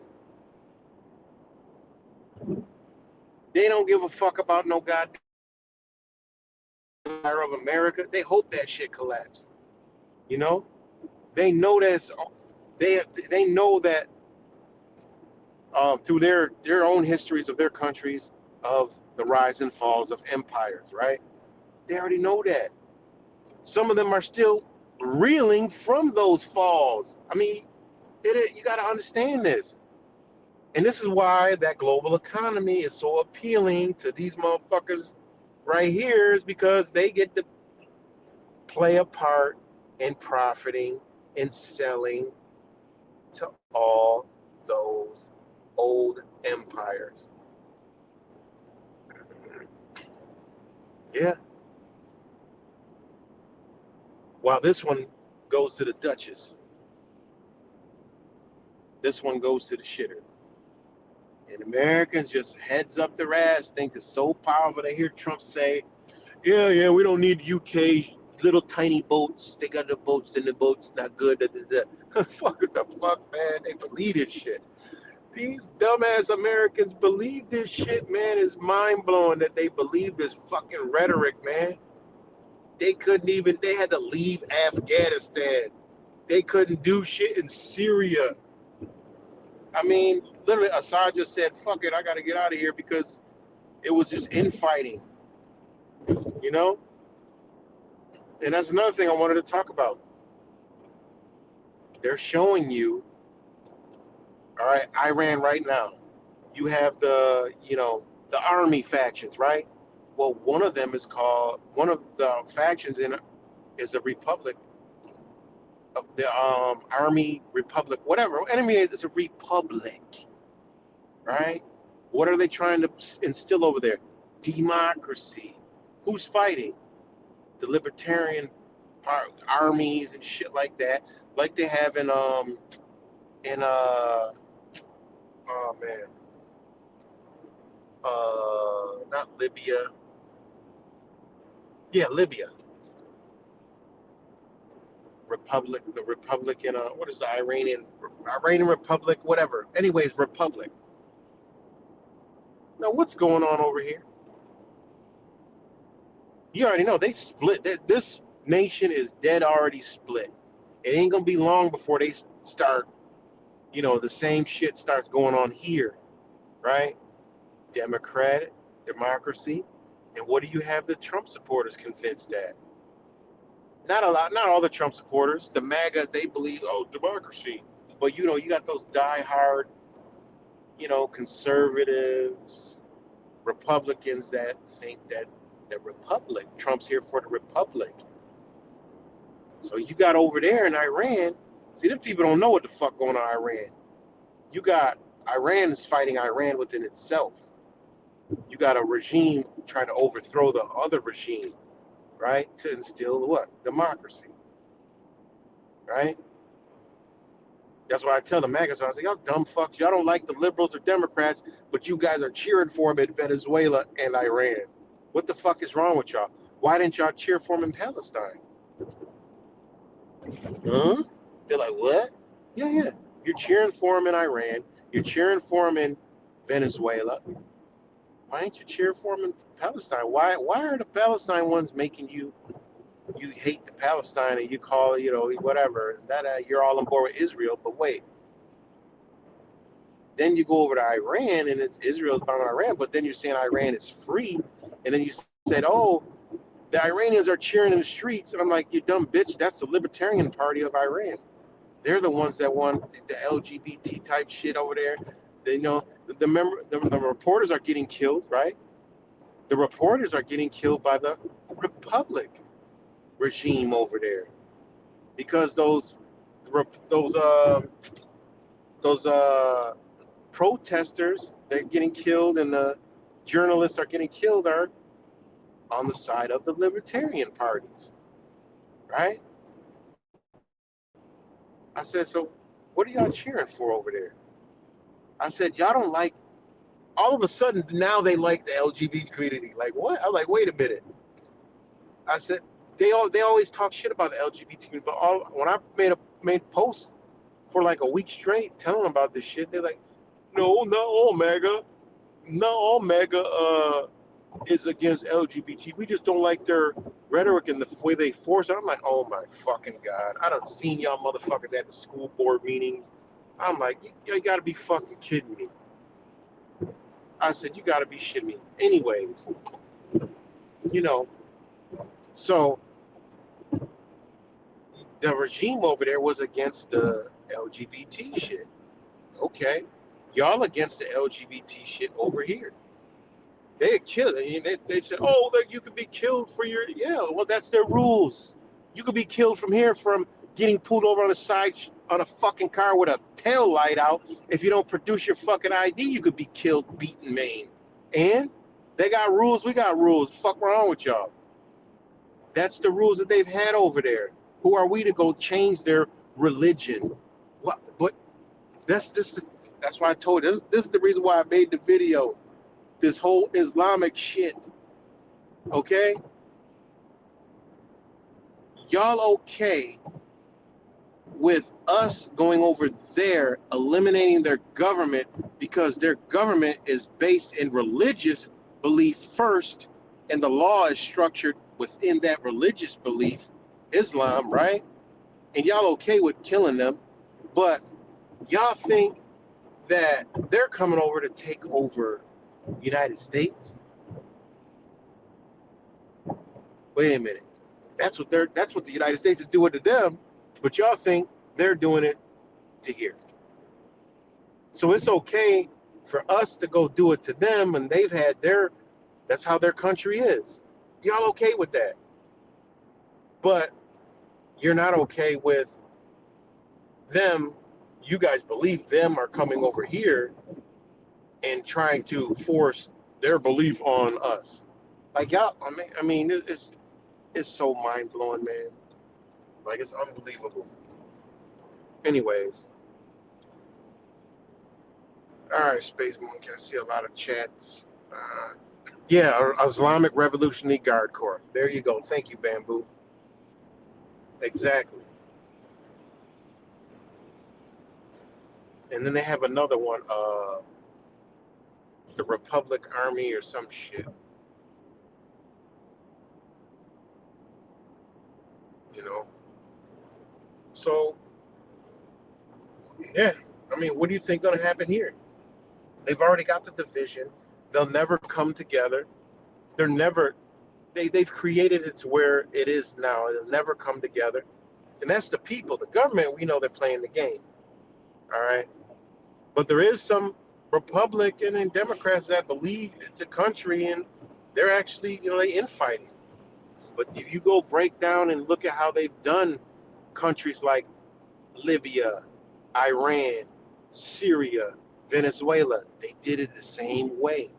They don't give a fuck about no goddamn Empire of America. They hope that shit collapsed. You know? They know that they know that through their own histories of their countries of the rise and falls of empires, right? They already know that. Some of them are still reeling from those falls. I mean, you got to understand this. And this is why that global economy is so appealing to these motherfuckers right here, is because they get to play a part in profiting and selling to all those old empires. Yeah. While this one goes to the Duchess. This one goes to the shitter. And Americans just heads up their ass, think it's so powerful. They hear Trump say, yeah, we don't need UK little tiny boats. They got the boats, then the boats not good. Fuck the fuck, man. They believe this shit. These dumbass Americans believe this shit, man. It's mind-blowing that they believe this fucking rhetoric, man. They had to leave Afghanistan. They couldn't do shit in Syria. I mean, literally, Assad just said, fuck it, I got to get out of here because it was just infighting, you know? And that's another thing I wanted to talk about. They're showing you, all right, Iran right now, you have the army factions, right? Well, one of the factions is the Republic, the Army Republic, whatever. Enemy is a republic, right? What are they trying to instill over there? Democracy. Who's fighting? The libertarian armies and shit like that, like they have in oh man, not Libya. Yeah, Libya. Republican, what is the Iranian Republic, whatever. Anyways, Republic. Now, what's going on over here? You already know they split. This nation is dead already split. It ain't gonna be long before they start, the same shit starts going on here, right? Democracy. And what do you have the Trump supporters convinced at? Not all the Trump supporters. The MAGA, they believe, democracy. But you got those diehard, conservatives, Republicans that think that the Republic, Trump's here for the Republic. So you got over there in Iran, see, them people don't know what the fuck going on in Iran. You got Iran is fighting Iran within itself. You got a regime trying to overthrow the other regime, right? To instill what? Democracy, right? That's why I tell the MAGAs, I was like, y'all dumb fucks, y'all don't like the liberals or Democrats, but you guys are cheering for them in Venezuela and Iran. What the fuck is wrong with y'all? Why didn't y'all cheer for them in Palestine? Huh? They're like, what? Yeah. You're cheering for them in Iran. You're cheering for them in Venezuela. Why ain't you cheer for them in Palestine? Why are the Palestine ones making you hate the Palestine and you call it, whatever, that you're all on board with Israel, but wait. Then you go over to Iran and it's Israel's bombing Iran, but then you're saying Iran is free, and then you said, oh, the Iranians are cheering in the streets, and I'm like, you dumb bitch, that's the Libertarian Party of Iran. They're the ones that want the LGBT type shit over there. They know the reporters are getting killed, right? The reporters are getting killed by the Republic regime over there because those protesters, they're getting killed, and the journalists are getting killed are on the side of the libertarian parties, right? I said, so what are y'all cheering for over there? I said, y'all don't like, all of a sudden now they like the LGBT community. Like what? I'm like, wait a minute. I said, they always talk shit about the LGBT community, but when I made posts for like a week straight telling them about this shit, they're like, no, not all MAGA. Not all MAGA is against LGBT. We just don't like their rhetoric and the way they force it. I'm like, oh my fucking God. I done seen y'all motherfuckers at the school board meetings. I'm like, you gotta be fucking kidding me. I said, you gotta be shitting me. Anyways, so the regime over there was against the LGBT shit. Okay. Y'all against the LGBT shit over here. They kill. They said, oh, that you could be killed for your, yeah, well, that's their rules. You could be killed from here from getting pulled over on the side on a fucking car with a tail light out. If you don't produce your fucking ID, you could be killed, beaten, maimed. And they got rules, we got rules. Fuck wrong with y'all. That's the rules that they've had over there. Who are we to go change their religion? What? But that's why I told you. This is the reason why I made the video. This whole Islamic shit. Okay? Y'all okay with us going over there, eliminating their government because their government is based in religious belief first, and the law is structured within that religious belief, Islam, right? And y'all okay with killing them, but y'all think that they're coming over to take over United States? Wait a minute. That's what the United States is doing to them, but y'all think they're doing it to here. So it's okay for us to go do it to them, and they've had that's how their country is. Y'all okay with that? But you're not okay with them. You guys believe them are coming over here and trying to force their belief on us. Like y'all, I mean, it's so mind blowing, man. Like it's unbelievable. Anyways, all right, Space Monkey. I see a lot of chats. Yeah, Islamic Revolutionary Guard Corps. There you go. Thank you, Bamboo. Exactly. And then they have another one, the Republic Army or some shit. You know. So yeah, I mean, what do you think going to happen here? They've already got the division. They'll never come together. They're never. They've created it to where it is now. It'll never come together. And that's the people. The government, we know they're playing the game. All right. But there is some Republican and Democrats that believe it's a country and they're actually, they infighting. But if you go break down and look at how they've done countries like Libya, Iran, Syria, Venezuela, they did it the same way.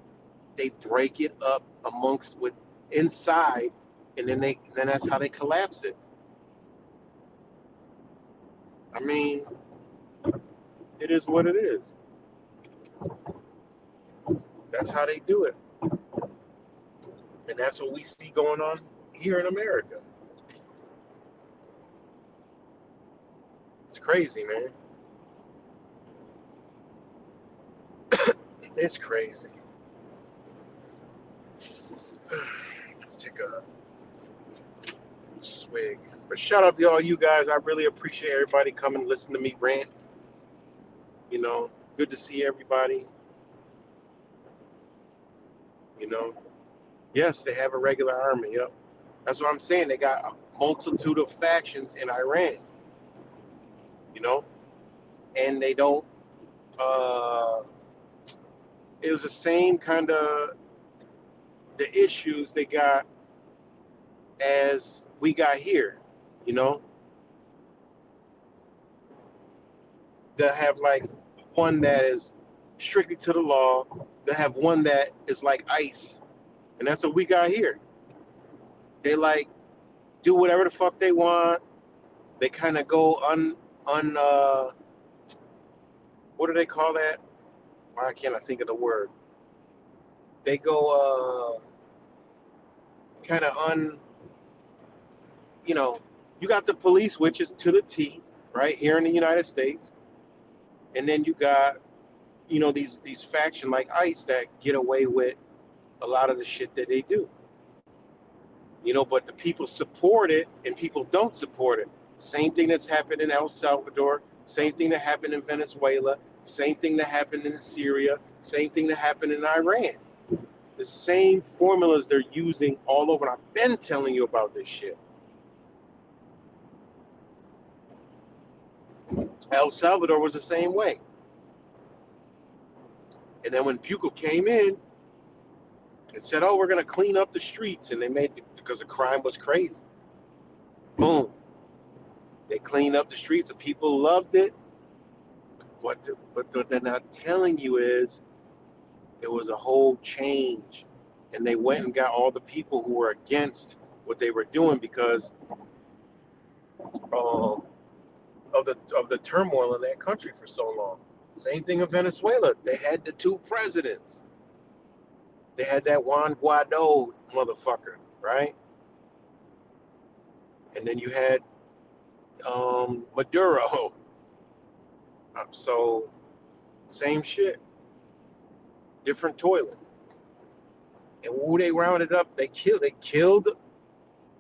They break it up amongst with inside, and then that's how they collapse it. I mean, it is what it is. That's how they do it. And that's what we see going on here in America. It's crazy, man. It's crazy. Take a swig. But shout out to all you guys. I really appreciate everybody coming to listen to me rant. Good to see everybody. Yes, they have a regular army. Yep. That's what I'm saying. They got a multitude of factions in Iran. And they don't, it was the same kind of the issues they got as we got here, They'll have like one that is strictly to the law. They'll have one that is like ICE. And that's what we got here. They like do whatever the fuck they want. They kind of go what do they call that? Why can't I think of the word? They go kind of you got the police, which is to the T, right here in the United States. And then you got, these faction like ICE that get away with a lot of the shit that they do. But the people support it and people don't support it. Same thing that's happened in El Salvador, same thing that happened in Venezuela, same thing that happened in Syria, same thing that happened in Iran. The same formulas they're using all over. And I've been telling you about this shit. El Salvador was the same way. And then when Bugle came in and said, oh, we're going to clean up the streets, and they made it because the crime was crazy. Boom. They cleaned up the streets. The people loved it. But what they're not telling you is it was a whole change. And they went and got all the people who were against what they were doing because of the turmoil in that country for so long. Same thing in Venezuela. They had the two presidents. They had that Juan Guaido motherfucker, right? And then you had Maduro. So, same shit. Different toilet. And who they rounded up, they killed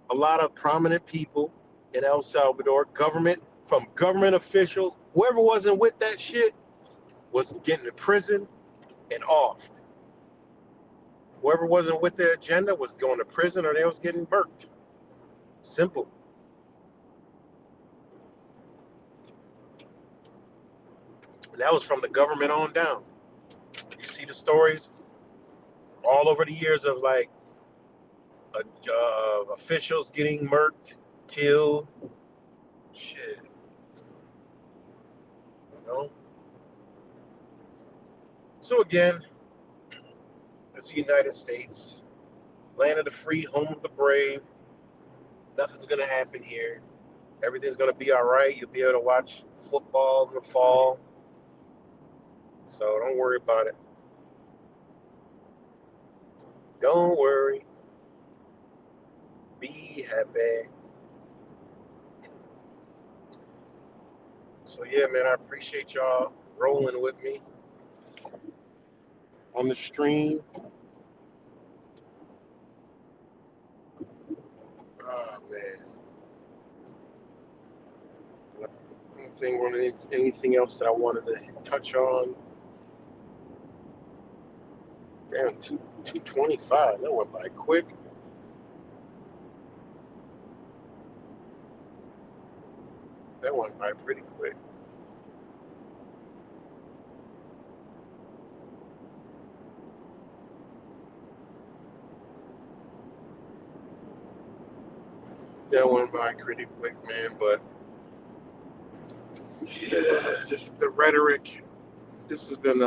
a lot of prominent people in El Salvador, government officials. Whoever wasn't with that shit was getting to prison and offed. Whoever wasn't with their agenda was going to prison or they was getting burnt. Simple. And that was from the government on down. You see the stories all over the years of like officials getting murked, killed. Shit. So again, it's the United States, land of the free, home of the brave. Nothing's going to happen here. Everything's going to be all right. You'll be able to watch football in the fall. So don't worry about it. Don't worry. Be happy. So yeah, man, I appreciate y'all. rolling with me on the stream. Oh man. Anything else that I wanted to touch on? Damn, 225. That went by quick. That went by pretty quick. That went by pretty quick, man. But yeah, just the rhetoric. This has been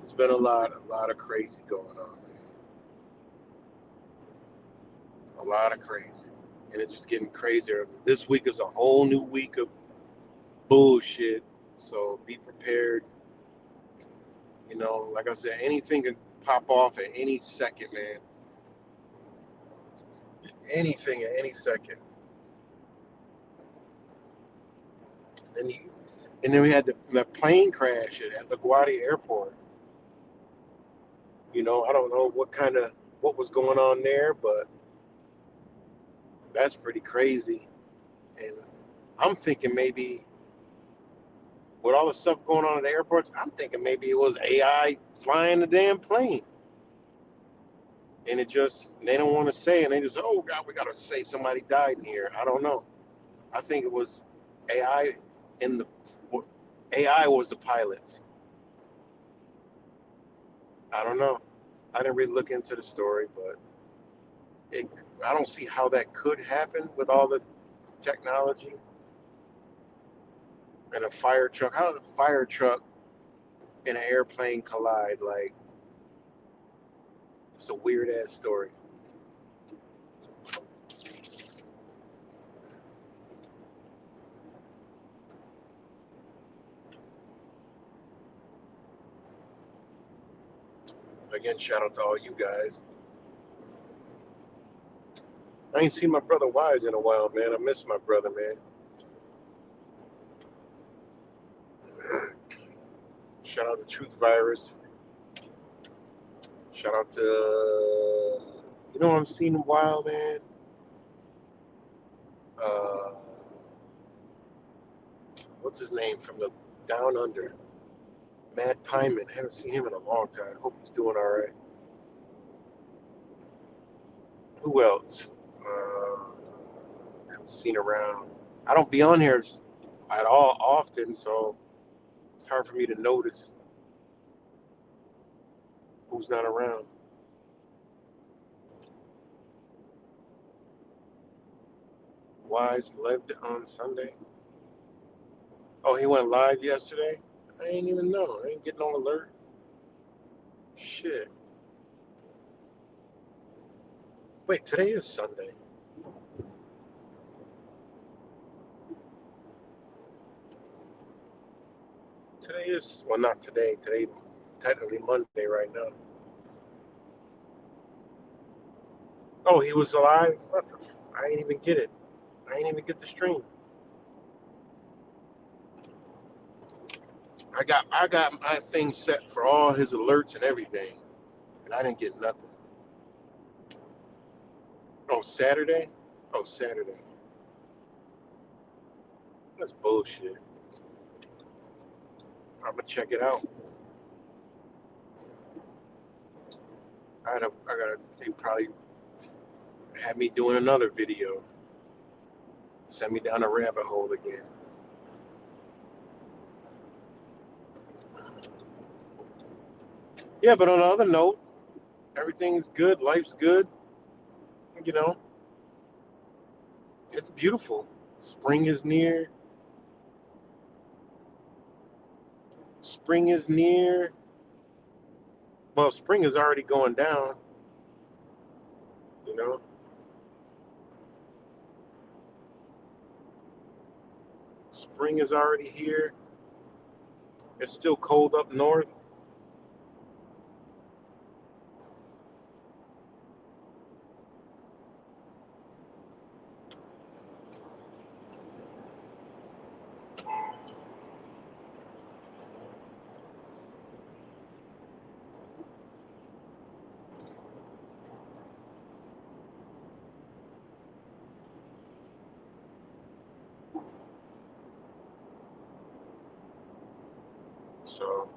it's been a lot of crazy going on, man. A lot of crazy, and it's just getting crazier. This week is a whole new week of bullshit. So be prepared. You know, like I said, anything can pop off at any second, man. Anything at any second. And then we had the plane crash at LaGuardia Airport. You know, I don't know what was going on there, but that's pretty crazy. And I'm thinking maybe with all the stuff going on at the airports, I'm thinking maybe it was AI flying the damn plane. And they don't want to say, and they just, oh God, we got to say somebody died in here. I don't know. I think it was AI AI was the pilots. I don't know. I didn't really look into the story, but I don't see how that could happen with all the technology and a fire truck. How did a fire truck and an airplane collide? Like, it's a weird ass story. Again, shout out to all you guys. I ain't seen my brother Wise in a while, man. I miss my brother, man. Shout out to Truth Virus. Shout out to, you know what I've seen in a while, man? What's his name from the Down Under? Matt Pyman. Haven't seen him in a long time. Hope he's doing all right. Who else? I've seen around. I don't be on here at all often, so it's hard for me to notice who's not around. Wise lived on Sunday. Oh, he went live yesterday? I ain't even know. I ain't getting no alert. Shit. Wait, today is Sunday. Today is, well, not today. Today, technically Monday right now. Oh, he was alive? What the I ain't even get it. I ain't even get the stream. I got my thing set for all his alerts and everything, and I didn't get nothing. Oh, Saturday? Oh, Saturday. That's bullshit. I'm gonna check it out. They probably have me doing another video. Send me down a rabbit hole again. Yeah, but on another note, everything's good. Life's good. You know, it's beautiful. Spring is near. Spring is near. Well, spring is already going down. You know, spring is already here. It's still cold up north. So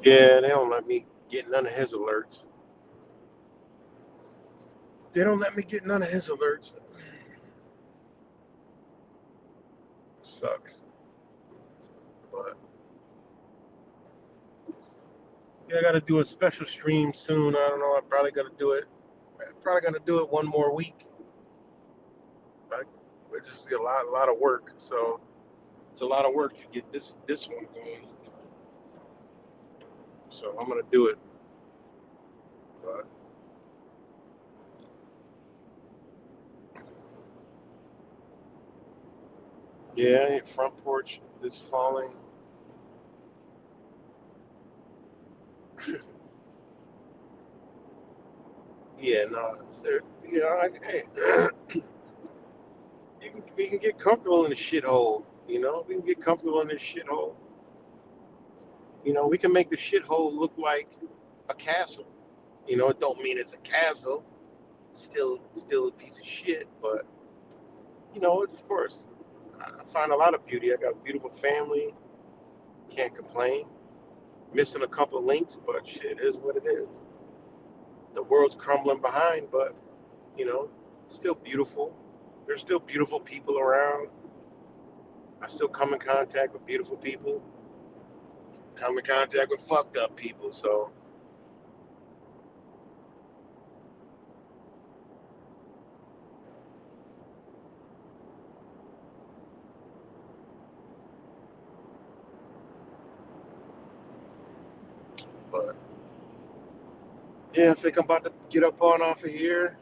yeah, they don't let me get none of his alerts. They don't let me get none of his alerts. Sucks. But yeah, I got to do a special stream soon. I don't know. I'm probably gonna do it. Probably gonna do it one more week. It's just a lot of work. So it's a lot of work to get this one going. So I'm gonna do it. But yeah, your front porch is falling. Yeah, no, sir. You know, hey, we can get comfortable in the shithole. You know, we can get comfortable in this shithole. You know, we can make the shithole look like a castle. You know, it don't mean it's a castle. Still a piece of shit. But you know, of course, I find a lot of beauty. I got a beautiful family. Can't complain. Missing a couple of links, but shit is what it is. The world's crumbling behind, but you know, still beautiful. There's still beautiful people around. I still come in contact with beautiful people. Come in contact with fucked up people. So but yeah, I think I'm about to get up on off of here.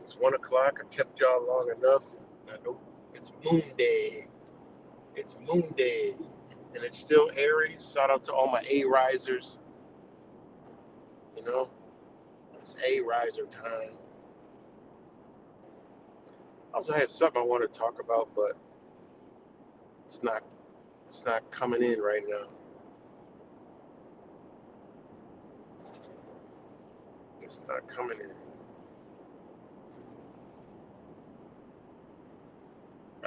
It's 1 o'clock. I kept y'all long enough. I know it's moon day. It's moon day. And it's still Aries. Shout out to all my A risers. You know, it's A riser time. I also had something I want to talk about, but it's not coming in right now. It's not coming in.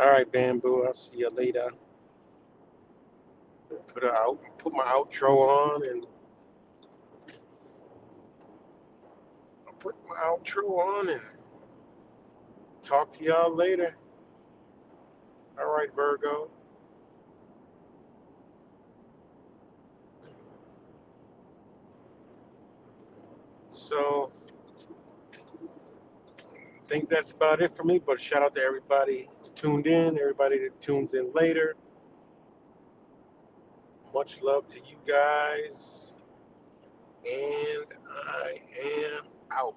All right, Bamboo. I'll see you later. Put my outro on, and I'll put my outro on and talk to y'all later. All right, Virgo. So I think that's about it for me, but shout out to everybody who tuned in, everybody that tunes in later. Much love to you guys, and I am out.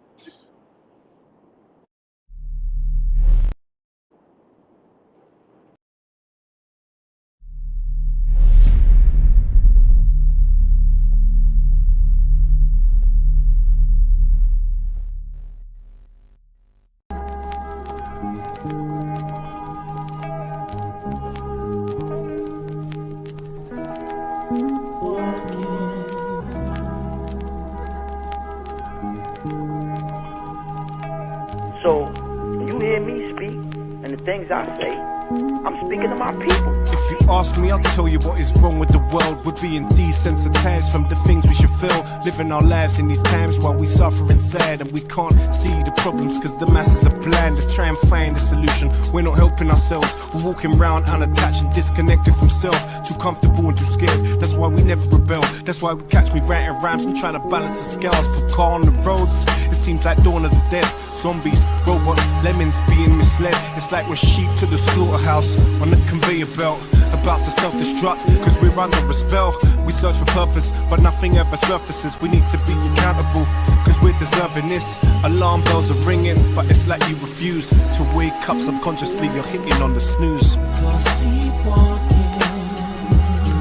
So, when you hear me speak, and the things I say, I'm speaking to my people. If you ask me, I'll tell you what is wrong with the world. We're being desensitized from the things we should feel. Living our lives in these times while we suffer inside, and we can't see the problems because the masses are blind. Let's try and find a solution. We're not helping ourselves. We're walking around unattached and disconnected from self. Too comfortable and too scared. That's why we never rebel. That's why we catch me writing rhymes and trying to balance the scales. Put car on the roads. It seems like Dawn of the Dead. Zombies, robots, lemons being misled. It's like we're sheep to the slaughterhouse on the conveyor belt, about to self-destruct because we're under a spell. We search for purpose, but nothing ever surfaces. We need to be accountable because we're deserving this. Alarm bells are ringing, but it's like you refuse to wake up. Subconsciously you're hitting on the snooze.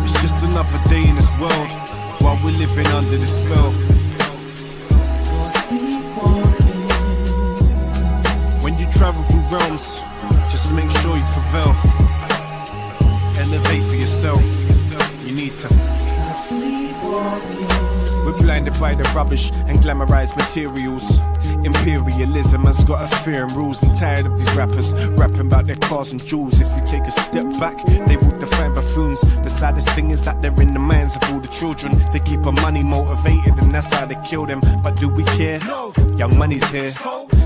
It's just another day in this world while we're living under this spell. When you travel through realms, just make sure you prevail. Elevate for yourself. You need to stop sleeping. by the rubbish and glamorized materials. Imperialism has got us fearing rules and tired of these rappers rapping about their cars and jewels. If you take a step back, they will define buffoons. The saddest thing is that they're in the minds of all the children. They keep our money motivated and that's how they kill them. But do we care? No. Young money's here.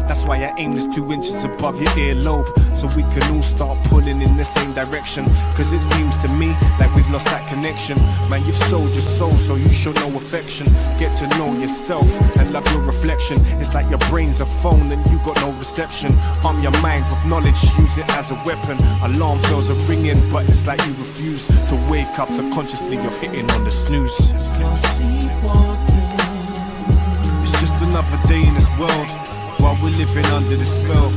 That's why I aim this 2 inches above your earlobe, so we can all start pulling in the same direction. Cause it seems to me like we've lost that connection. Man, you've sold your soul, so you show no affection. Get to know yourself and love your reflection. It's like your brain's a phone and you got no reception. Arm your mind with knowledge, use it as a weapon. Alarm bells are ringing, but it's like you refuse to wake up. Subconsciously you're hitting on the snooze. It's just another day in this world while we're living under the spell.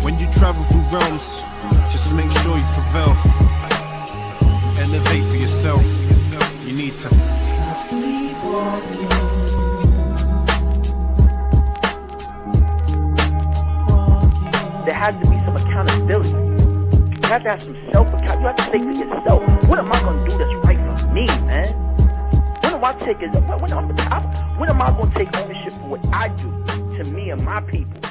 When you travel through realms, just make sure you prevail. Elevate for yourself. You need to stop sleepwalking. There has to be some accountability. You have to have some self-account. You have to say for yourself, what am I going to do that's right for me, man? When am I going to take ownership for what I do to me and my people?